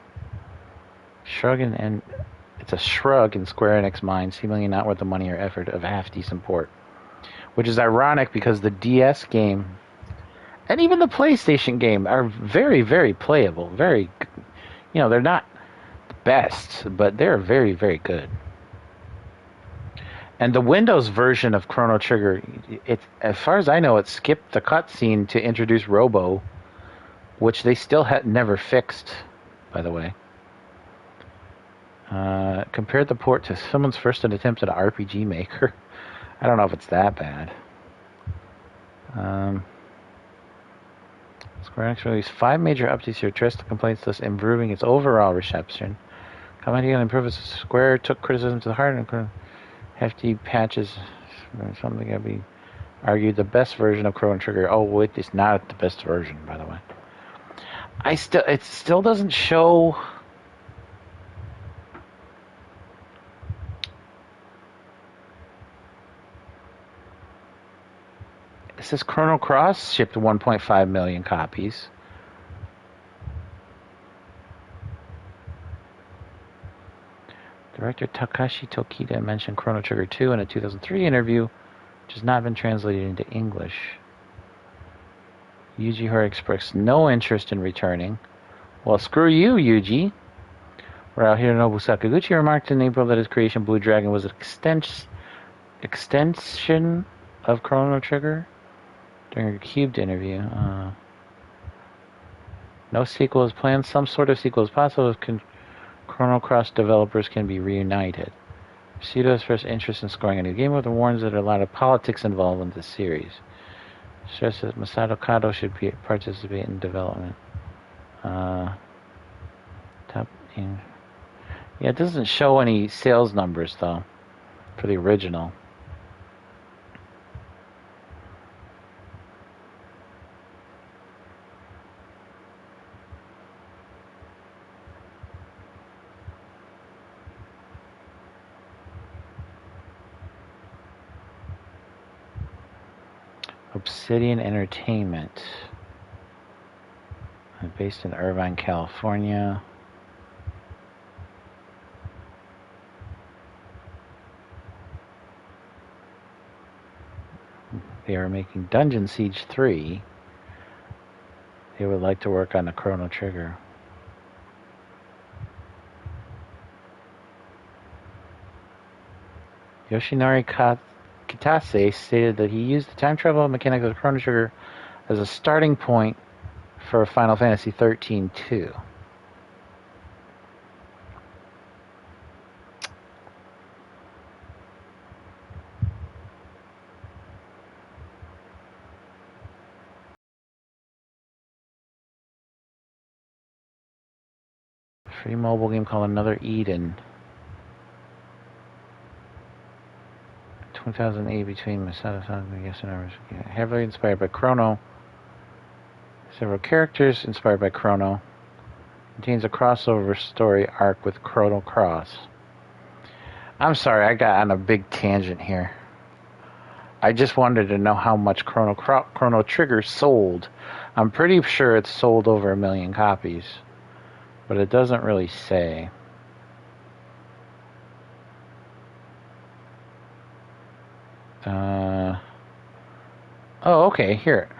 It's a shrug in Square Enix mind, seemingly not worth the money or effort of a half-decent port. Which is ironic because the DS game and even the PlayStation game are very, very playable. Very, they're not the best, but they're very, very good. And the Windows version of Chrono Trigger, as far as I know, it skipped the cutscene to introduce Robo, which they still had never fixed, by the way. Compared the port to someone's first attempt at an RPG Maker. I don't know if it's that bad. Square Enix released 5 major updates to address the complaints, thus improving its overall reception. Commenting on improvements, Square took criticism to the heart and hefty patches. Something that be argued the best version of Chrono Trigger. Oh, wait, it's not the best version, by the way. It still doesn't show. It says Chrono Cross shipped 1.5 million copies. Director Takashi Tokita mentioned Chrono Trigger 2 in a 2003 interview, which has not been translated into English. Yuji Horii expressed no interest in returning. Well, screw you, Yuji. While Hironobu Sakaguchi remarked in April that his creation, Blue Dragon, was an extension of Chrono Trigger during a Cubed interview. No sequel is planned. Some sort of sequel is possible if Chrono Cross developers can be reunited. Pseudo expressed interest in scoring a new game, but warns that there are a lot of politics involved in this series. Stress that Masato Kato should participate in development. Yeah, it doesn't show any sales numbers, though, for the original. Obsidian Entertainment. Based in Irvine, California. They are making Dungeon Siege 3. They would like to work on the Chrono Trigger. Yoshinori Kitase stated that he used the time travel mechanic of the Chrono Trigger as a starting point for Final Fantasy XIII 2. Free mobile game called Another Eden. 2008 between Masato Son and heavily inspired by Chrono. Several characters inspired by Chrono. Contains a crossover story arc with Chrono Cross. I'm sorry, I got on a big tangent here. I just wanted to know how much Chrono Trigger sold. I'm pretty sure it's sold over 1 million copies, but it doesn't really say. Oh, okay, here.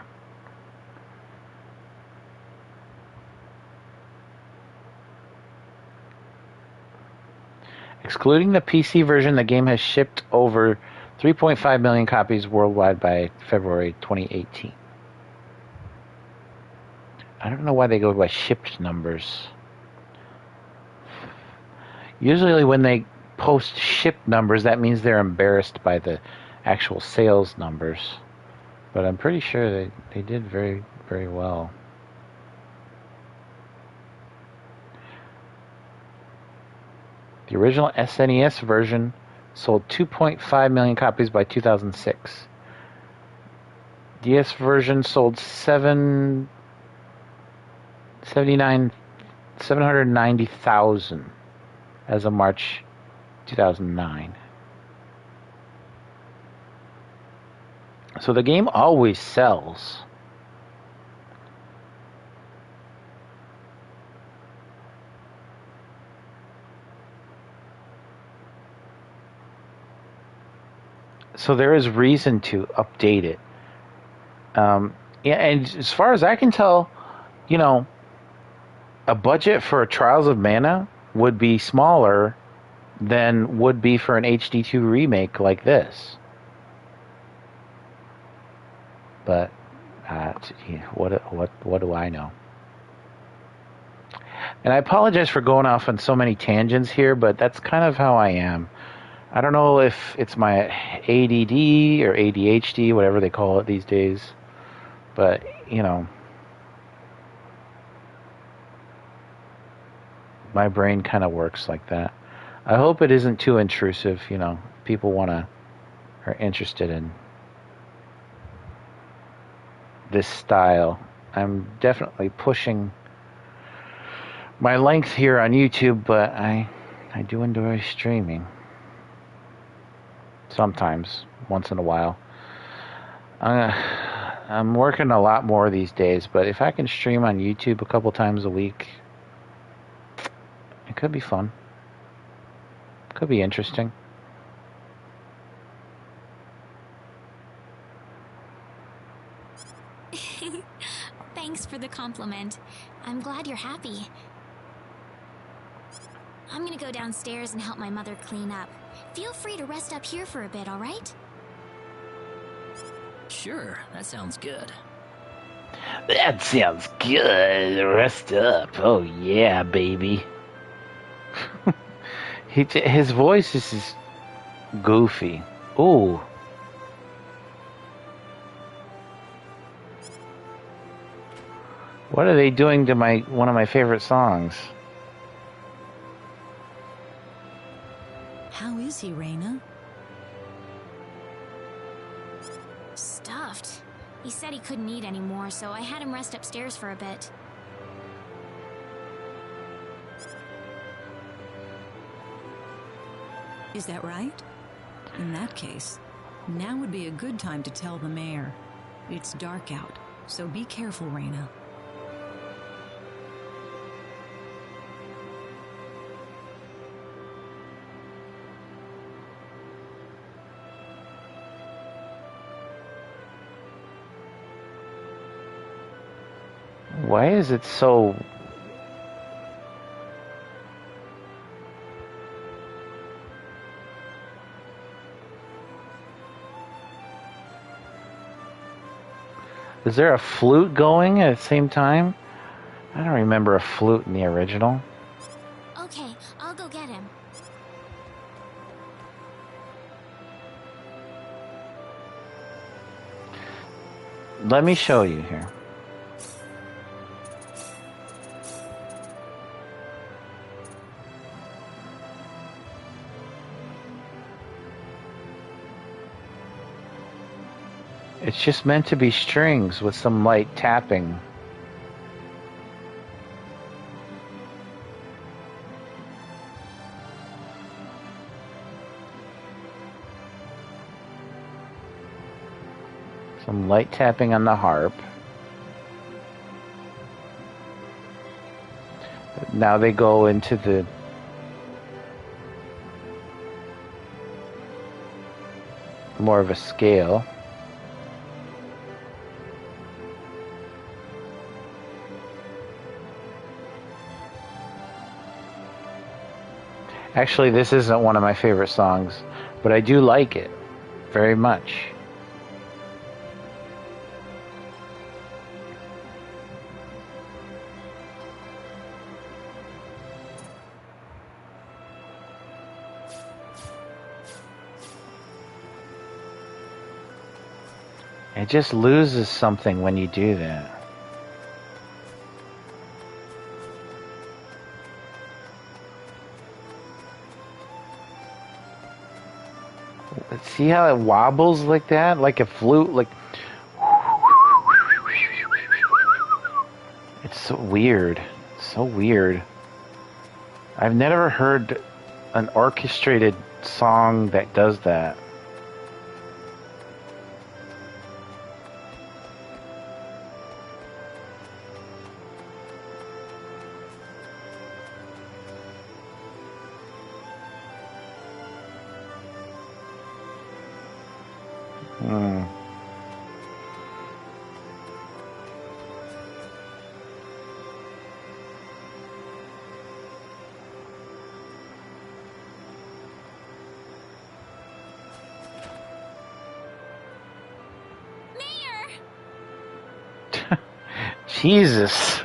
Excluding the PC version, the game has shipped over 3.5 million copies worldwide by February 2018. I don't know why they go by shipped numbers. Usually when they post shipped numbers, that means they're embarrassed by the actual sales numbers. But I'm pretty sure they did very, very well. The original SNES version sold 2.5 million copies by 2006. DS version sold 790,000 as of March 2009. So the game always sells. So there is reason to update it. Yeah, and as far as I can tell, you know, a budget for a Trials of Mana would be smaller than would be for an HD2 remake like this. But what do I know? And I apologize for going off on so many tangents here, but that's kind of how I am. I don't know if it's my ADD or ADHD, whatever they call it these days, but you know, my brain kind of works like that. I hope it isn't too intrusive. You know, people are interested in this style. I'm definitely pushing my length here on YouTube, but I do enjoy streaming. Sometimes, once in a while. I'm working a lot more these days, but if I can stream on YouTube a couple times a week, it could be fun. Could be interesting. Thanks for the compliment. I'm glad you're happy. I'm gonna go downstairs and help my mother clean up. Feel free to rest up here for a bit, alright? Sure, that sounds good. That sounds good. Rest up. Oh yeah, baby. His voice is just goofy. Ooh. What are they doing to one of my favorite songs? How is he, Reina? Stuffed. He said he couldn't eat anymore, so I had him rest upstairs for a bit. Is that right? In that case, now would be a good time to tell the mayor. It's dark out, so be careful, Reina. Why is it so... Is there a flute going at the same time? I don't remember a flute in the original. Okay, I'll go get him. Let me show you here. It's just meant to be strings with some light tapping. Some light tapping on the harp. Now they go into the more of a scale. Actually, this isn't one of my favorite songs, but I do like it very much. It just loses something when you do that. See how it wobbles like that? Like a flute, like... It's so weird. So weird. I've never heard an orchestrated song that does that. Jesus.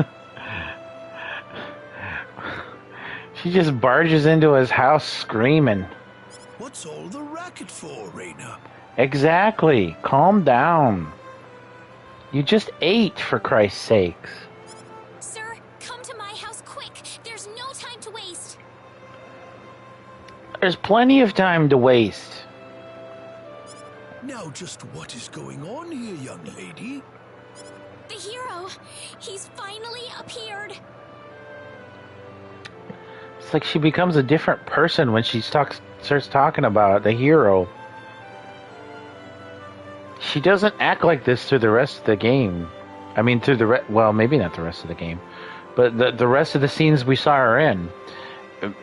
She just barges into his house screaming. What's all the racket for, Raina? Exactly. Calm down. You just ate, for Christ's sakes. Sir, come to my house quick. There's no time to waste. There's plenty of time to waste. Now just what is going on here, young lady? The hero! He's finally appeared! It's like she becomes a different person when she starts talking about the hero. She doesn't act like this through the rest of the game. I mean, through the well, maybe not the rest of the game, but the rest of the scenes we saw her in. It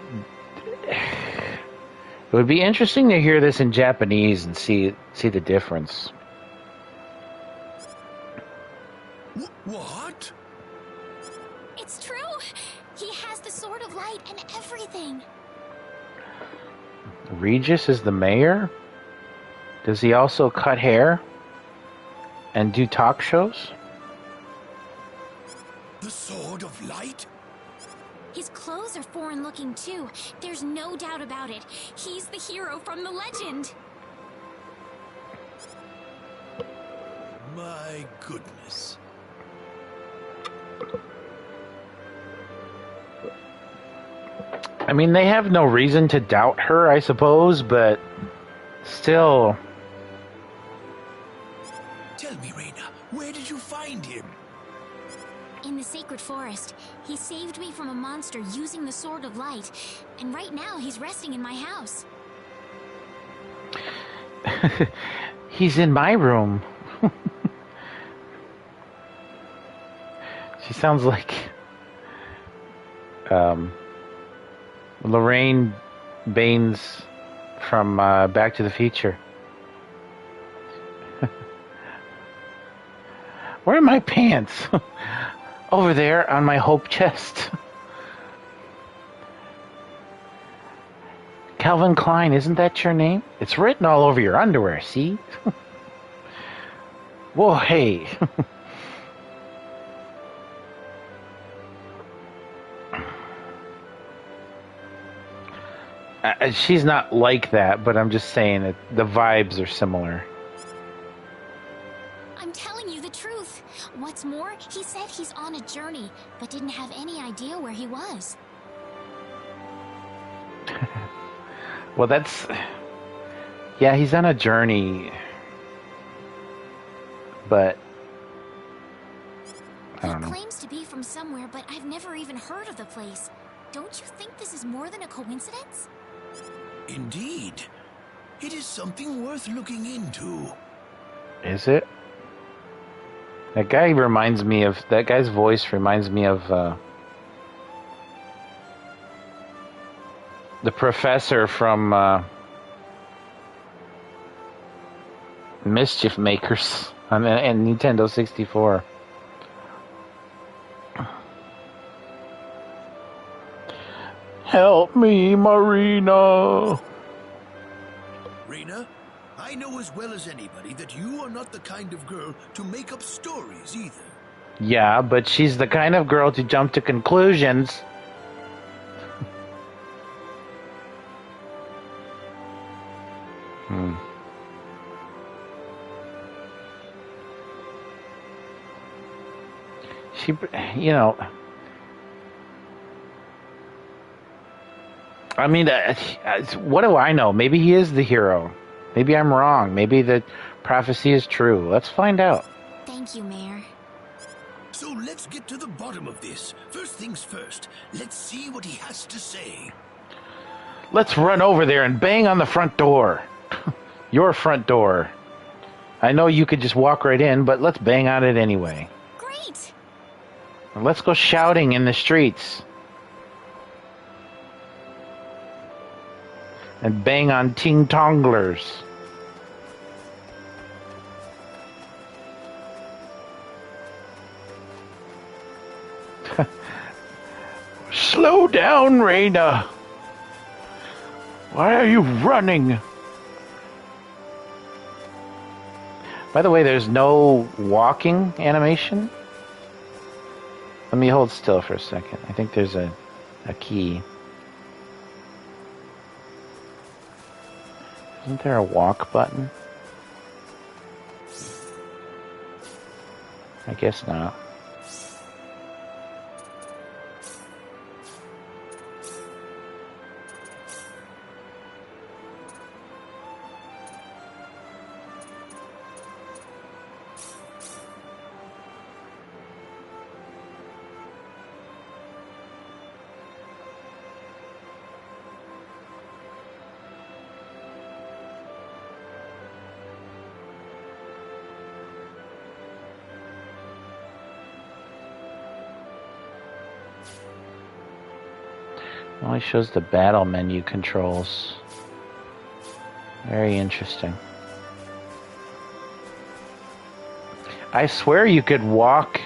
would be interesting to hear this in Japanese and see the difference. What? It's true! He has the Sword of Light and everything! Regis is the mayor? Does he also cut hair? And do talk shows? The Sword of Light? His clothes are foreign looking too. There's no doubt about it. He's the hero from the legend! My goodness. I mean, they have no reason to doubt her, I suppose, but still. Tell me, Raina, where did you find him? In the Sacred Forest. He saved me from a monster using the Sword of Light. And right now, he's resting in my house. He's in my room. She sounds like Lorraine Baines from Back to the Future. Where are my pants? Over there on my hope chest. Calvin Klein, isn't that your name? It's written all over your underwear, see? Whoa, hey. She's not like that, but I'm just saying that the vibes are similar. I'm telling you the truth. What's more, he said he's on a journey, but didn't have any idea where he was. Well, that's... Yeah, he's on a journey. But... I don't know. He claims to be from somewhere, but I've never even heard of the place. Don't you think this is more than a coincidence? Indeed. It is something worth looking into. Is it? That guy reminds me of... That guy's voice reminds me of... the professor from... Mischief Makers on Nintendo 64. Help me, Marina. Reina, I know as well as anybody that you are not the kind of girl to make up stories either. Yeah, but she's the kind of girl to jump to conclusions. She, you know... I mean, what do I know? Maybe he is the hero. Maybe I'm wrong. Maybe the prophecy is true. Let's find out. Thank you, Mayor. So let's get to the bottom of this. First things first, let's see what he has to say. Let's run over there and bang on the front door. Your front door. I know you could just walk right in, but let's bang on it anyway. Great! Let's go shouting in the streets. And bang on ting-tonglers. Slow down, Reina. Why are you running? By the way, there's no walking animation. Let me hold still for a second. I think there's a key. Isn't there a walk button? I guess not. Only shows the battle menu controls. Very interesting. I swear you could walk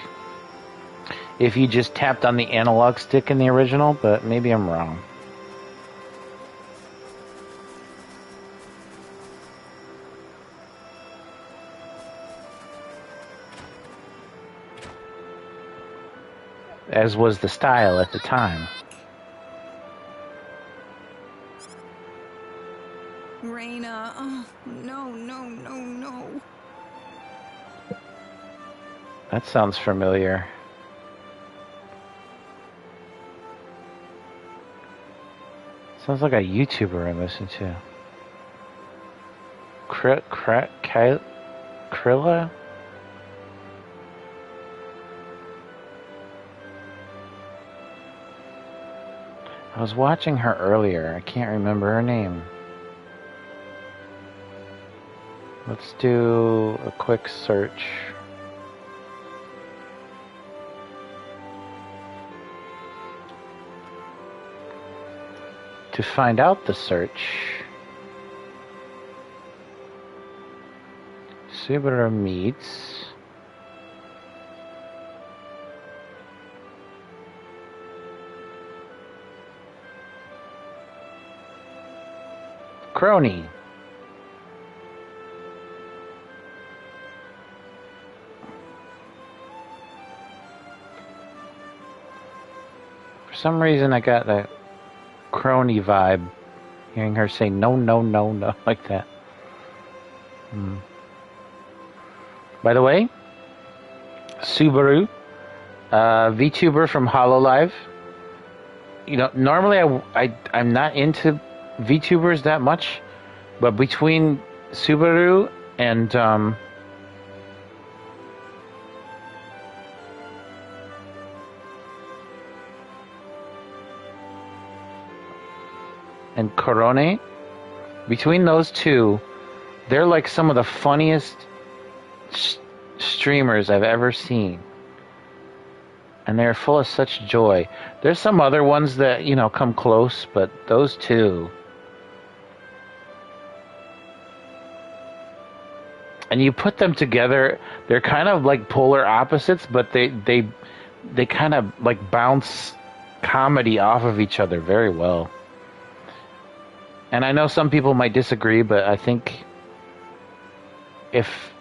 if you just tapped on the analog stick in the original, but maybe I'm wrong. As was the style at the time. Reina, oh, no, no, no, no. That sounds familiar. Sounds like a YouTuber I listen to. Krilla? I was watching her earlier. I can't remember her name. Let's do a quick search. To find out the search, Subaru meets Crony. For some reason, I got that Crony vibe, hearing her say no, no, no, no, like that. By the way, Subaru, VTuber from HoloLive. You know, normally I'm not into VTubers that much, but between Subaru and Corone, between those two, they're like some of the funniest streamers I've ever seen. And they're full of such joy. There's some other ones that, you know, come close, but those two. And you put them together, they're kind of like polar opposites, but they kind of like bounce comedy off of each other very well. And I know some people might disagree, but I think if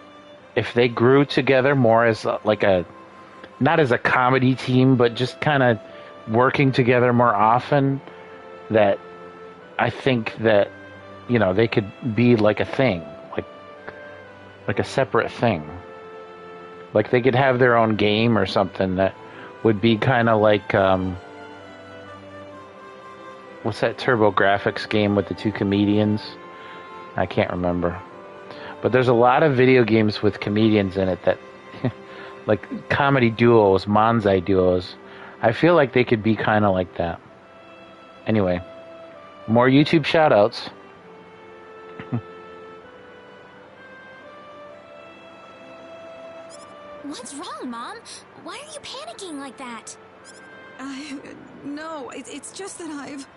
they grew together more as like a, not as a comedy team, but just kind of working together more often, that I think that, you know, they could be like a thing, like a separate thing. Like they could have their own game or something that would be kind of like, what's that TurboGrafx game with the two comedians? I can't remember. But there's a lot of video games with comedians in it that, like comedy duos, manzai duos. I feel like they could be kind of like that. Anyway, more YouTube shoutouts. What's wrong, Mom? Why are you panicking like that? No, it's just that I've...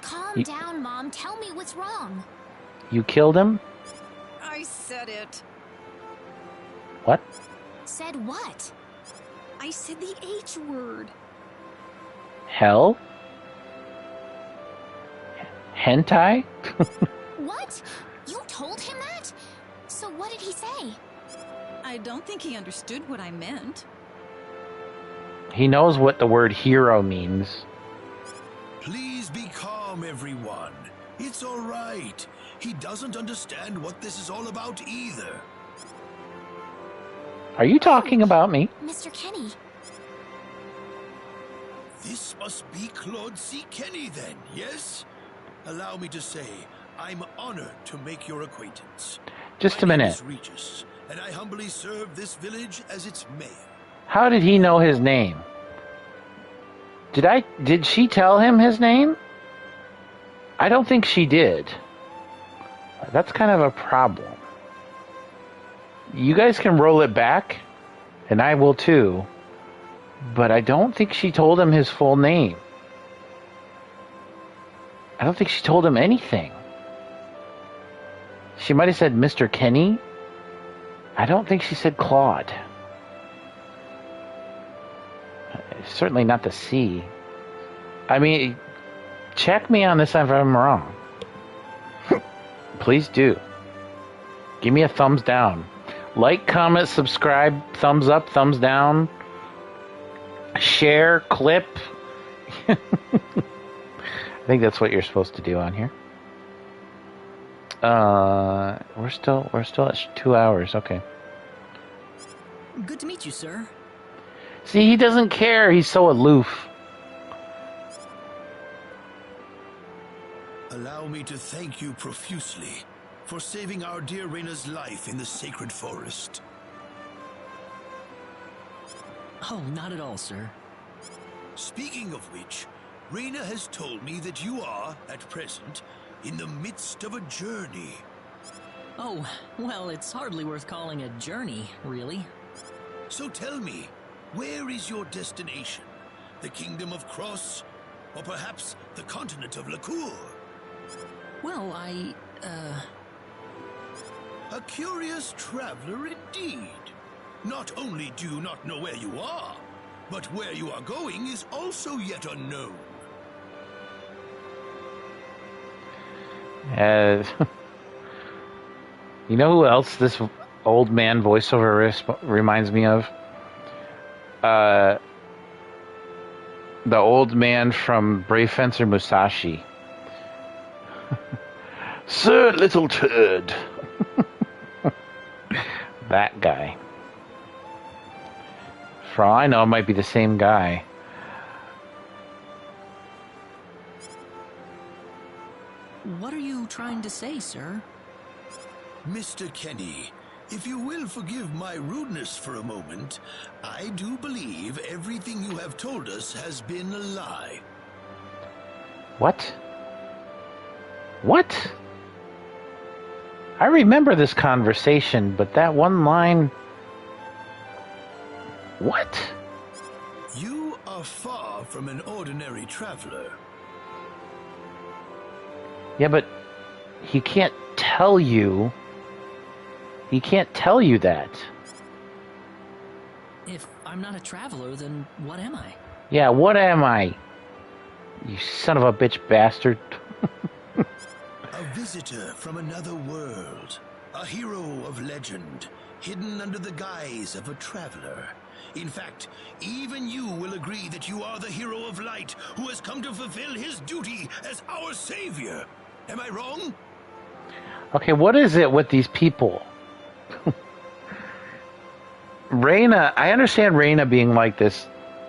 Calm down, Mom. Tell me what's wrong. You killed him? I said it. What? Said what? I said the H word. Hell? Hentai? What? You told him that? So what did he say? I don't think he understood what I meant. He knows what the word hero means. Please be calm, everyone. It's all right. He doesn't understand what this is all about either. Are you talking about me? Mr. Kenny. This must be Claude C. Kenny then, yes? Allow me to say, I'm honored to make your acquaintance. Just a My name minute. is Regis, and I humbly serve this village as its mayor. How did he know his name? Did she tell him his name? I don't think she did. That's kind of a problem. You guys can roll it back, and I will too. But I don't think she told him his full name. I don't think she told him anything. She might have said Mr. Kenny. I don't think she said Claude. Certainly not the C. I mean, check me on this if I'm wrong. Please do. Give me a thumbs down. Like, comment, subscribe, thumbs up, thumbs down. Share, clip. I think that's what you're supposed to do on here. We're still at 2 hours. Okay. Good to meet you, sir. See, he doesn't care. He's so aloof. Allow me to thank you profusely for saving our dear Reina's life in the sacred forest. Oh, not at all, sir. Speaking of which, Reina has told me that you are, at present, in the midst of a journey. Oh, well, it's hardly worth calling a journey, really. So tell me, where is your destination? The Kingdom of Cross? Or perhaps the continent of Lacour? Well, A curious traveler indeed. Not only do you not know where you are, but where you are going is also yet unknown. You know who else this old man voiceover reminds me of? The old man from Brave Fencer Musashi. Sir Little Turd. That guy. For all I know, it might be the same guy. What are you trying to say, sir? Mr. Kenny, if you will forgive my rudeness for a moment, I do believe everything you have told us has been a lie. What? What? I remember this conversation, but that one line... What? You are far from an ordinary traveler. Yeah, but he can't tell you... He can't tell you that. If I'm not a traveler, then what am I? Yeah, what am I? You son of a bitch bastard. A visitor from another world. A hero of legend, hidden under the guise of a traveler. In fact, even you will agree that you are the hero of light who has come to fulfill his duty as our savior. Am I wrong? Okay, what is it with these people? Reina, I understand Reina being like this.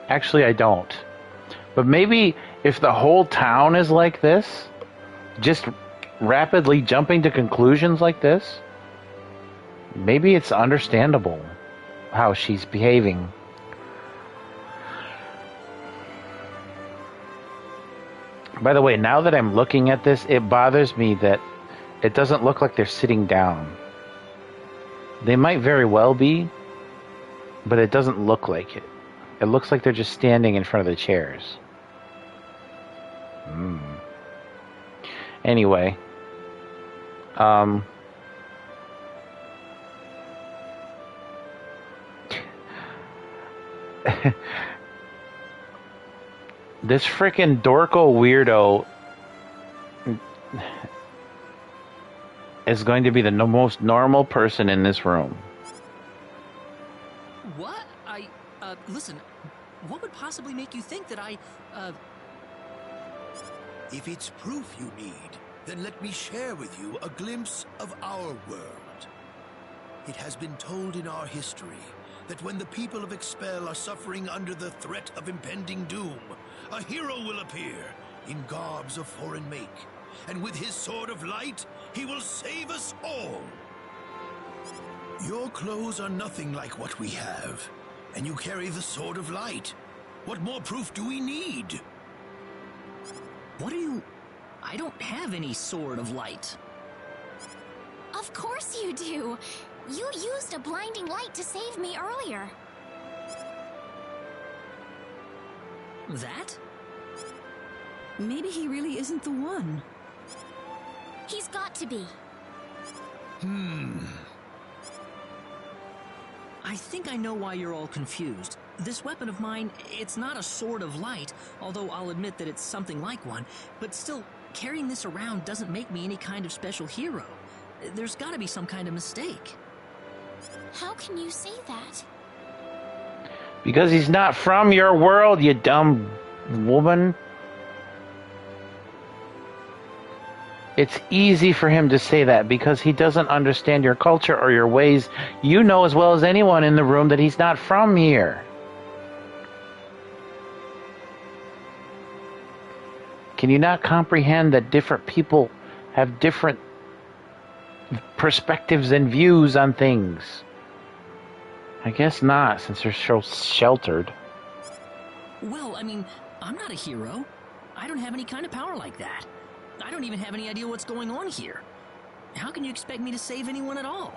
Actually, I don't. But maybe if the whole town is like this, just rapidly jumping to conclusions like this, maybe it's understandable how she's behaving. By the way, now that I'm looking at this, it bothers me that it doesn't look like they're sitting down. They might very well be, but it doesn't look like it. It looks like they're just standing in front of the chairs. Anyway. This frickin' Dorko weirdo is going to be the most normal person in this room. What? Listen, what would possibly make you think that If it's proof you need, then let me share with you a glimpse of our world. It has been told in our history that when the people of Expel are suffering under the threat of impending doom, a hero will appear in garbs of foreign make, and with his sword of light, he will save us all. Your clothes are nothing like what we have, and you carry the sword of light. What more proof do we need? What are you... I don't have any sword of light. Of course you do. You used a blinding light to save me earlier. That? Maybe he really isn't the one. He's got to be. I think I know why you're all confused. This weapon of mine, it's not a sword of light, although I'll admit that it's something like one, but still, carrying this around doesn't make me any kind of special hero. There's gotta be some kind of mistake. How can you say that? Because he's not from your world, you dumb woman. It's easy for him to say that because he doesn't understand your culture or your ways. You know as well as anyone in the room that he's not from here. Can you not comprehend that different people have different perspectives and views on things? I guess not, since they're so sheltered. Well, I mean, I'm not a hero. I don't have any kind of power like that. I don't even have any idea what's going on here. How can you expect me to save anyone at all?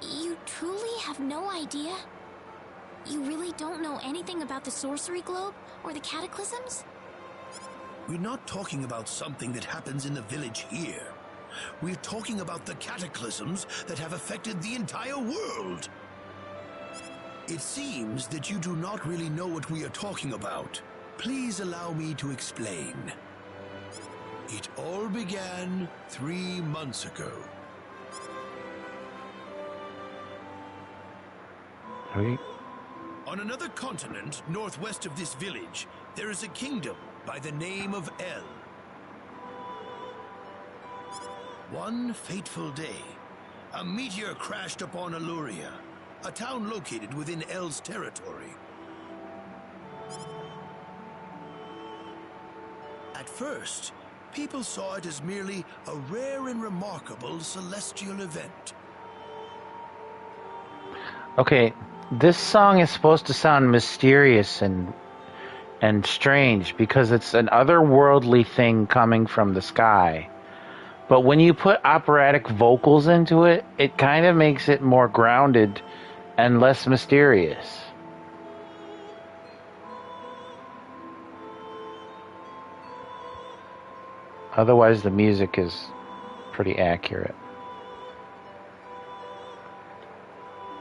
You truly have no idea? You really don't know anything about the sorcery globe or the cataclysms? We're not talking about something that happens in the village here. We're talking about the cataclysms that have affected the entire world. It seems that you do not really know what we are talking about. Please allow me to explain. It all began 3 months ago. Okay. On another continent, northwest of this village, there is a kingdom by the name of El. One fateful day, a meteor crashed upon Aluria, a town located within El's territory. At first, people saw it as merely a rare and remarkable celestial event. Okay, this song is supposed to sound mysterious and strange because it's an otherworldly thing coming from the sky. But when you put operatic vocals into it, it kind of makes it more grounded and less mysterious. Otherwise, the music is pretty accurate.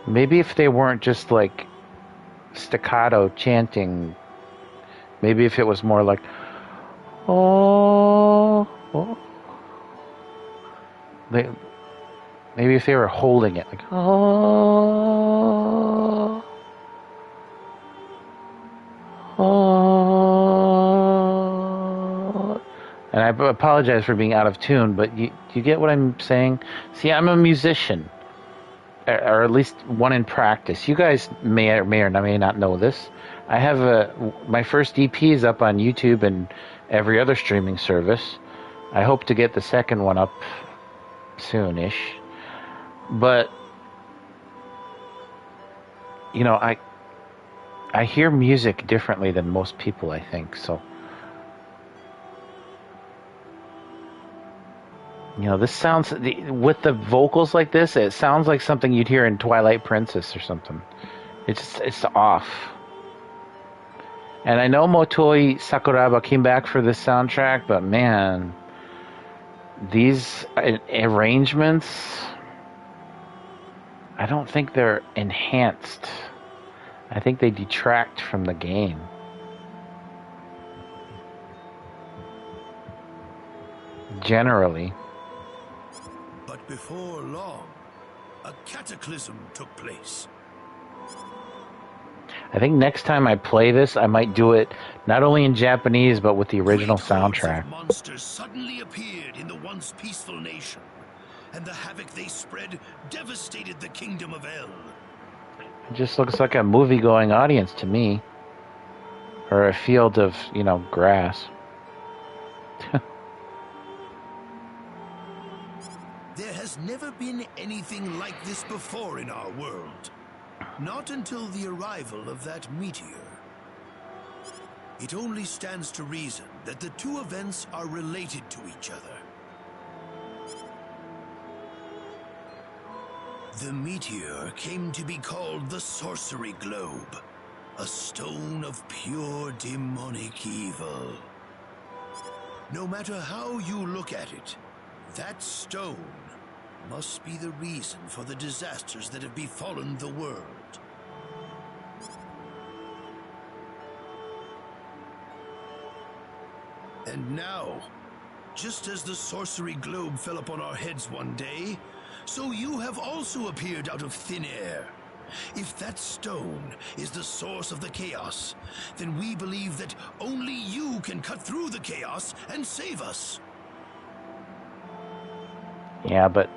Maybe if they weren't just like staccato chanting, maybe if it was more like, oh, oh. Maybe if they were holding it, like, oh, oh. And I apologize for being out of tune, but you get what I'm saying? See, I'm a musician, or at least one in practice. You guys may or may not know this. I have my first EP is up on YouTube and every other streaming service. I hope to get the second one up soonish. But you know, I hear music differently than most people, I think. So you know, this sounds with the vocals like this, it sounds like something you'd hear in Twilight Princess or something. It's off. And I know Motoi Sakuraba came back for this soundtrack, but man, these arrangements, I don't think they're enhanced. I think they detract from the game. Generally. But before long, a cataclysm took place. I think next time I play this, I might do it not only in Japanese, but with the original Great hordes soundtrack. of monsters suddenly appeared in the once peaceful nation, and the havoc they spread devastated the kingdom of El. It just looks like a movie-going audience to me. Or a field of, you know, grass. There has never been anything like this before in our world. Not until the arrival of that meteor. It only stands to reason that the two events are related to each other. The meteor came to be called the Sorcery Globe, a stone of pure demonic evil. No matter how you look at it, that stone must be the reason for the disasters that have befallen the world. And now, just as the Sorcery Globe fell upon our heads one day, so you have also appeared out of thin air. If that stone is the source of the chaos, then we believe that only you can cut through the chaos and save us. Yeah, but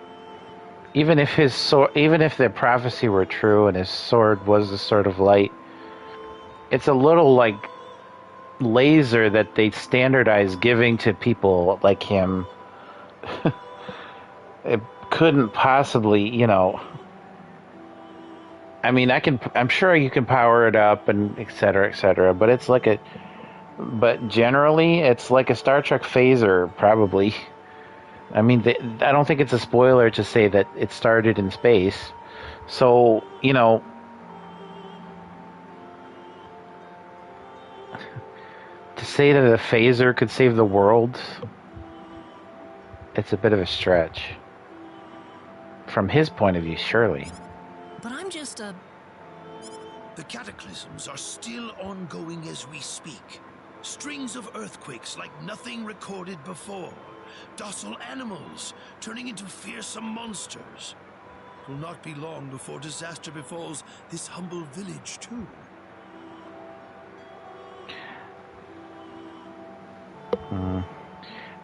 even if his sword, even if the prophecy were true and his sword was the sword of light, it's a little like laser that they standardize giving to people like him. It couldn't possibly, you know. I mean, I'm sure you can power it up and et cetera, but it's like but generally it's like a Star Trek phaser, probably. I mean, I don't think it's a spoiler to say that it started in space. So, you know, to say that a phaser could save the world, it's a bit of a stretch. From his point of view, surely. But I'm just The cataclysms are still ongoing as we speak. Strings of earthquakes like nothing recorded before. Docile animals turning into fearsome monsters. It will not be long before disaster befalls this humble village, too.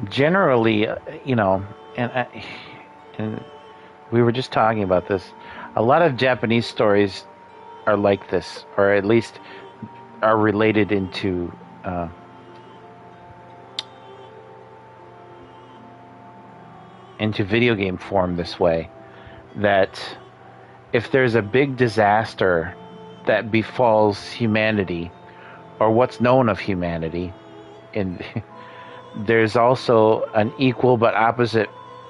Generally, and we were just talking about this. A lot of Japanese stories are like this, or at least are related into video game form this way. That if there's a big disaster that befalls humanity, or what's known of humanity, and there's also an equal but opposite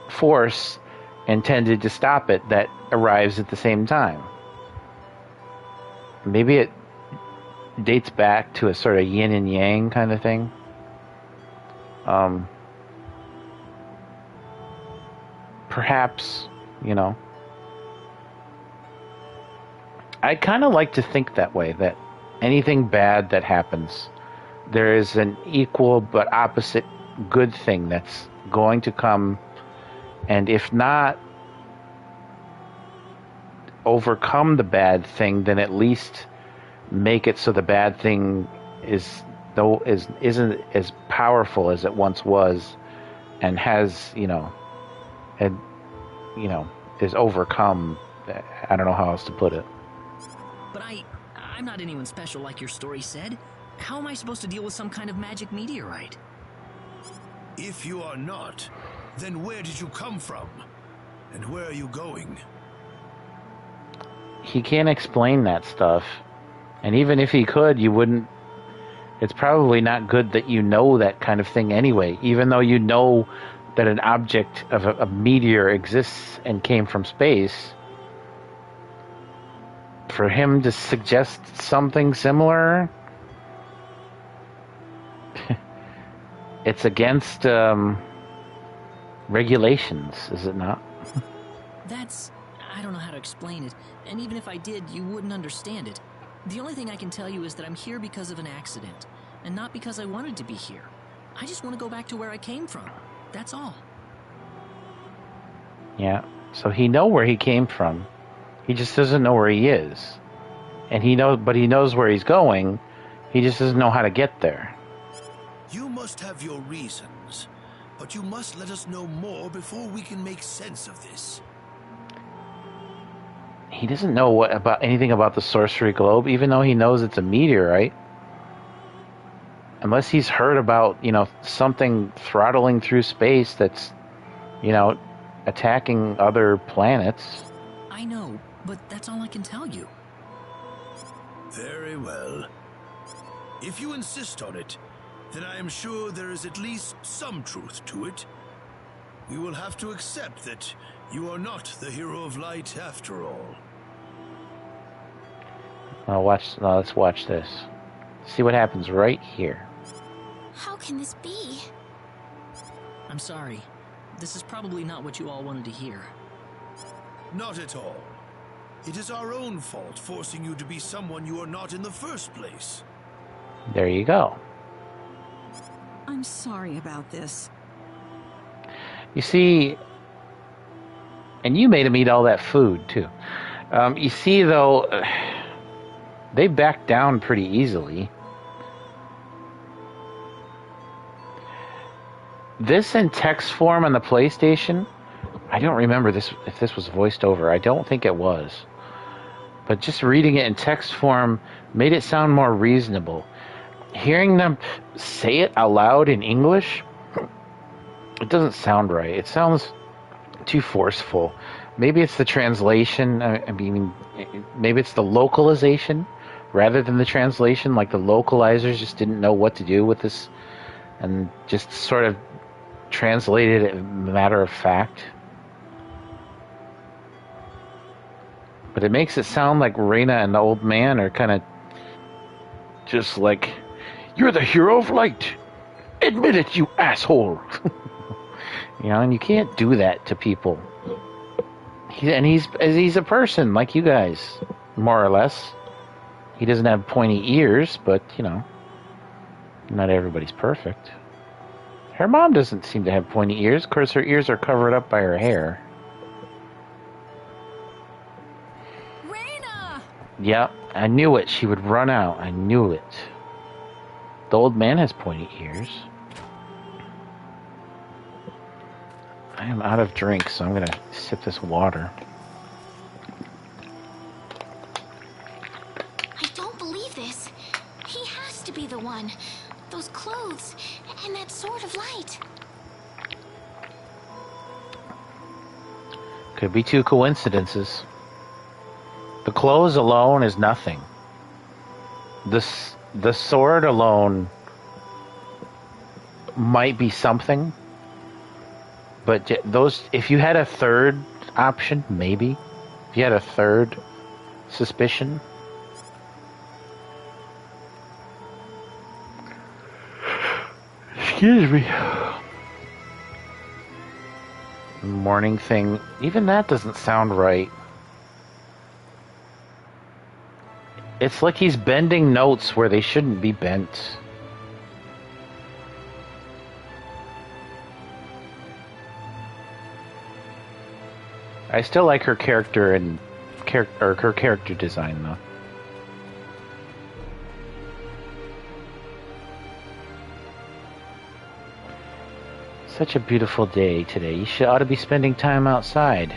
force intended to stop it that arrives at the same time. Maybe it dates back to a sort of yin and yang kind of thing. Perhaps, I kind of like to think that way, that anything bad that happens, there is an equal but opposite good thing that's going to come, and if not overcome the bad thing, then at least make it so the bad thing isn't as powerful as it once was, and has is overcome. I don't know how else to put it. But I'm not anyone special like your story said. How am I supposed to deal with some kind of magic meteorite? If you are not, then where did you come from? And where are you going? He can't explain that stuff. And even if he could, you wouldn't... It's probably not good that you know that kind of thing anyway, even though you know that an object of a meteor exists and came from space. For him to suggest something similar, it's against regulations, is it not? I don't know how to explain it, and even if I did, you wouldn't understand it. The only thing I can tell you is that I'm here because of an accident, and not because I wanted to be here. I just want to go back to where I came from. That's all. Yeah, so he knows where he came from. He just doesn't know where he is. And he knows where he's going. He just doesn't know how to get there. You must have your reasons, but you must let us know more before we can make sense of this. He doesn't know anything about the sorcery globe, even though he knows it's a meteorite. Unless he's heard about, something throttling through space that's, attacking other planets. I know, but that's all I can tell you. Very well. If you insist on it, then I am sure there is at least some truth to it. We will have to accept that you are not the hero of light after all. Let's watch this. See what happens right here. How can this be? I'm sorry. This is probably not what you all wanted to hear. Not at all. It is our own fault forcing you to be someone you are not in the first place. There you go. I'm sorry about this. You see, and you made him eat all that food, too. You see, though, they backed down pretty easily. This in text form on the PlayStation, I don't remember if this was voiced over. I don't think it was. But just reading it in text form made it sound more reasonable. Hearing them say it aloud in English, it doesn't sound right. It sounds too forceful. Maybe it's the translation. I mean, maybe it's the localization rather than the translation. Like the localizers just didn't know what to do with this and just sort of translated it matter of fact. But it makes it sound like Reina and the old man are kind of just like, "You're the hero of light. Admit it, you asshole." And you can't do that to people. He's a person like you guys, more or less. He doesn't have pointy ears, but Not everybody's perfect. Her mom doesn't seem to have pointy ears. Of course, her ears are covered up by her hair. Raina! Yep, I knew it. She would run out. I knew it. The old man has pointy ears. I am out of drink, so I'm gonna sip this water. I don't believe this. He has to be the one. Those clothes and that sword of light. Could be two coincidences. The clothes alone is nothing. The sword alone might be something. But those, if you had a third option, maybe. If you had a third suspicion. Excuse me. Morning thing, even that doesn't sound right. It's like he's bending notes where they shouldn't be bent. I still like her character and her character design though. Such a beautiful day today. You ought to be spending time outside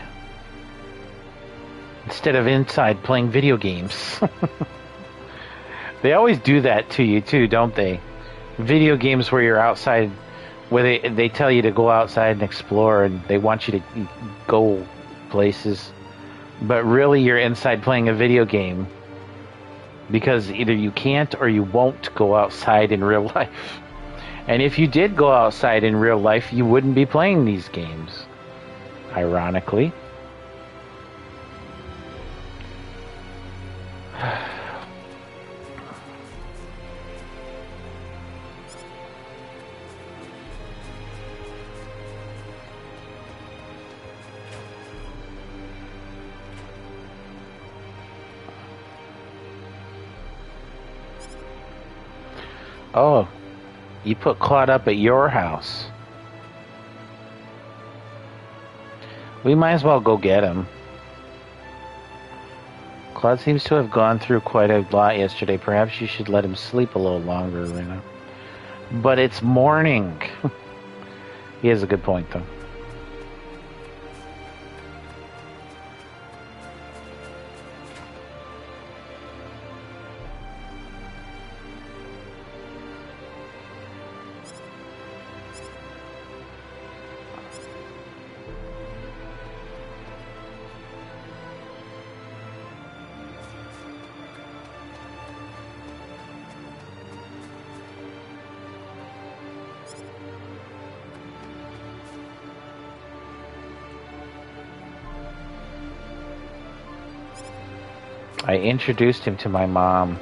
instead of inside playing video games. They always do that to you too, don't they? Video games where you're outside, where they tell you to go outside and explore, and they want you to go places, but really you're inside playing a video game because either you can't or you won't go outside in real life. And if you did go outside in real life, you wouldn't be playing these games, ironically. Oh, you put Claude up at your house. We might as well go get him. Claude seems to have gone through quite a lot yesterday. Perhaps you should let him sleep a little longer, Rena. But it's morning. He has a good point, though. I introduced him to my mom.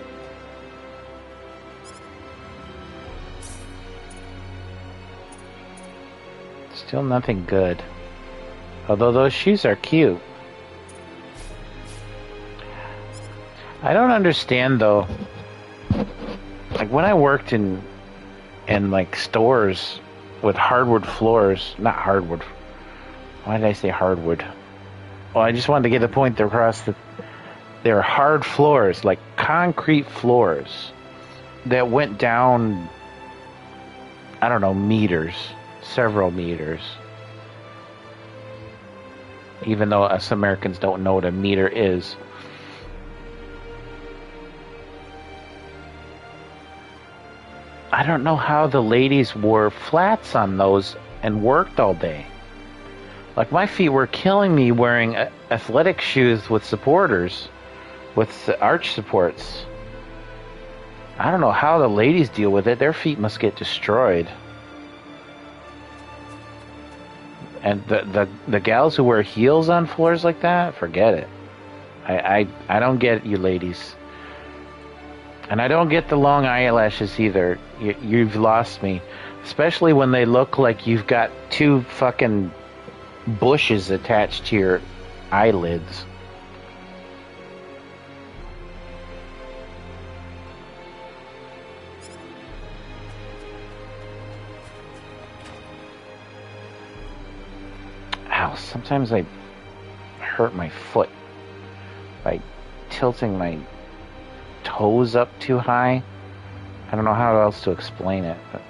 Still nothing good. Although those shoes are cute. I don't understand though. Like when I worked in like stores with hardwood floors, not hardwood. Why did I say hardwood? Well, I just wanted to get the point across that they're hard floors, like concrete floors that went down, I don't know, meters, several meters. Even though us Americans don't know what a meter is. I don't know how the ladies wore flats on those and worked all day. Like my feet were killing me wearing athletic shoes with supporters. With the arch supports. I don't know how the ladies deal with it. Their feet must get destroyed. And the gals who wear heels on floors like that, forget it. I don't get you ladies. And I don't get the long eyelashes either. You've lost me. Especially when they look like you've got two fucking bushes attached to your eyelids. Oh, sometimes I hurt my foot by tilting my toes up too high. I don't know how else to explain it, but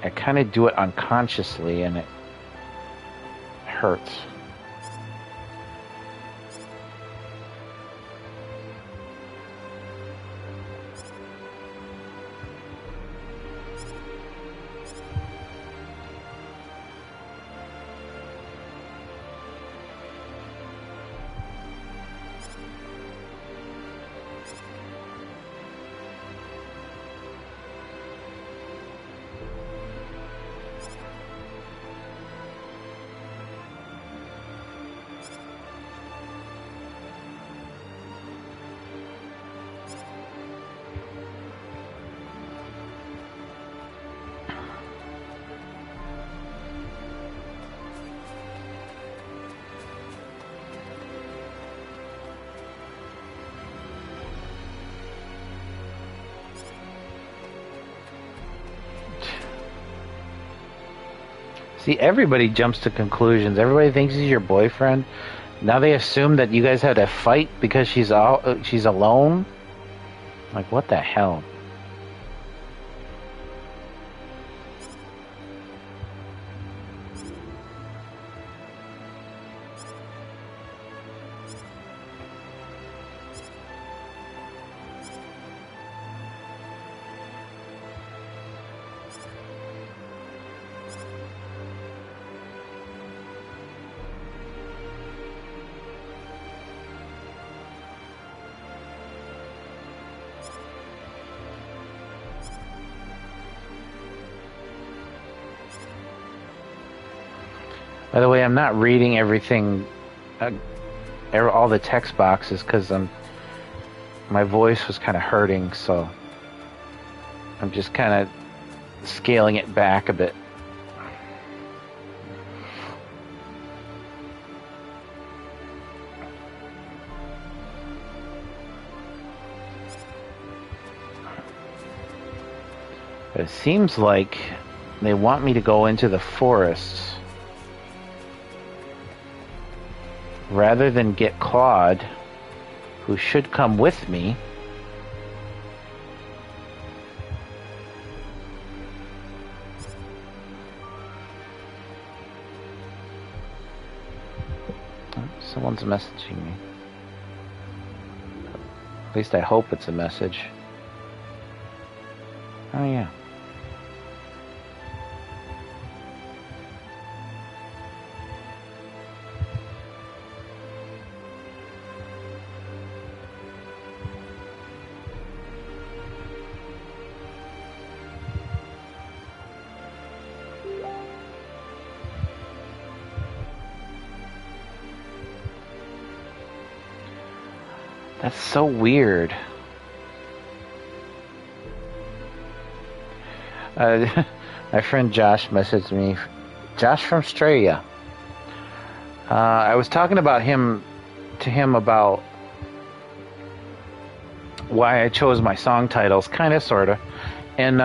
I kind of do it unconsciously and it hurts. See, everybody jumps to conclusions. Everybody thinks he's your boyfriend. Now they assume that you guys had a fight because she's alone. Like, what the hell? By the way, I'm not reading everything, all the text boxes, because my voice was kind of hurting, so I'm just kind of scaling it back a bit. But it seems like they want me to go into the forest rather than get Claude, who should come with me. Oh, someone's messaging me. At least I hope it's a message. Oh yeah. That's so weird. My friend Josh messaged me. Josh from Australia. I was talking about him about why I chose my song titles, kind of, sort of, and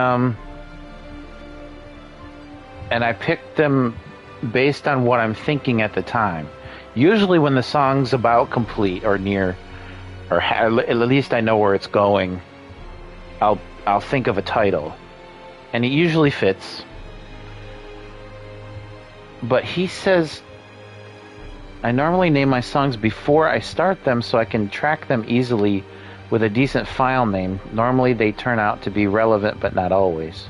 I picked them based on what I'm thinking at the time. Usually, when the song's about complete or near, or at least I know where it's going, I'll think of a title, and it usually fits. But he says I normally name my songs before I start them so I can track them easily with a decent file name. Normally they turn out to be relevant, but not always.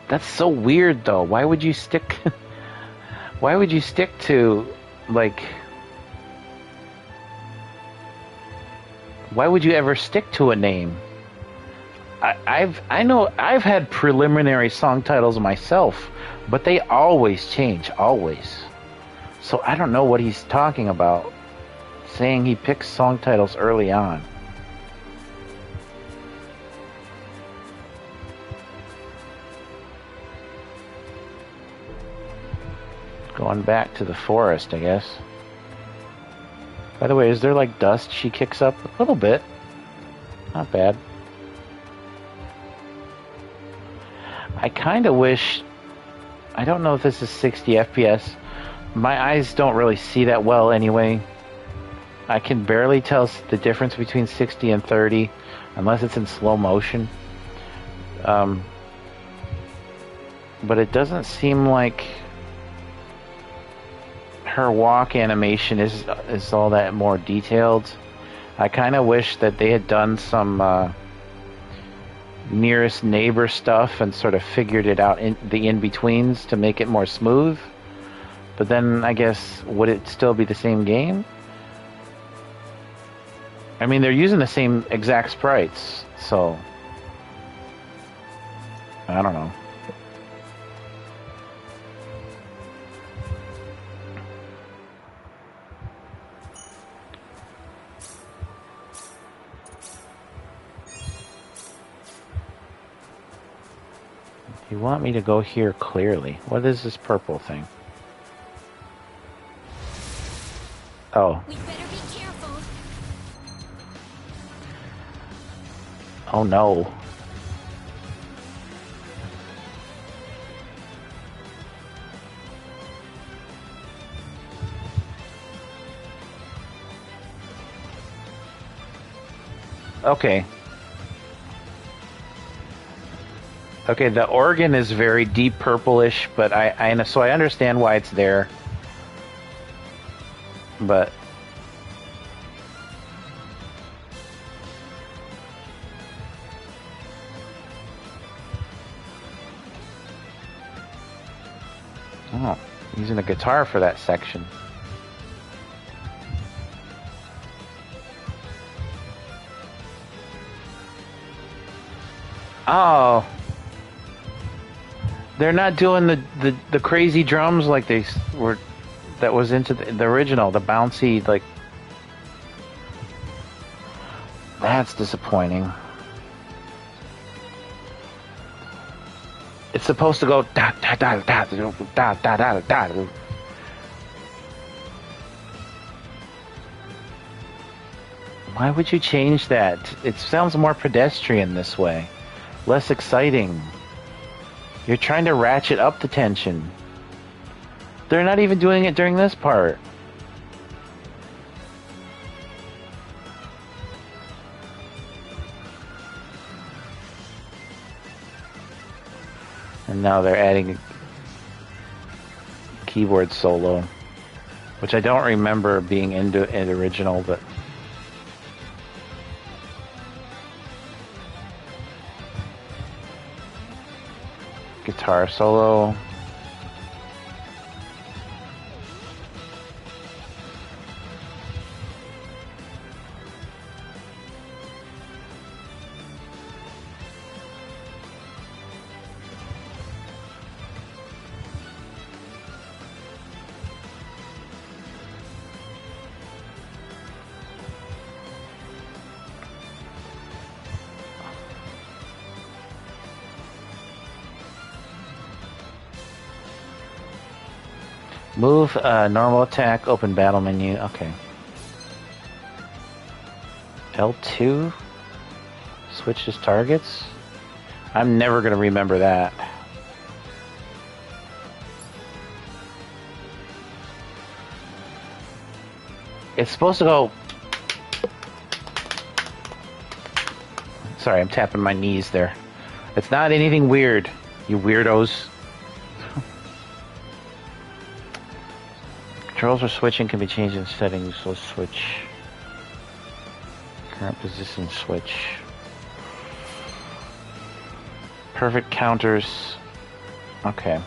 That's so weird, though. Why would you stick to, like, why would you ever stick to a name? I know I've had preliminary song titles myself, but they always change, always. So I don't know what he's talking about, saying he picks song titles early on. Going back to the forest, I guess. By the way, is there like dust she kicks up? A little bit. Not bad. I kind of wish I don't know if this is 60 FPS. My eyes don't really see that well anyway. I can barely tell the difference between 60 and 30 unless it's in slow motion. But it doesn't seem like her walk animation is all that more detailed. I kind of wish that they had done some nearest neighbor stuff and sort of figured it out in the in-betweens to make it more smooth. But then I guess, would it still be the same game? I mean, they're using the same exact sprites, so I don't know. You want me to go here clearly. What is this purple thing? Oh. We better be careful. Oh no. Okay. Okay, the organ is very deep purplish, but so I understand why it's there. But oh, using a guitar for that section. Oh. They're not doing the crazy drums like they were, that was into the original, the bouncy, like, that's disappointing. It's supposed to go da da da da da da da da da. Why would you change that? It sounds more pedestrian this way, less exciting. You're trying to ratchet up the tension. They're not even doing it during this part. And now they're adding a keyboard solo, which I don't remember being into it original, but guitar solo. Move, normal attack, open battle menu. Okay. L2 switches targets. I'm never going to remember that. It's supposed to go. Sorry, I'm tapping my knees there. It's not anything weird, you weirdos. Controls for switching can be changed in settings. Let's switch. Current position switch. Perfect counters. Okay.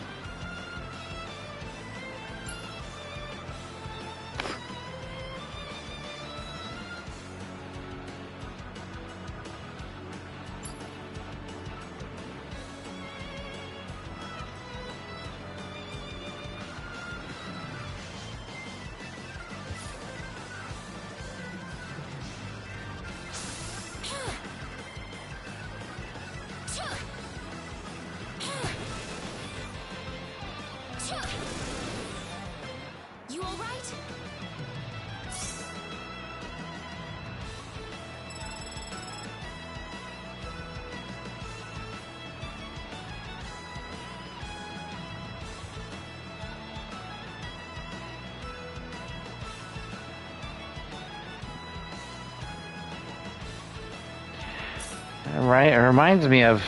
Right? It reminds me of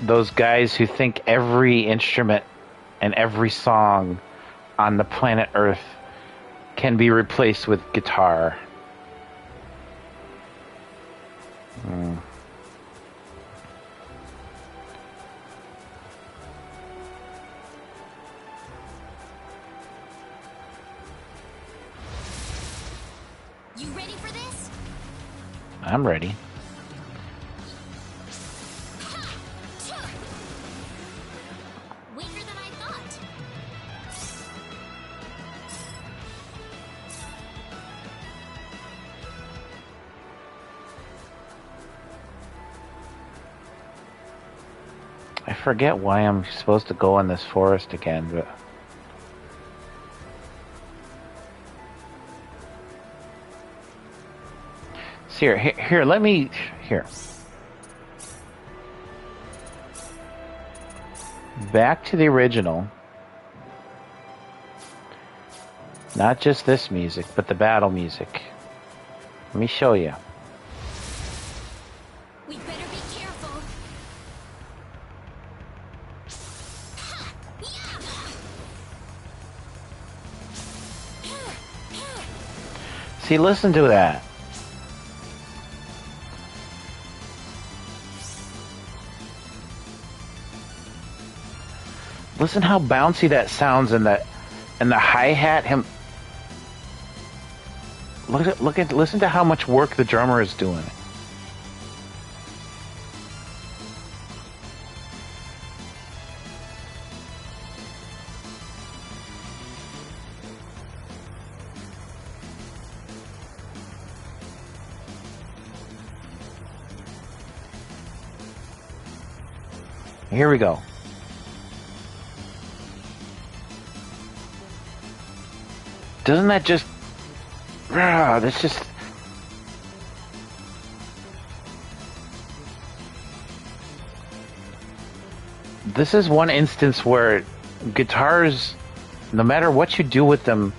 those guys who think every instrument and every song on the planet Earth can be replaced with guitar. You ready for this? I'm ready. Weaker than I thought. I forget why I'm supposed to go in this forest again, but... See, here, let me... Here. Back to the original. Not just this music, but the battle music. Let me show you. We better be careful. See, listen to that. Listen how bouncy that sounds in the hi-hat. Listen to how much work the drummer is doing. Here we go. Doesn't that just... That's just... This is one instance where guitars, no matter what you do with them,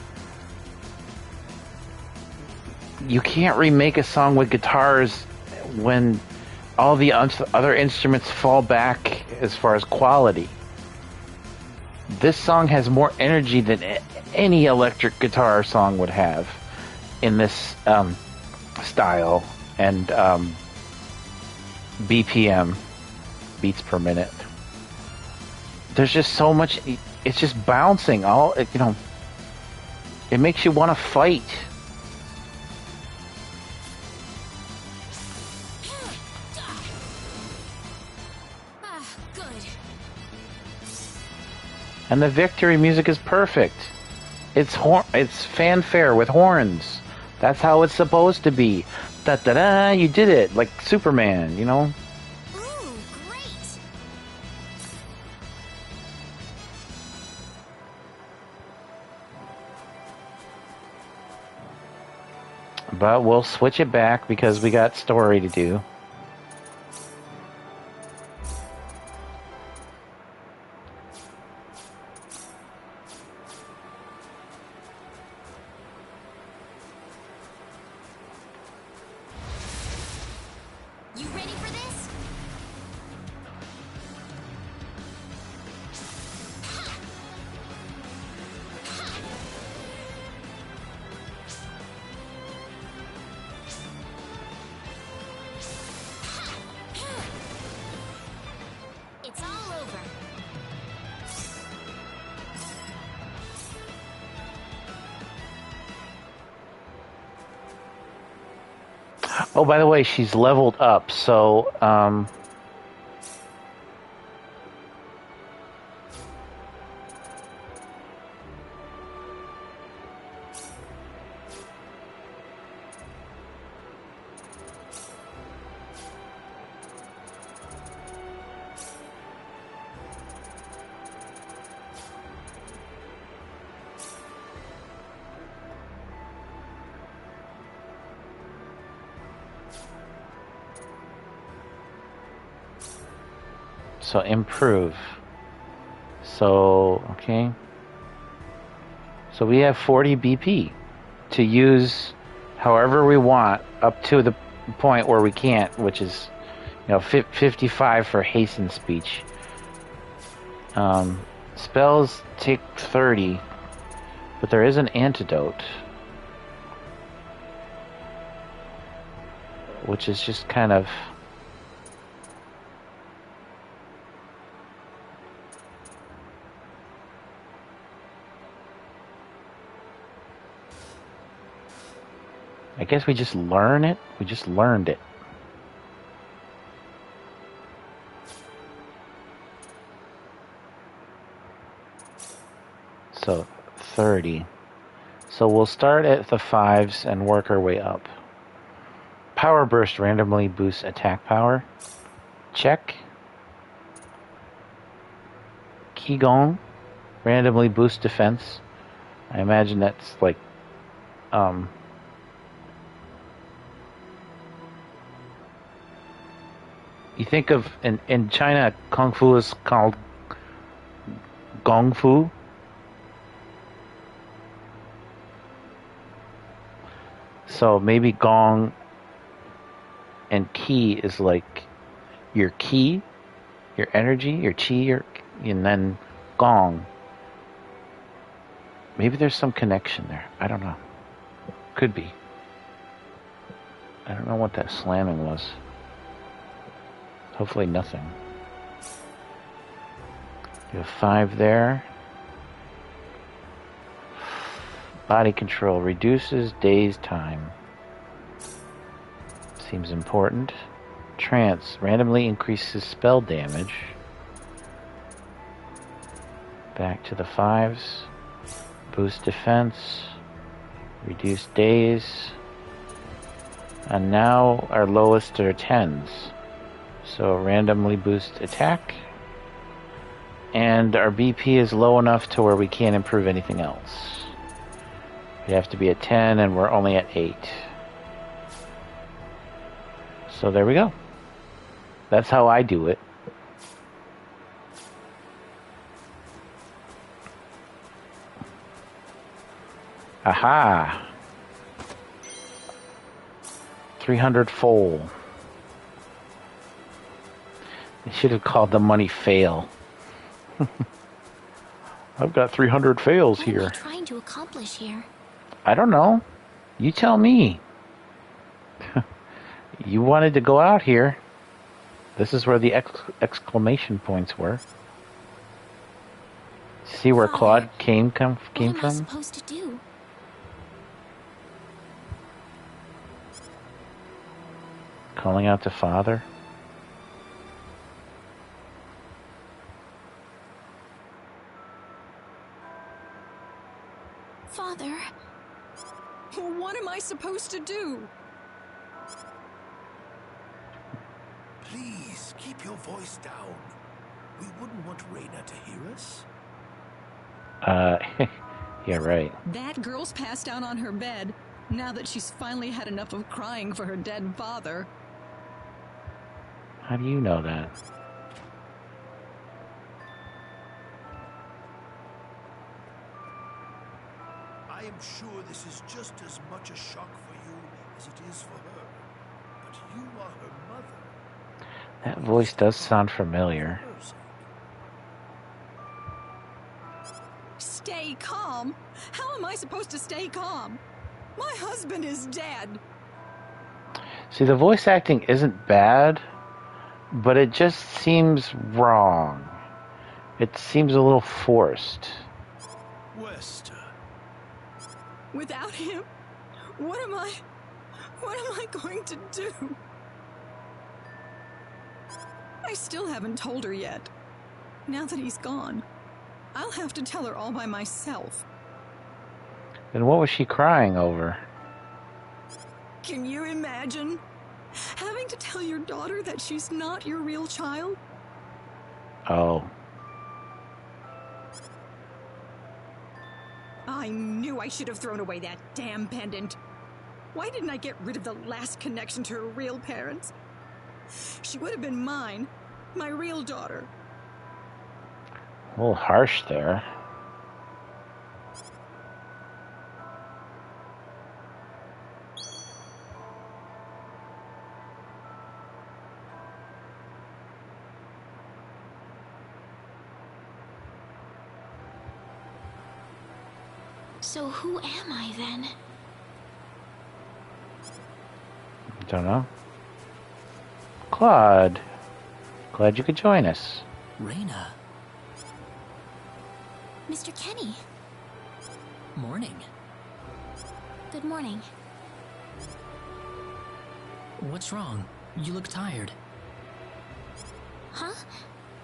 you can't remake a song with guitars when all the other instruments fall back as far as quality. This song has more energy than any electric guitar song would have in this style and BPM, beats per minute. There's just so much. It's just bouncing. It makes you want to fight. Good. And the victory music is perfect. It's fanfare with horns. That's how it's supposed to be. Da da da! You did it, like Superman, you know. Ooh, great. But we'll switch it back because we got story to do. You ready for this? It's all over. Oh, by the way, she's leveled up, so improve. So, okay. So we have 40 BP to use however we want up to the point where we can't, which is You know, 55 for hasten speech. Spells take 30, but there is an antidote, which is just kind of... I guess we just learn it. We just learned it. So 30. So we'll start at the 5s and work our way up. Power Burst randomly boosts attack power. Check. Qigong randomly boosts defense. I imagine that's like you think of in China, Kung Fu is called Gong Fu. So maybe Gong and Ki is like your Ki, your energy, your Chi, and then Gong. Maybe there's some connection there. I don't know. Could be. I don't know what that slamming was. Hopefully nothing. You have 5 there. Body control reduces daze time. Seems important. Trance randomly increases spell damage. Back to the 5s. Boost defense. Reduce daze. And now our lowest are 10s. So randomly boost attack. And our BP is low enough to where we can't improve anything else. We have to be at 10 and we're only at 8. So there we go. That's how I do it. Aha! 300 foal. They should have called the money fail. I've got 300 fails What are here. you trying to accomplish here? I don't know. You tell me. You wanted to go out here. This is where the exclamation points were. See where Claude came What am I from? supposed to do? Calling out to Father. Father, What am I supposed to do? Please keep your voice down. We wouldn't want Raina to hear us. Yeah, right. That girl's passed out on her bed now that she's finally had enough of crying for her dead father. How do you know that? I am sure this is just as much a shock for you as it is for her. But you are her mother. That voice does sound familiar. Her sake. Stay calm? How am I supposed to stay calm? My husband is dead. See, the voice acting isn't bad, but it just seems wrong. It seems a little forced. Wester. Without him, what am I going to do? I still haven't told her yet. Now that he's gone, I'll have to tell her all by myself. Then what was she crying over? Can you imagine having to tell your daughter that she's not your real child? Oh. I knew I should have thrown away that damn pendant. Why didn't I get rid of the last connection to her real parents? She would have been mine, my real daughter. A little harsh there. So who am I then? Don't know. Claude, glad you could join us. Reyna. Mr. Kenny. Morning. Good morning. What's wrong? You look tired. Huh?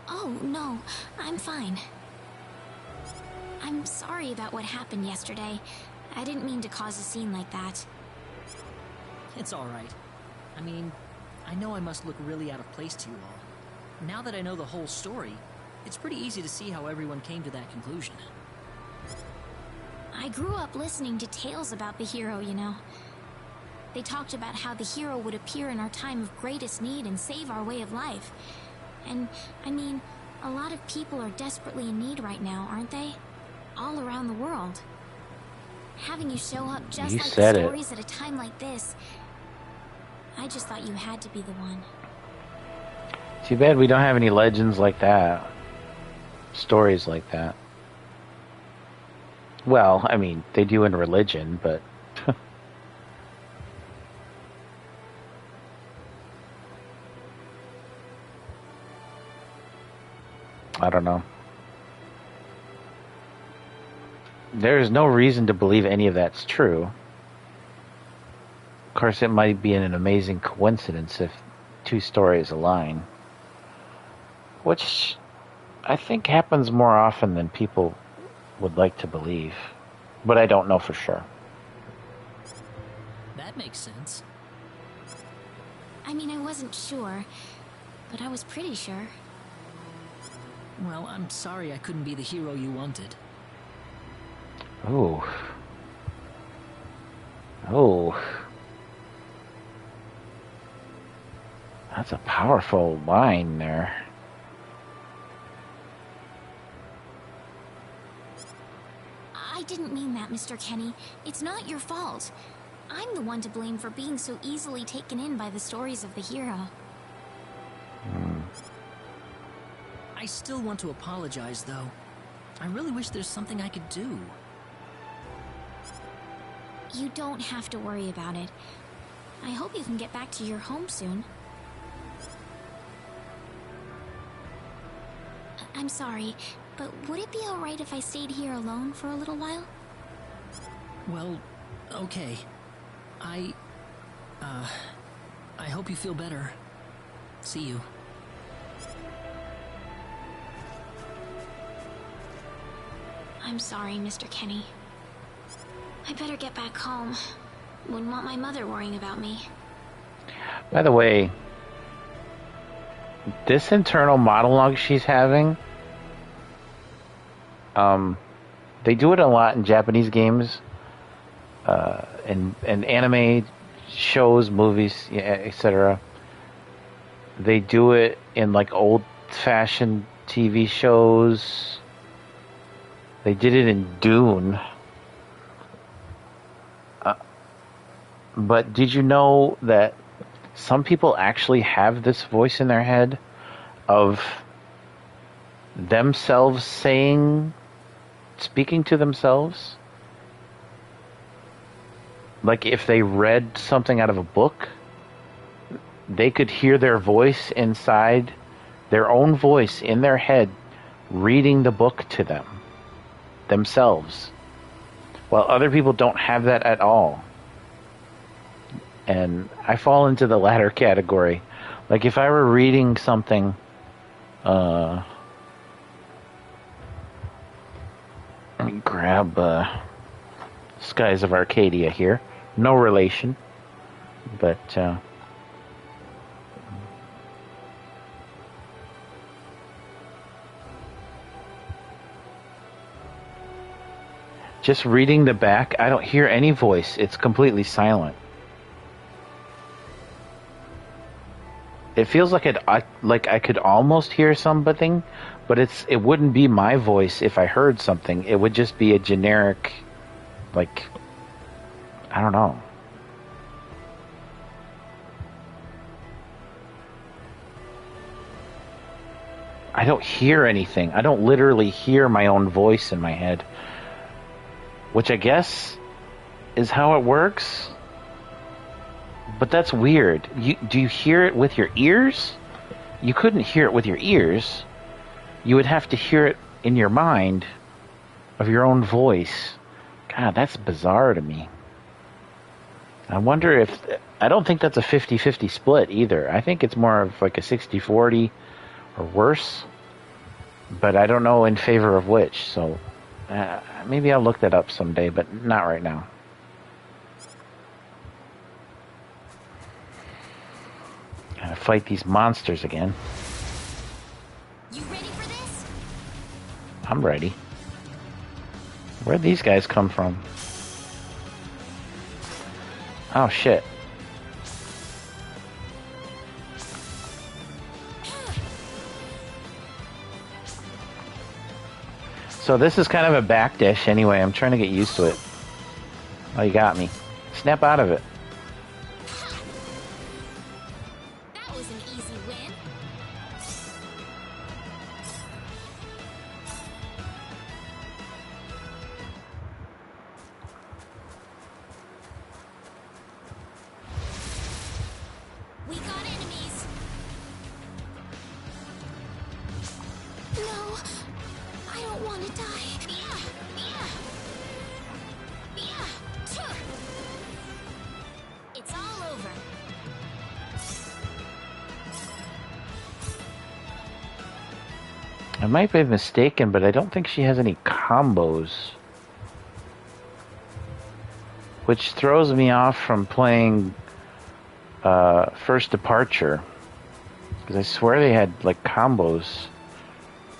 Oh, no. I'm fine. I'm sorry about what happened yesterday. I didn't mean to cause a scene like that. It's alright. I mean, I know I must look really out of place to you all. Now that I know the whole story, it's pretty easy to see how everyone came to that conclusion. I grew up listening to tales about the hero, you know. They talked about how the hero would appear in our time of greatest need and save our way of life. And, I mean, a lot of people are desperately in need right now, aren't they? All around the world. Having you show up just You like said the it. stories at a time like this, I just thought you had to be the one. Too bad we don't have any legends like that. Stories like that. Well, I mean, they do in religion, but... I don't know. There's no reason to believe any of that's true. Of course, it might be an amazing coincidence if two stories align. Which I think happens more often than people would like to believe. But I don't know for sure. That makes sense. I mean, I wasn't sure, but I was pretty sure. Well, I'm sorry I couldn't be the hero you wanted. Ooh. Oh. That's a powerful line there. I didn't mean that, Mr. Kenny. It's not your fault. I'm the one to blame for being so easily taken in by the stories of the hero. I still want to apologize, though. I really wish there's something I could do. You don't have to worry about it. I hope you can get back to your home soon. I'm sorry, but would it be alright if I stayed here alone for a little while? Well, okay. I hope you feel better. See you. I'm sorry, Mr. Kenny. I better get back home. Wouldn't want my mother worrying about me. By the way, this internal monologue she's having, they do it a lot in Japanese games, and anime shows, movies, etc. They do it in like old-fashioned TV shows. They did it in Dune. But did you know that some people actually have this voice in their head of themselves speaking to themselves? Like if they read something out of a book, they could hear their voice inside, their own voice in their head, reading the book to themselves. While other people don't have that at all. And I fall into the latter category. Like if I were reading something, let me grab Skies of Arcadia here. No relation, but just reading the back, I don't hear any voice. It's completely silent. It feels like I could almost hear something, but it wouldn't be my voice if I heard something. It would just be a generic, like, I don't know. I don't hear anything. I don't literally hear my own voice in my head. which I guess is how it works. But that's weird. Do you hear it with your ears? You couldn't hear it with your ears. You would have to hear it in your mind of your own voice. God, that's bizarre to me. I wonder if... I don't think that's a 50-50 split either. I think it's more of like a 60-40 or worse. But I don't know in favor of which, so... maybe I'll look that up someday, but not right now. Gotta fight these monsters again. You ready for this? I'm ready. Where'd these guys come from? Oh, shit. So this is kind of a back dish anyway. I'm trying to get used to it. Oh, you got me. Snap out of it. That was an easy win. We got enemies. No, I don't want to die. It's all over. I might be mistaken, but I don't think she has any combos. Which throws me off from playing First Departure. Because I swear they had, like, combos.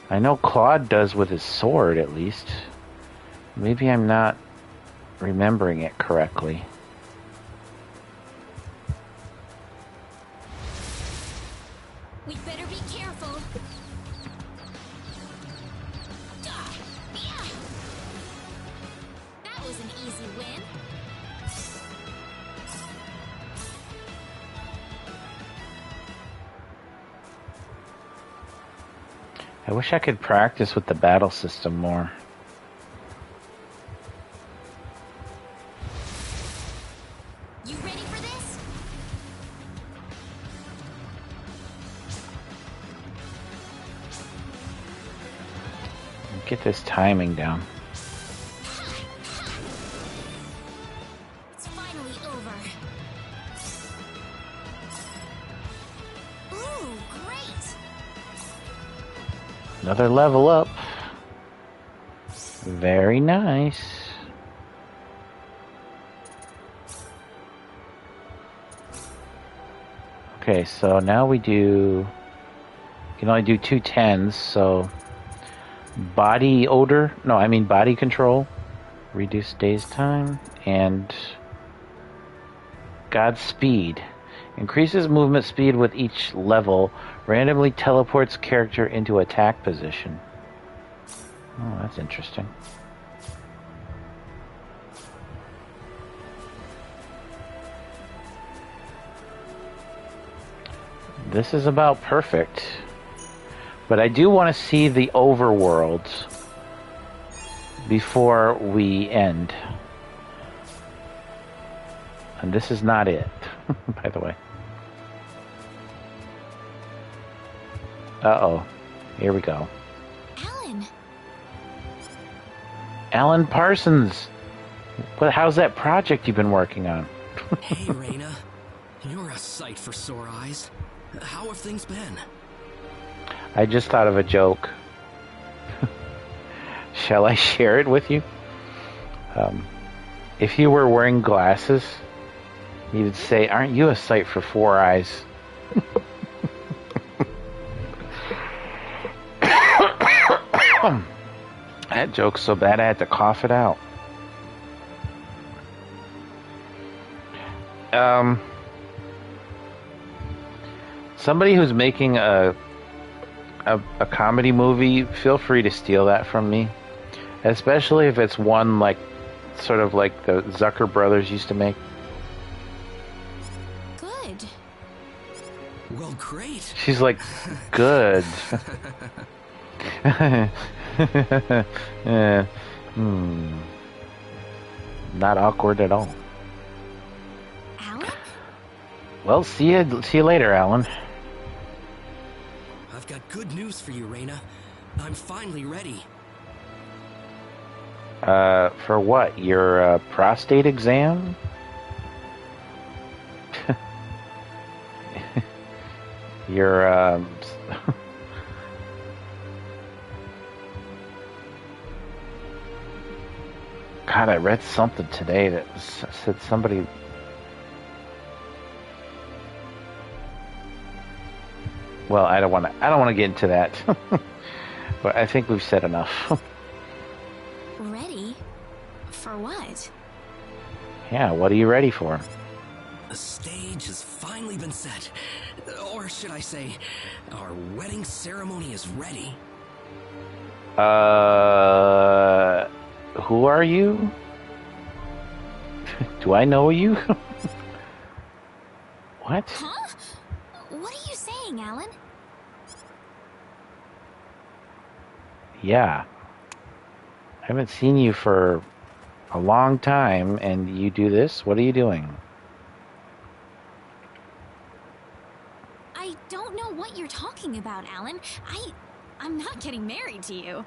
I know Claude does with his sword, at least. Maybe I'm not remembering it correctly. We better be careful. That was an easy win. I wish I could practice with the battle system more. You ready for this? Get this timing down. It's finally over. Ooh, great! Another level up. Very nice. Okay, so now we do... You can only do 2 10s, so... Body odor... No, I mean body control. Reduce days time. And... Godspeed. Increases movement speed with each level. Randomly teleports character into attack position. Oh, that's interesting. This is about perfect. But I do want to see the overworld before we end. And this is not it, by the way. Uh-oh. Here we go. Alan! Alan Parsons! How's that project you've been working on? Hey, Reyna. You're a sight for sore eyes. How have things been? I just thought of a joke. Shall I share it with you? If you were wearing glasses, you would say, "Aren't you a sight for 4 eyes?" That joke's so bad I had to cough it out. Somebody who's making a comedy movie, feel free to steal that from me. Especially if it's one like, sort of like the Zucker brothers used to make. Good. Well, great. She's like, good. not awkward at all. Alan? Well, see you later, Alan. I've got good news for you, Reyna. I'm finally ready. For what? Your prostate exam? Your God, I read something today that said somebody. Well, I don't want to get into that. But I think we've said enough. Ready? For what? Yeah, what are you ready for? The stage has finally been set. Or should I say, our wedding ceremony is ready. Who are you? Do I know you? What? Huh? What are you saying, Alan? Yeah. I haven't seen you for a long time, and you do this? What are you doing? I don't know what you're talking about, Alan. I'm not getting married to you.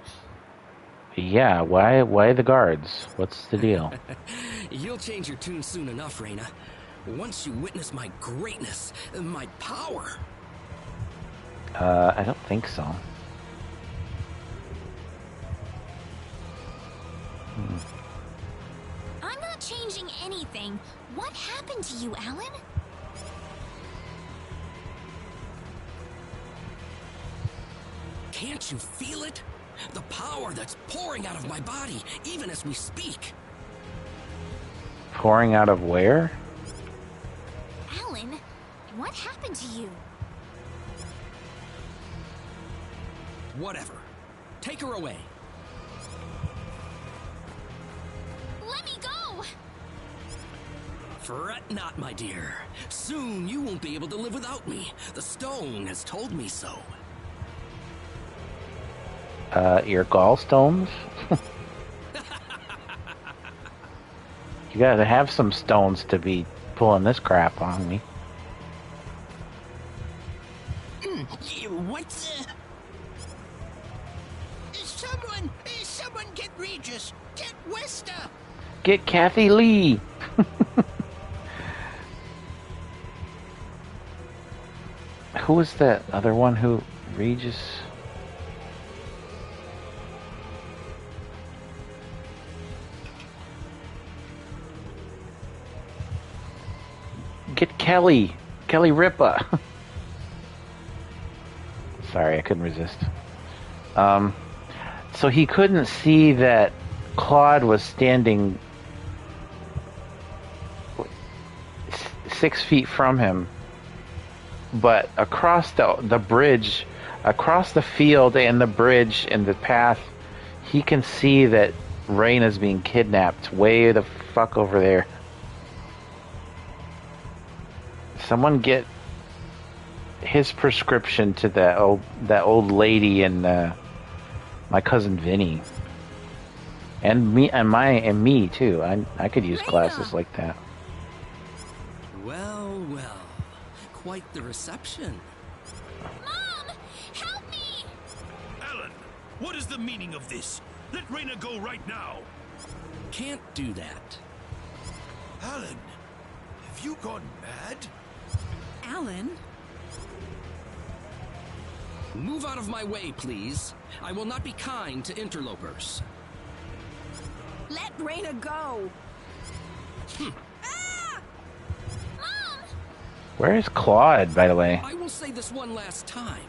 Yeah, why the guards? What's the deal? You'll change your tune soon enough, Reyna. Once you witness my greatness, my power. I don't think so. I'm not changing anything. What happened to you, Alan? Can't you feel it? The power that's pouring out of my body, even as we speak. Pouring out of where? Alan, what happened to you? Whatever. Take her away. Let me go! Fret not, my dear. Soon you won't be able to live without me. The stone has told me so. Your gallstones? You gotta have some stones to be pulling this crap on me. What's someone get Regis, get Westa. Get Kathy Lee! Who was that other one who Regis? Get Kelly Ripa. Sorry, I couldn't resist. So he couldn't see that Claude was standing 6 feet from him, but across the bridge, across the field and the bridge and the path, he can see that Reyna's being kidnapped way the fuck over there. Someone get his prescription to that old lady and my cousin Vinny, and me too. I could use glasses like that. Well, quite the reception. Mom! Help me! Alan, what is the meaning of this? Let Reyna go right now. Can't do that. Alan, have you gone mad? Alan? Move out of my way, please. I will not be kind to interlopers. Let Reyna go! Ah! Mom! Where is Claude, by the way? I will say this one last time.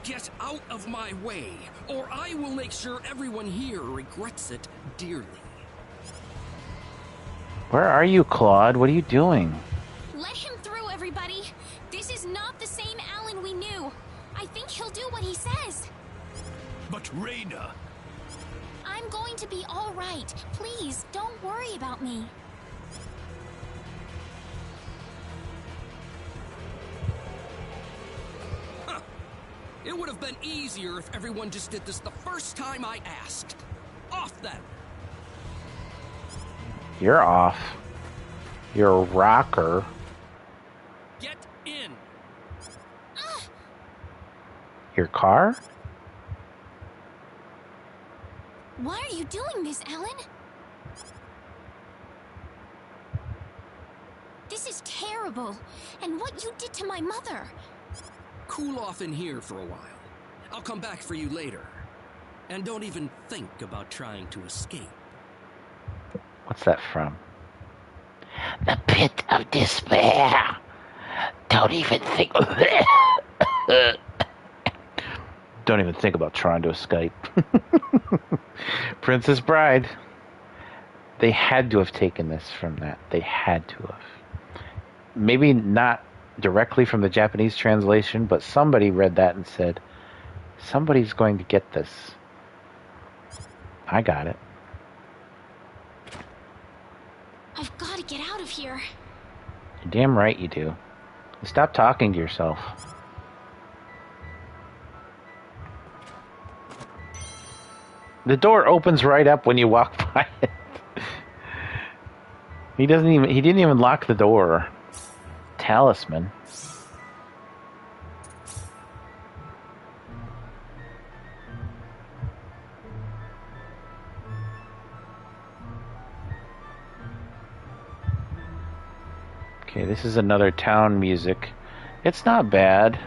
Get out of my way, or I will make sure everyone here regrets it dearly. Where are you, Claude? What are you doing? Let him through, everybody. This is not the same Alan we knew. I think he'll do what he says. But Reyna... I'm going to be all right. Please, don't worry about me. Huh. It would have been easier if everyone just did this the first time I asked. Off then! You're off. You're a rocker. Get in. Your car? Why are you doing this, Alan? This is terrible. And what you did to my mother. Cool off in here for a while. I'll come back for you later. And don't even think about trying to escape. What's that from? The Pit of Despair. Don't even think. Don't even think about trying to escape. Princess Bride. They had to have taken this from that. They had to have. Maybe not directly from the Japanese translation, but somebody read that and said, somebody's going to get this. I got it. I've got to get out of here. You're damn right you do. Stop talking to yourself. The door opens right up when you walk by it. He didn't even lock the door. Talisman. Okay, this is another town music. It's not bad.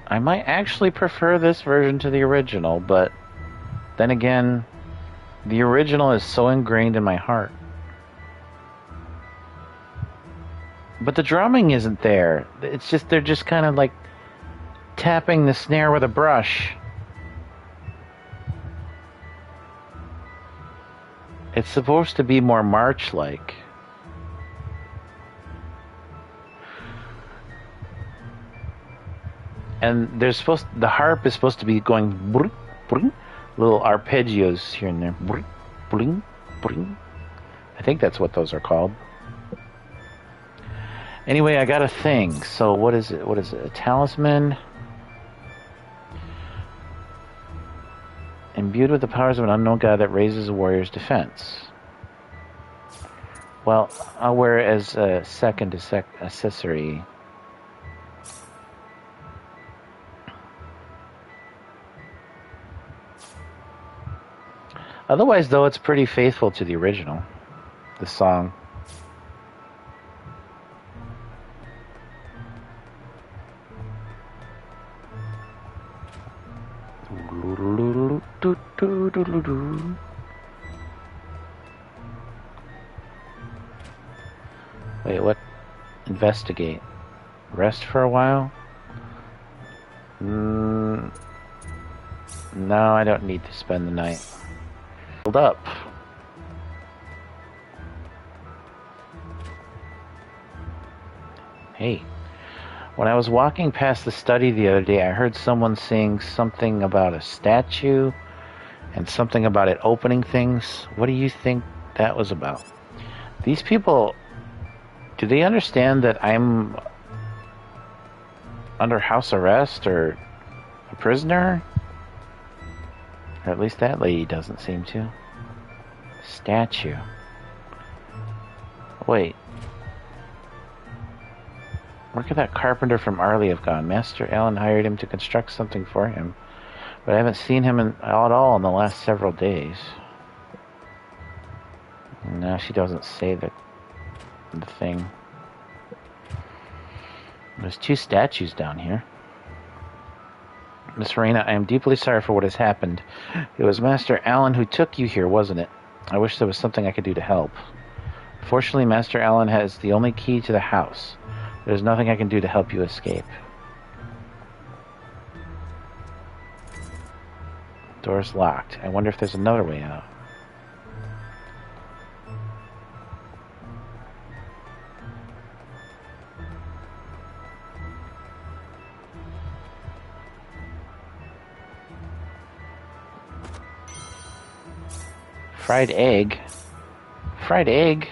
I might actually prefer this version to the original, but then again, the original is so ingrained in my heart. But the drumming isn't there. It's just, they're just kind of like tapping the snare with a brush. It's supposed to be more march-like. And the harp is supposed to be going bring, bring, little arpeggios here and there. Bring, bring, bring. I think that's what those are called. Anyway, I got a thing. So what is it? What is it? A talisman? Imbued with the powers of an unknown god that raises a warrior's defense. Well, I'll wear it as a second accessory. Otherwise, though, it's pretty faithful to the original. The song. Wait, what? Investigate. Rest for a while? No, I don't need to spend the night. Build up. Hey. When I was walking past the study the other day, I heard someone saying something about a statue and something about it opening things. What do you think that was about? These people, do they understand that I'm under house arrest or a prisoner? Or at least that lady doesn't seem to. Statue. Wait. Where could that carpenter from Arley have gone? Master Allen hired him to construct something for him, but I haven't seen him at all in the last several days. No, she doesn't say the thing. There's 2 statues down here. Miss Reyna, I am deeply sorry for what has happened. It was Master Allen who took you here, wasn't it? I wish there was something I could do to help. Fortunately, Master Allen has the only key to the house. There's nothing I can do to help you escape. Door's locked. I wonder if there's another way out. Fried egg? Fried egg?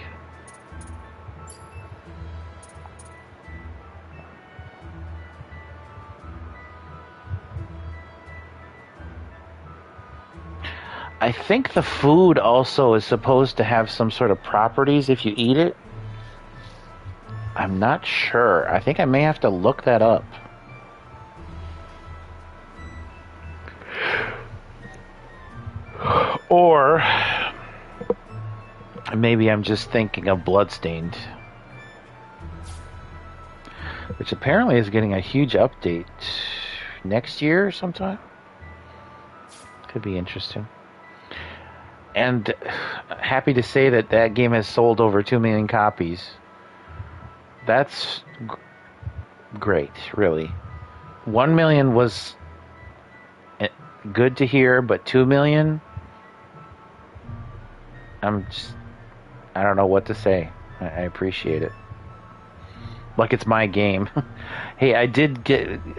I think the food also is supposed to have some sort of properties if you eat it. I'm not sure. I think I may have to look that up. Or maybe I'm just thinking of Bloodstained, which apparently is getting a huge update next year sometime. Could be interesting. And happy to say that that game has sold over 2 million copies. That's great, really. 1 million was good to hear, but 2 million, I don't know what to say. I appreciate it. Like it's my game. Hey, I did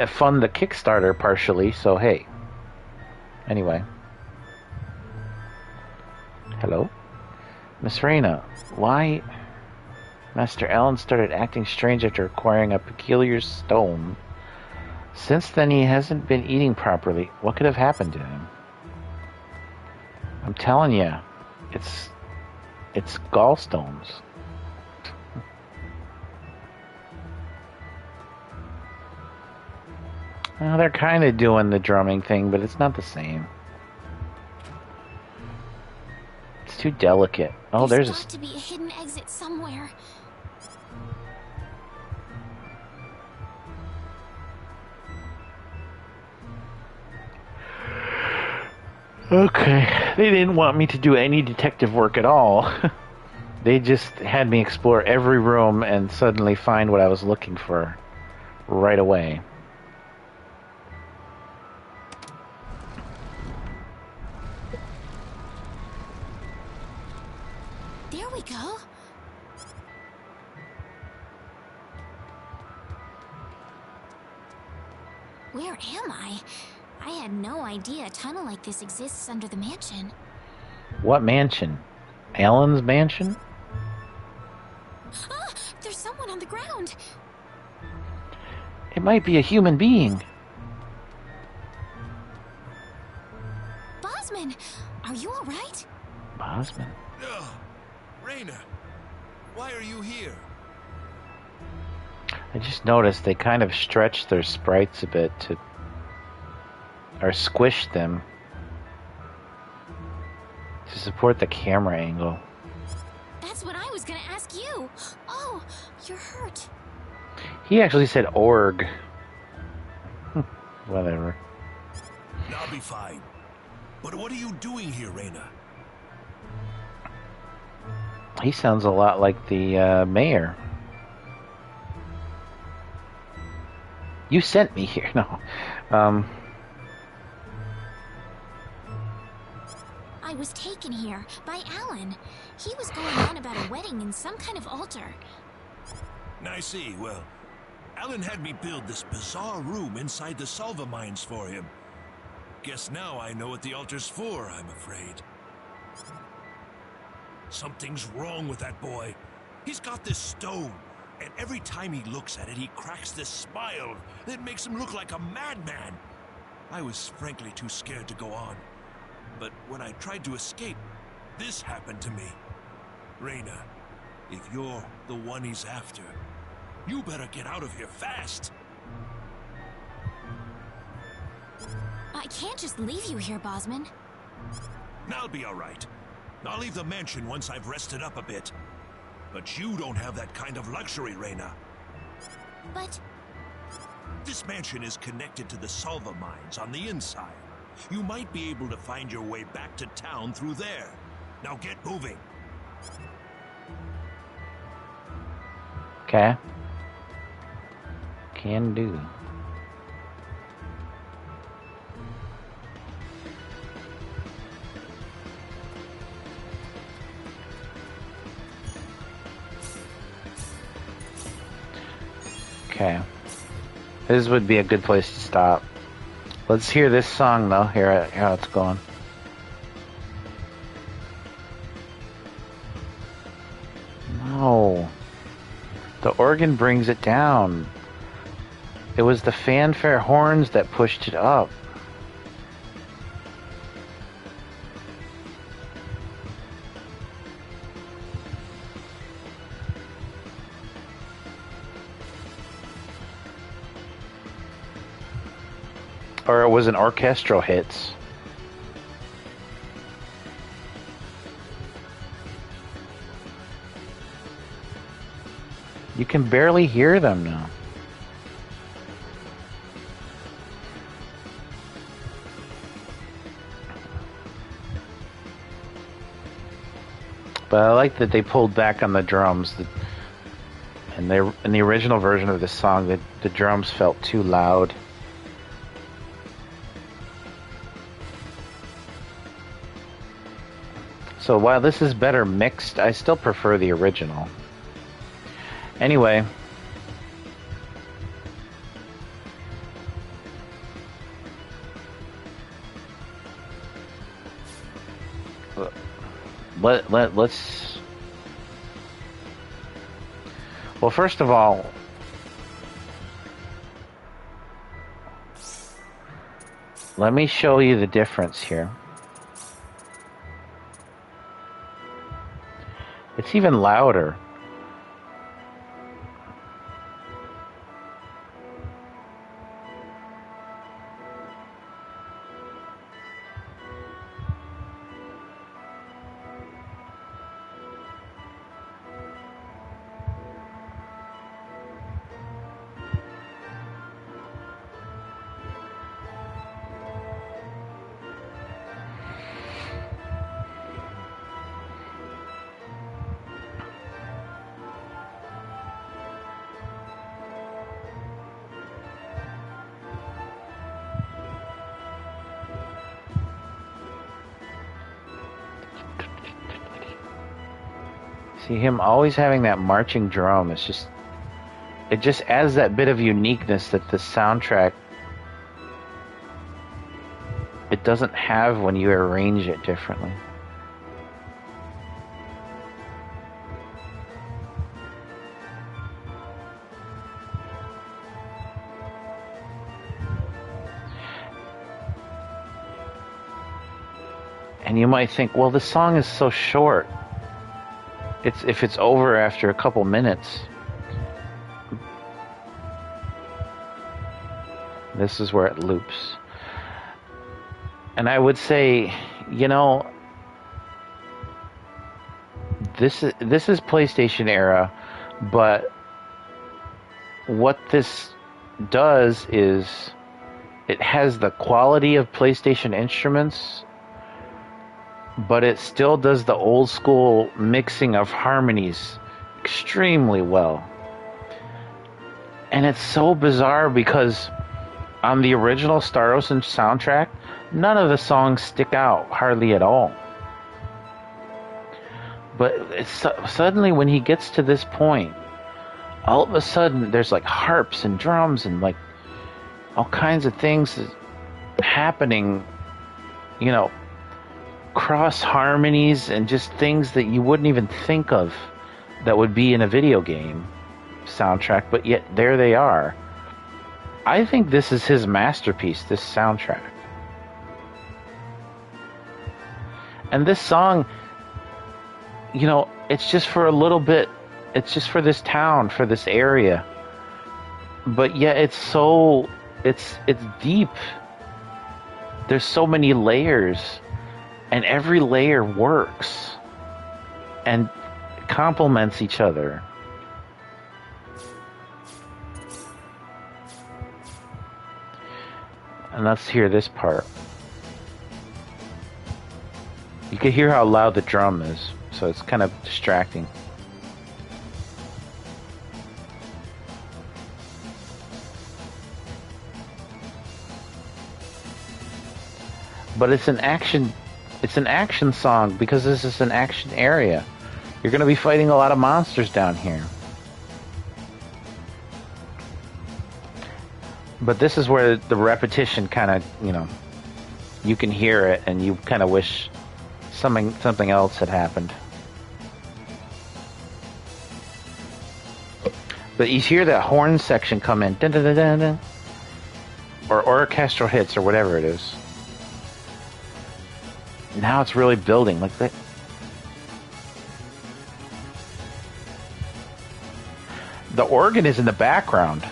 fund the Kickstarter partially, so hey. Anyway. Hello? Miss Reyna, why Master Allen started acting strange after acquiring a peculiar stone. Since then, he hasn't been eating properly. What could have happened to him? I'm telling you, it's gallstones. Well, they're kind of doing the drumming thing, but it's not the same. It's too delicate. Oh, there's got to be a hidden exit somewhere. Okay, they didn't want me to do any detective work at all. They just had me explore every room and suddenly find what I was looking for right away. There we go. Where am I? I had no idea a tunnel like this exists under the mansion. What mansion? Alan's mansion? Ah, there's someone on the ground. It might be a human being. Bosman, are you all right? Bosman? Ugh. Reyna, why are you here? I just noticed they kind of stretched their sprites a bit to... or squished them to support the camera angle. That's what I was gonna ask you. Oh, you're hurt. He actually said org. Whatever. I'll be fine. But what are you doing here, Reyna? He sounds a lot like the mayor. You sent me here. No. I was taken here by Alan. He was going on about a wedding in some kind of altar. I see. Well, Alan had me build this bizarre room inside the Salva mines for him. Guess now I know what the altar's for, I'm afraid. Something's wrong with that boy. He's got this stone, and every time he looks at it, he cracks this smile that makes him look like a madman. I was frankly too scared to go on. But when I tried to escape, this happened to me. Reyna, if you're the one he's after, you better get out of here fast. I can't just leave you here, Bosman. I'll be all right. I'll leave the mansion once I've rested up a bit. But you don't have that kind of luxury, Reyna. But... This mansion is connected to the Salva mines on the inside. You might be able to find your way back to town through there. Now get moving. Okay. Can do. Okay. This would be a good place to stop. Let's hear this song, though. Hear how it's going. No. The organ brings it down. It was the fanfare horns that pushed it up. Or it was an orchestral hits. You can barely hear them now. But I like that they pulled back on the drums. In the original version of this song, the drums felt too loud. So while this is better mixed, I still prefer the original. Anyway. Let's... Well, first of all, let me show you the difference here. It's even louder. See him always having that marching drum. It just adds that bit of uniqueness that the soundtrack it doesn't have when you arrange it differently. And you might think, well, this song is so short. If it's over after a couple minutes. This is where it loops. And I would say, you know, this is PlayStation era, but what this does is it has the quality of PlayStation instruments, but it still does the old school mixing of harmonies extremely well. And it's so bizarre because on the original Star Ocean soundtrack, none of the songs stick out hardly at all. But suddenly when he gets to this point, all of a sudden there's like harps and drums and like all kinds of things happening, you know, cross harmonies and just things that you wouldn't even think of that would be in a video game soundtrack, but yet there they are. I think this is his masterpiece, this soundtrack. And this song, you know, it's just for a little bit, it's just for this town, for this area. But yet it's deep. There's so many layers. And every layer works and complements each other. And let's hear this part. You can hear how loud the drum is, so it's kind of distracting. But it's an action song because this is an action area. You're going to be fighting a lot of monsters down here. But this is where the repetition kind of, you know, you can hear it and you kind of wish something else had happened. But you hear that horn section come in, dun, dun, dun, dun, dun, or orchestral hits or whatever it is. Now it's really building like that. The organ is in the background.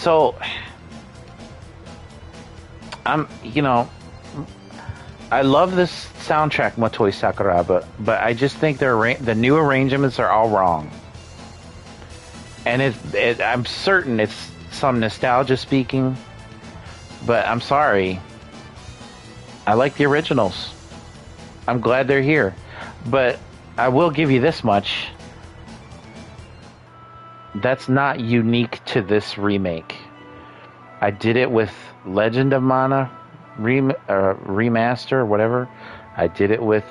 So, you know, I love this soundtrack, Motoi Sakuraba, but I just think the new arrangements are all wrong. And I'm certain it's some nostalgia speaking, but I'm sorry. I like the originals. I'm glad they're here. But I will give you this much. That's not unique to this remake. I did it with Legend of Mana remaster or whatever. I did it with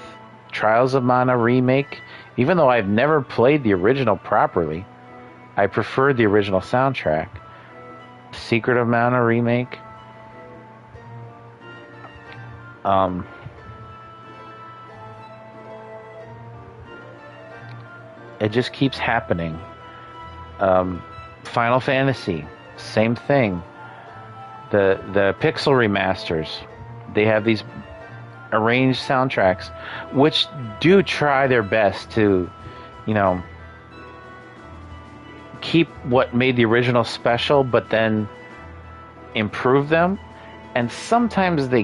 Trials of Mana remake. Even though I've never played the original properly, I preferred the original soundtrack. Secret of Mana remake. It just keeps happening. Final Fantasy, same thing. The Pixel remasters, they have these arranged soundtracks, which do try their best to, you know, keep what made the original special, but then improve them. And sometimes they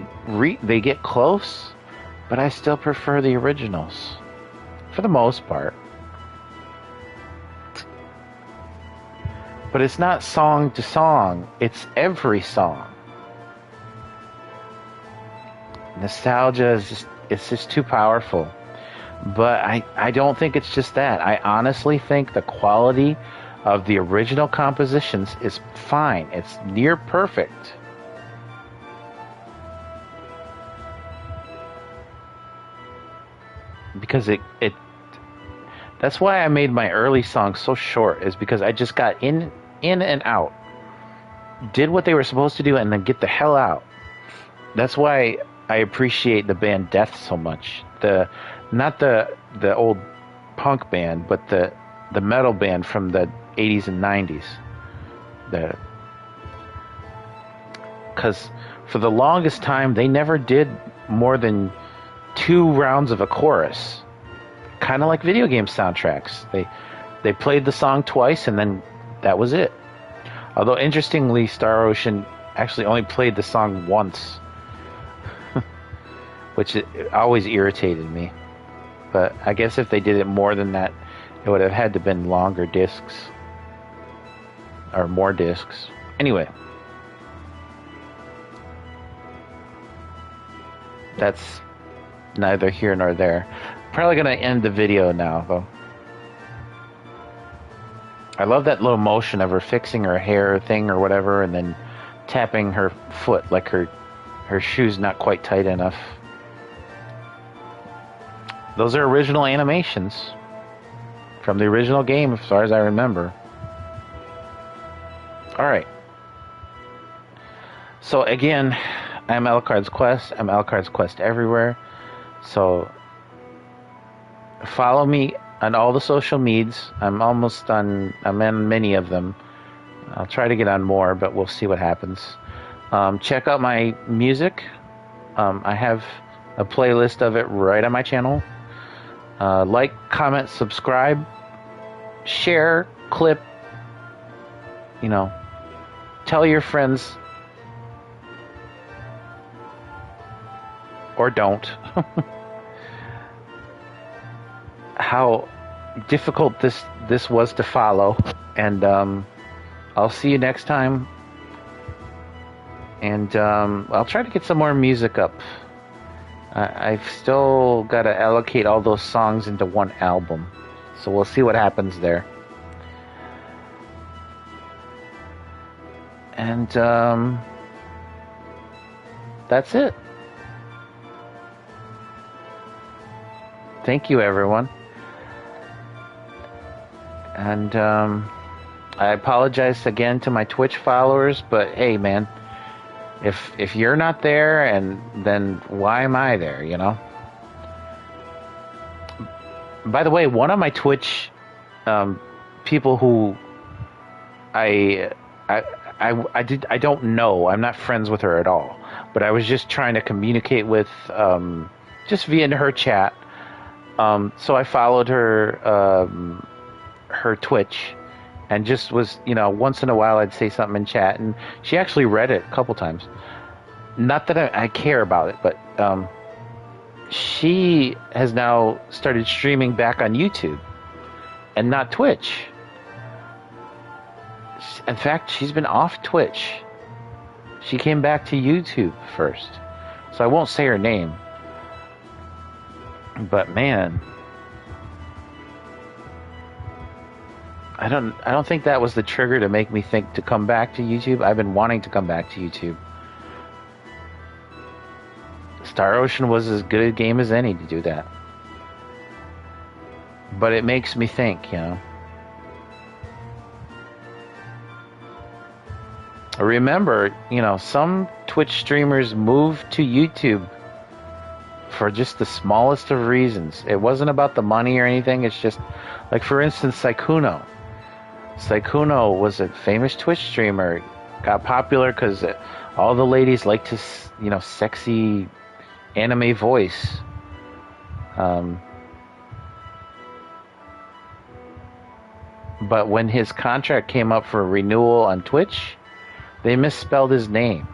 get close, but I still prefer the originals for the most part. But it's not song to song, it's every song. Nostalgia is just too powerful. But I don't think it's just that. I honestly think the quality of the original compositions is fine. It's near perfect. Because that's why I made my early songs so short, is because I just got in and out, did what they were supposed to do, and then get the hell out. That's why I appreciate the band Death so much. Not the old punk band, but the metal band from the 80s and 90s. Because for the longest time, they never did more than 2 rounds of a chorus. Kind of like video game soundtracks. They played the song twice and then that was it. Although interestingly, Star Ocean actually only played the song once, which always irritated me. But I guess if they did it more than that, it would have had to been longer discs or more discs. Anyway, that's neither here nor there. Probably gonna end the video now, though. I love that little motion of her fixing her hair thing or whatever, and then tapping her foot like her shoe's not quite tight enough. Those are original animations from the original game, as far as I remember. Alright. So again, I'm Alucard's Quest. I'm Alucard's Quest everywhere. So follow me on all the social medias. I'm on many of them. I'll try to get on more, but we'll see what happens. Check out my music. I have a playlist of it right on my channel. Like, comment, subscribe, share, clip, tell your friends, or don't, how difficult this was to follow. And I'll see you next time. And I'll try to get some more music up. I've still got to allocate all those songs into one album. So we'll see what happens there. And that's it. Thank you, everyone. And I apologize again to my Twitch followers, but hey, man, if you're not there, and then why am I there? By the way, one of my Twitch people who I don't know, I'm not friends with her at all, but I was just trying to communicate with just via her chat. So I followed her Twitch, and just was, once in a while I'd say something in chat, and she actually read it a couple times. Not that I care about it, but she has now started streaming back on YouTube and not Twitch. In fact, she's been off Twitch. She came back to YouTube first. So I won't say her name. But man, I don't think that was the trigger to make me think to come back to YouTube. I've been wanting to come back to YouTube. Star Ocean was as good a game as any to do that. But it makes me think, Remember, some Twitch streamers moved to YouTube for just the smallest of reasons. It wasn't about the money or anything. It's just, like, for instance, Sykkuno. Sykkuno was a famous Twitch streamer. Got popular because all the ladies liked his, sexy anime voice. But when his contract came up for renewal on Twitch, they misspelled his name.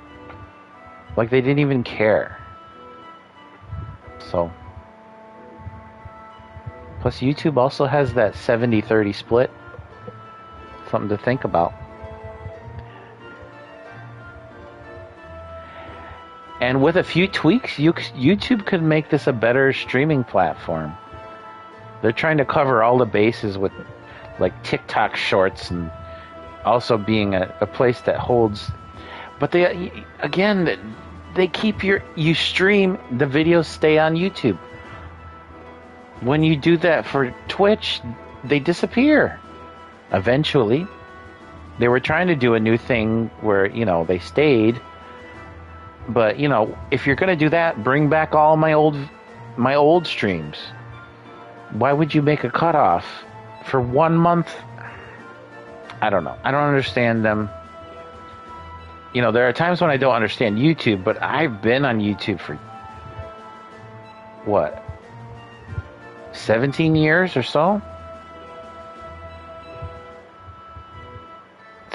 Like, they didn't even care. So, plus YouTube also has that 70-30 split. Something to think about. And with a few tweaks, YouTube could make this a better streaming platform. They're trying to cover all the bases with, like, TikTok shorts, and also being a place that holds. But they keep you stream, the videos stay on YouTube. When you do that for Twitch, they disappear. Eventually. They were trying to do a new thing where, they stayed. But, if you're going to do that, bring back all my old streams. Why would you make a cutoff for 1 month? I don't know. I don't understand them. There are times when I don't understand YouTube, but I've been on YouTube for, 17 years or so?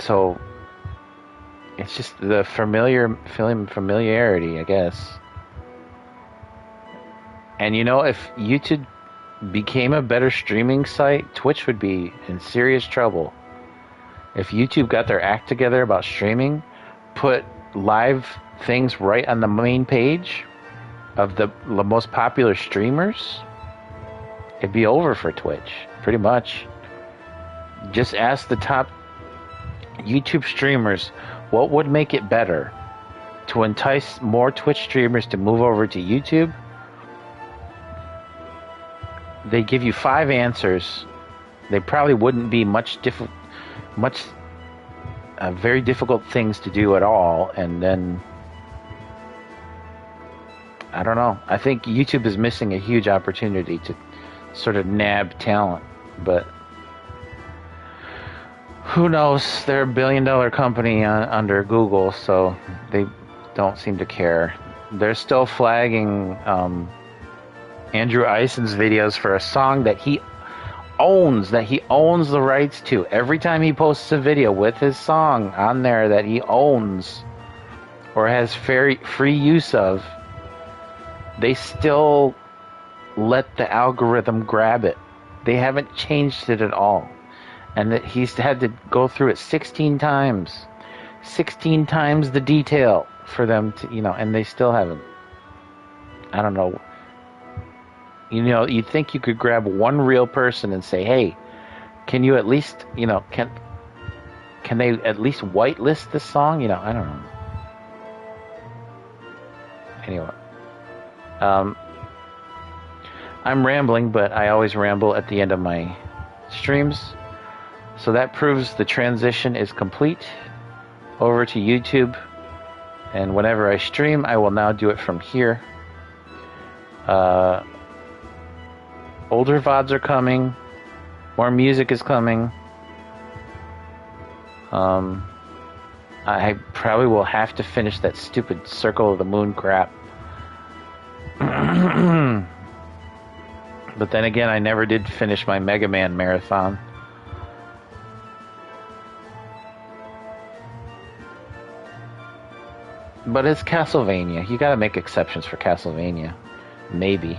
So, it's just the familiarity, I guess. And if YouTube became a better streaming site, Twitch would be in serious trouble. If YouTube got their act together about streaming, put live things right on the main page of the most popular streamers, it'd be over for Twitch, pretty much. Just ask the top YouTube streamers what would make it better to entice more Twitch streamers to move over to YouTube. They give you 5 answers. They probably wouldn't be very difficult things to do at all. And then, I don't know. I think YouTube is missing a huge opportunity to sort of nab talent. But who knows? They're a billion-dollar company under Google, so they don't seem to care. They're still flagging Andrew Ison's videos for a song that he owns the rights to. Every time he posts a video with his song on there that he owns or has free use of, they still let the algorithm grab it. They haven't changed it at all. And that he's had to go through it 16 times. 16 times the detail for them to, and they still haven't. I don't know. You'd think you could grab one real person and say, hey, can you at least, can they at least whitelist this song? I don't know. Anyway. I'm rambling, but I always ramble at the end of my streams. So that proves the transition is complete over to YouTube. And whenever I stream, I will now do it from here. Older VODs are coming. More music is coming. I probably will have to finish that stupid Circle of the Moon crap. But then again, I never did finish my Mega Man marathon. But it's Castlevania. You gotta make exceptions for Castlevania. Maybe.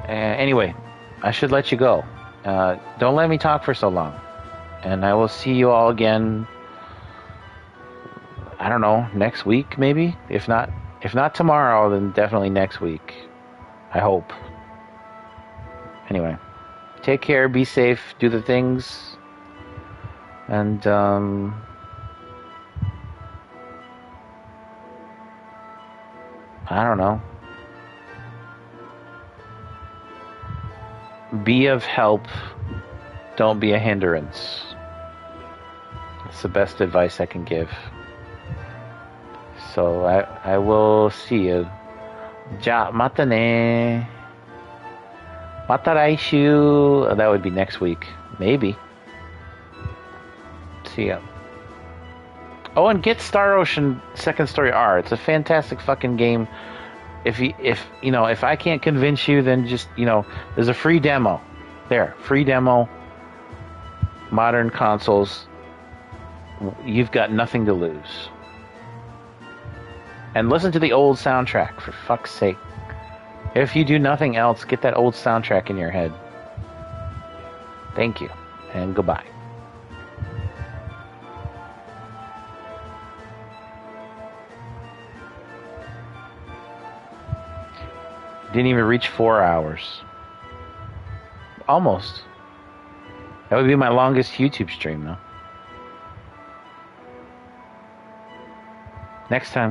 Anyway, I should let you go. Don't let me talk for so long. And I will see you all again, I don't know, next week maybe? If not tomorrow, then definitely next week. I hope. Anyway, take care, be safe, do the things. And, I don't know. Be of help. Don't be a hindrance. That's the best advice I can give. So I will see you. Ja, mata ne. Mata raishu. That would be next week. Maybe. See ya. Oh, and get Star Ocean Second Story R. It's a fantastic fucking game. If I can't convince you, then just, there's a free demo. There, free demo. Modern consoles. You've got nothing to lose. And listen to the old soundtrack, for fuck's sake. If you do nothing else, get that old soundtrack in your head. Thank you, and goodbye. Didn't even reach 4 hours. Almost. That would be my longest YouTube stream, though. Next time.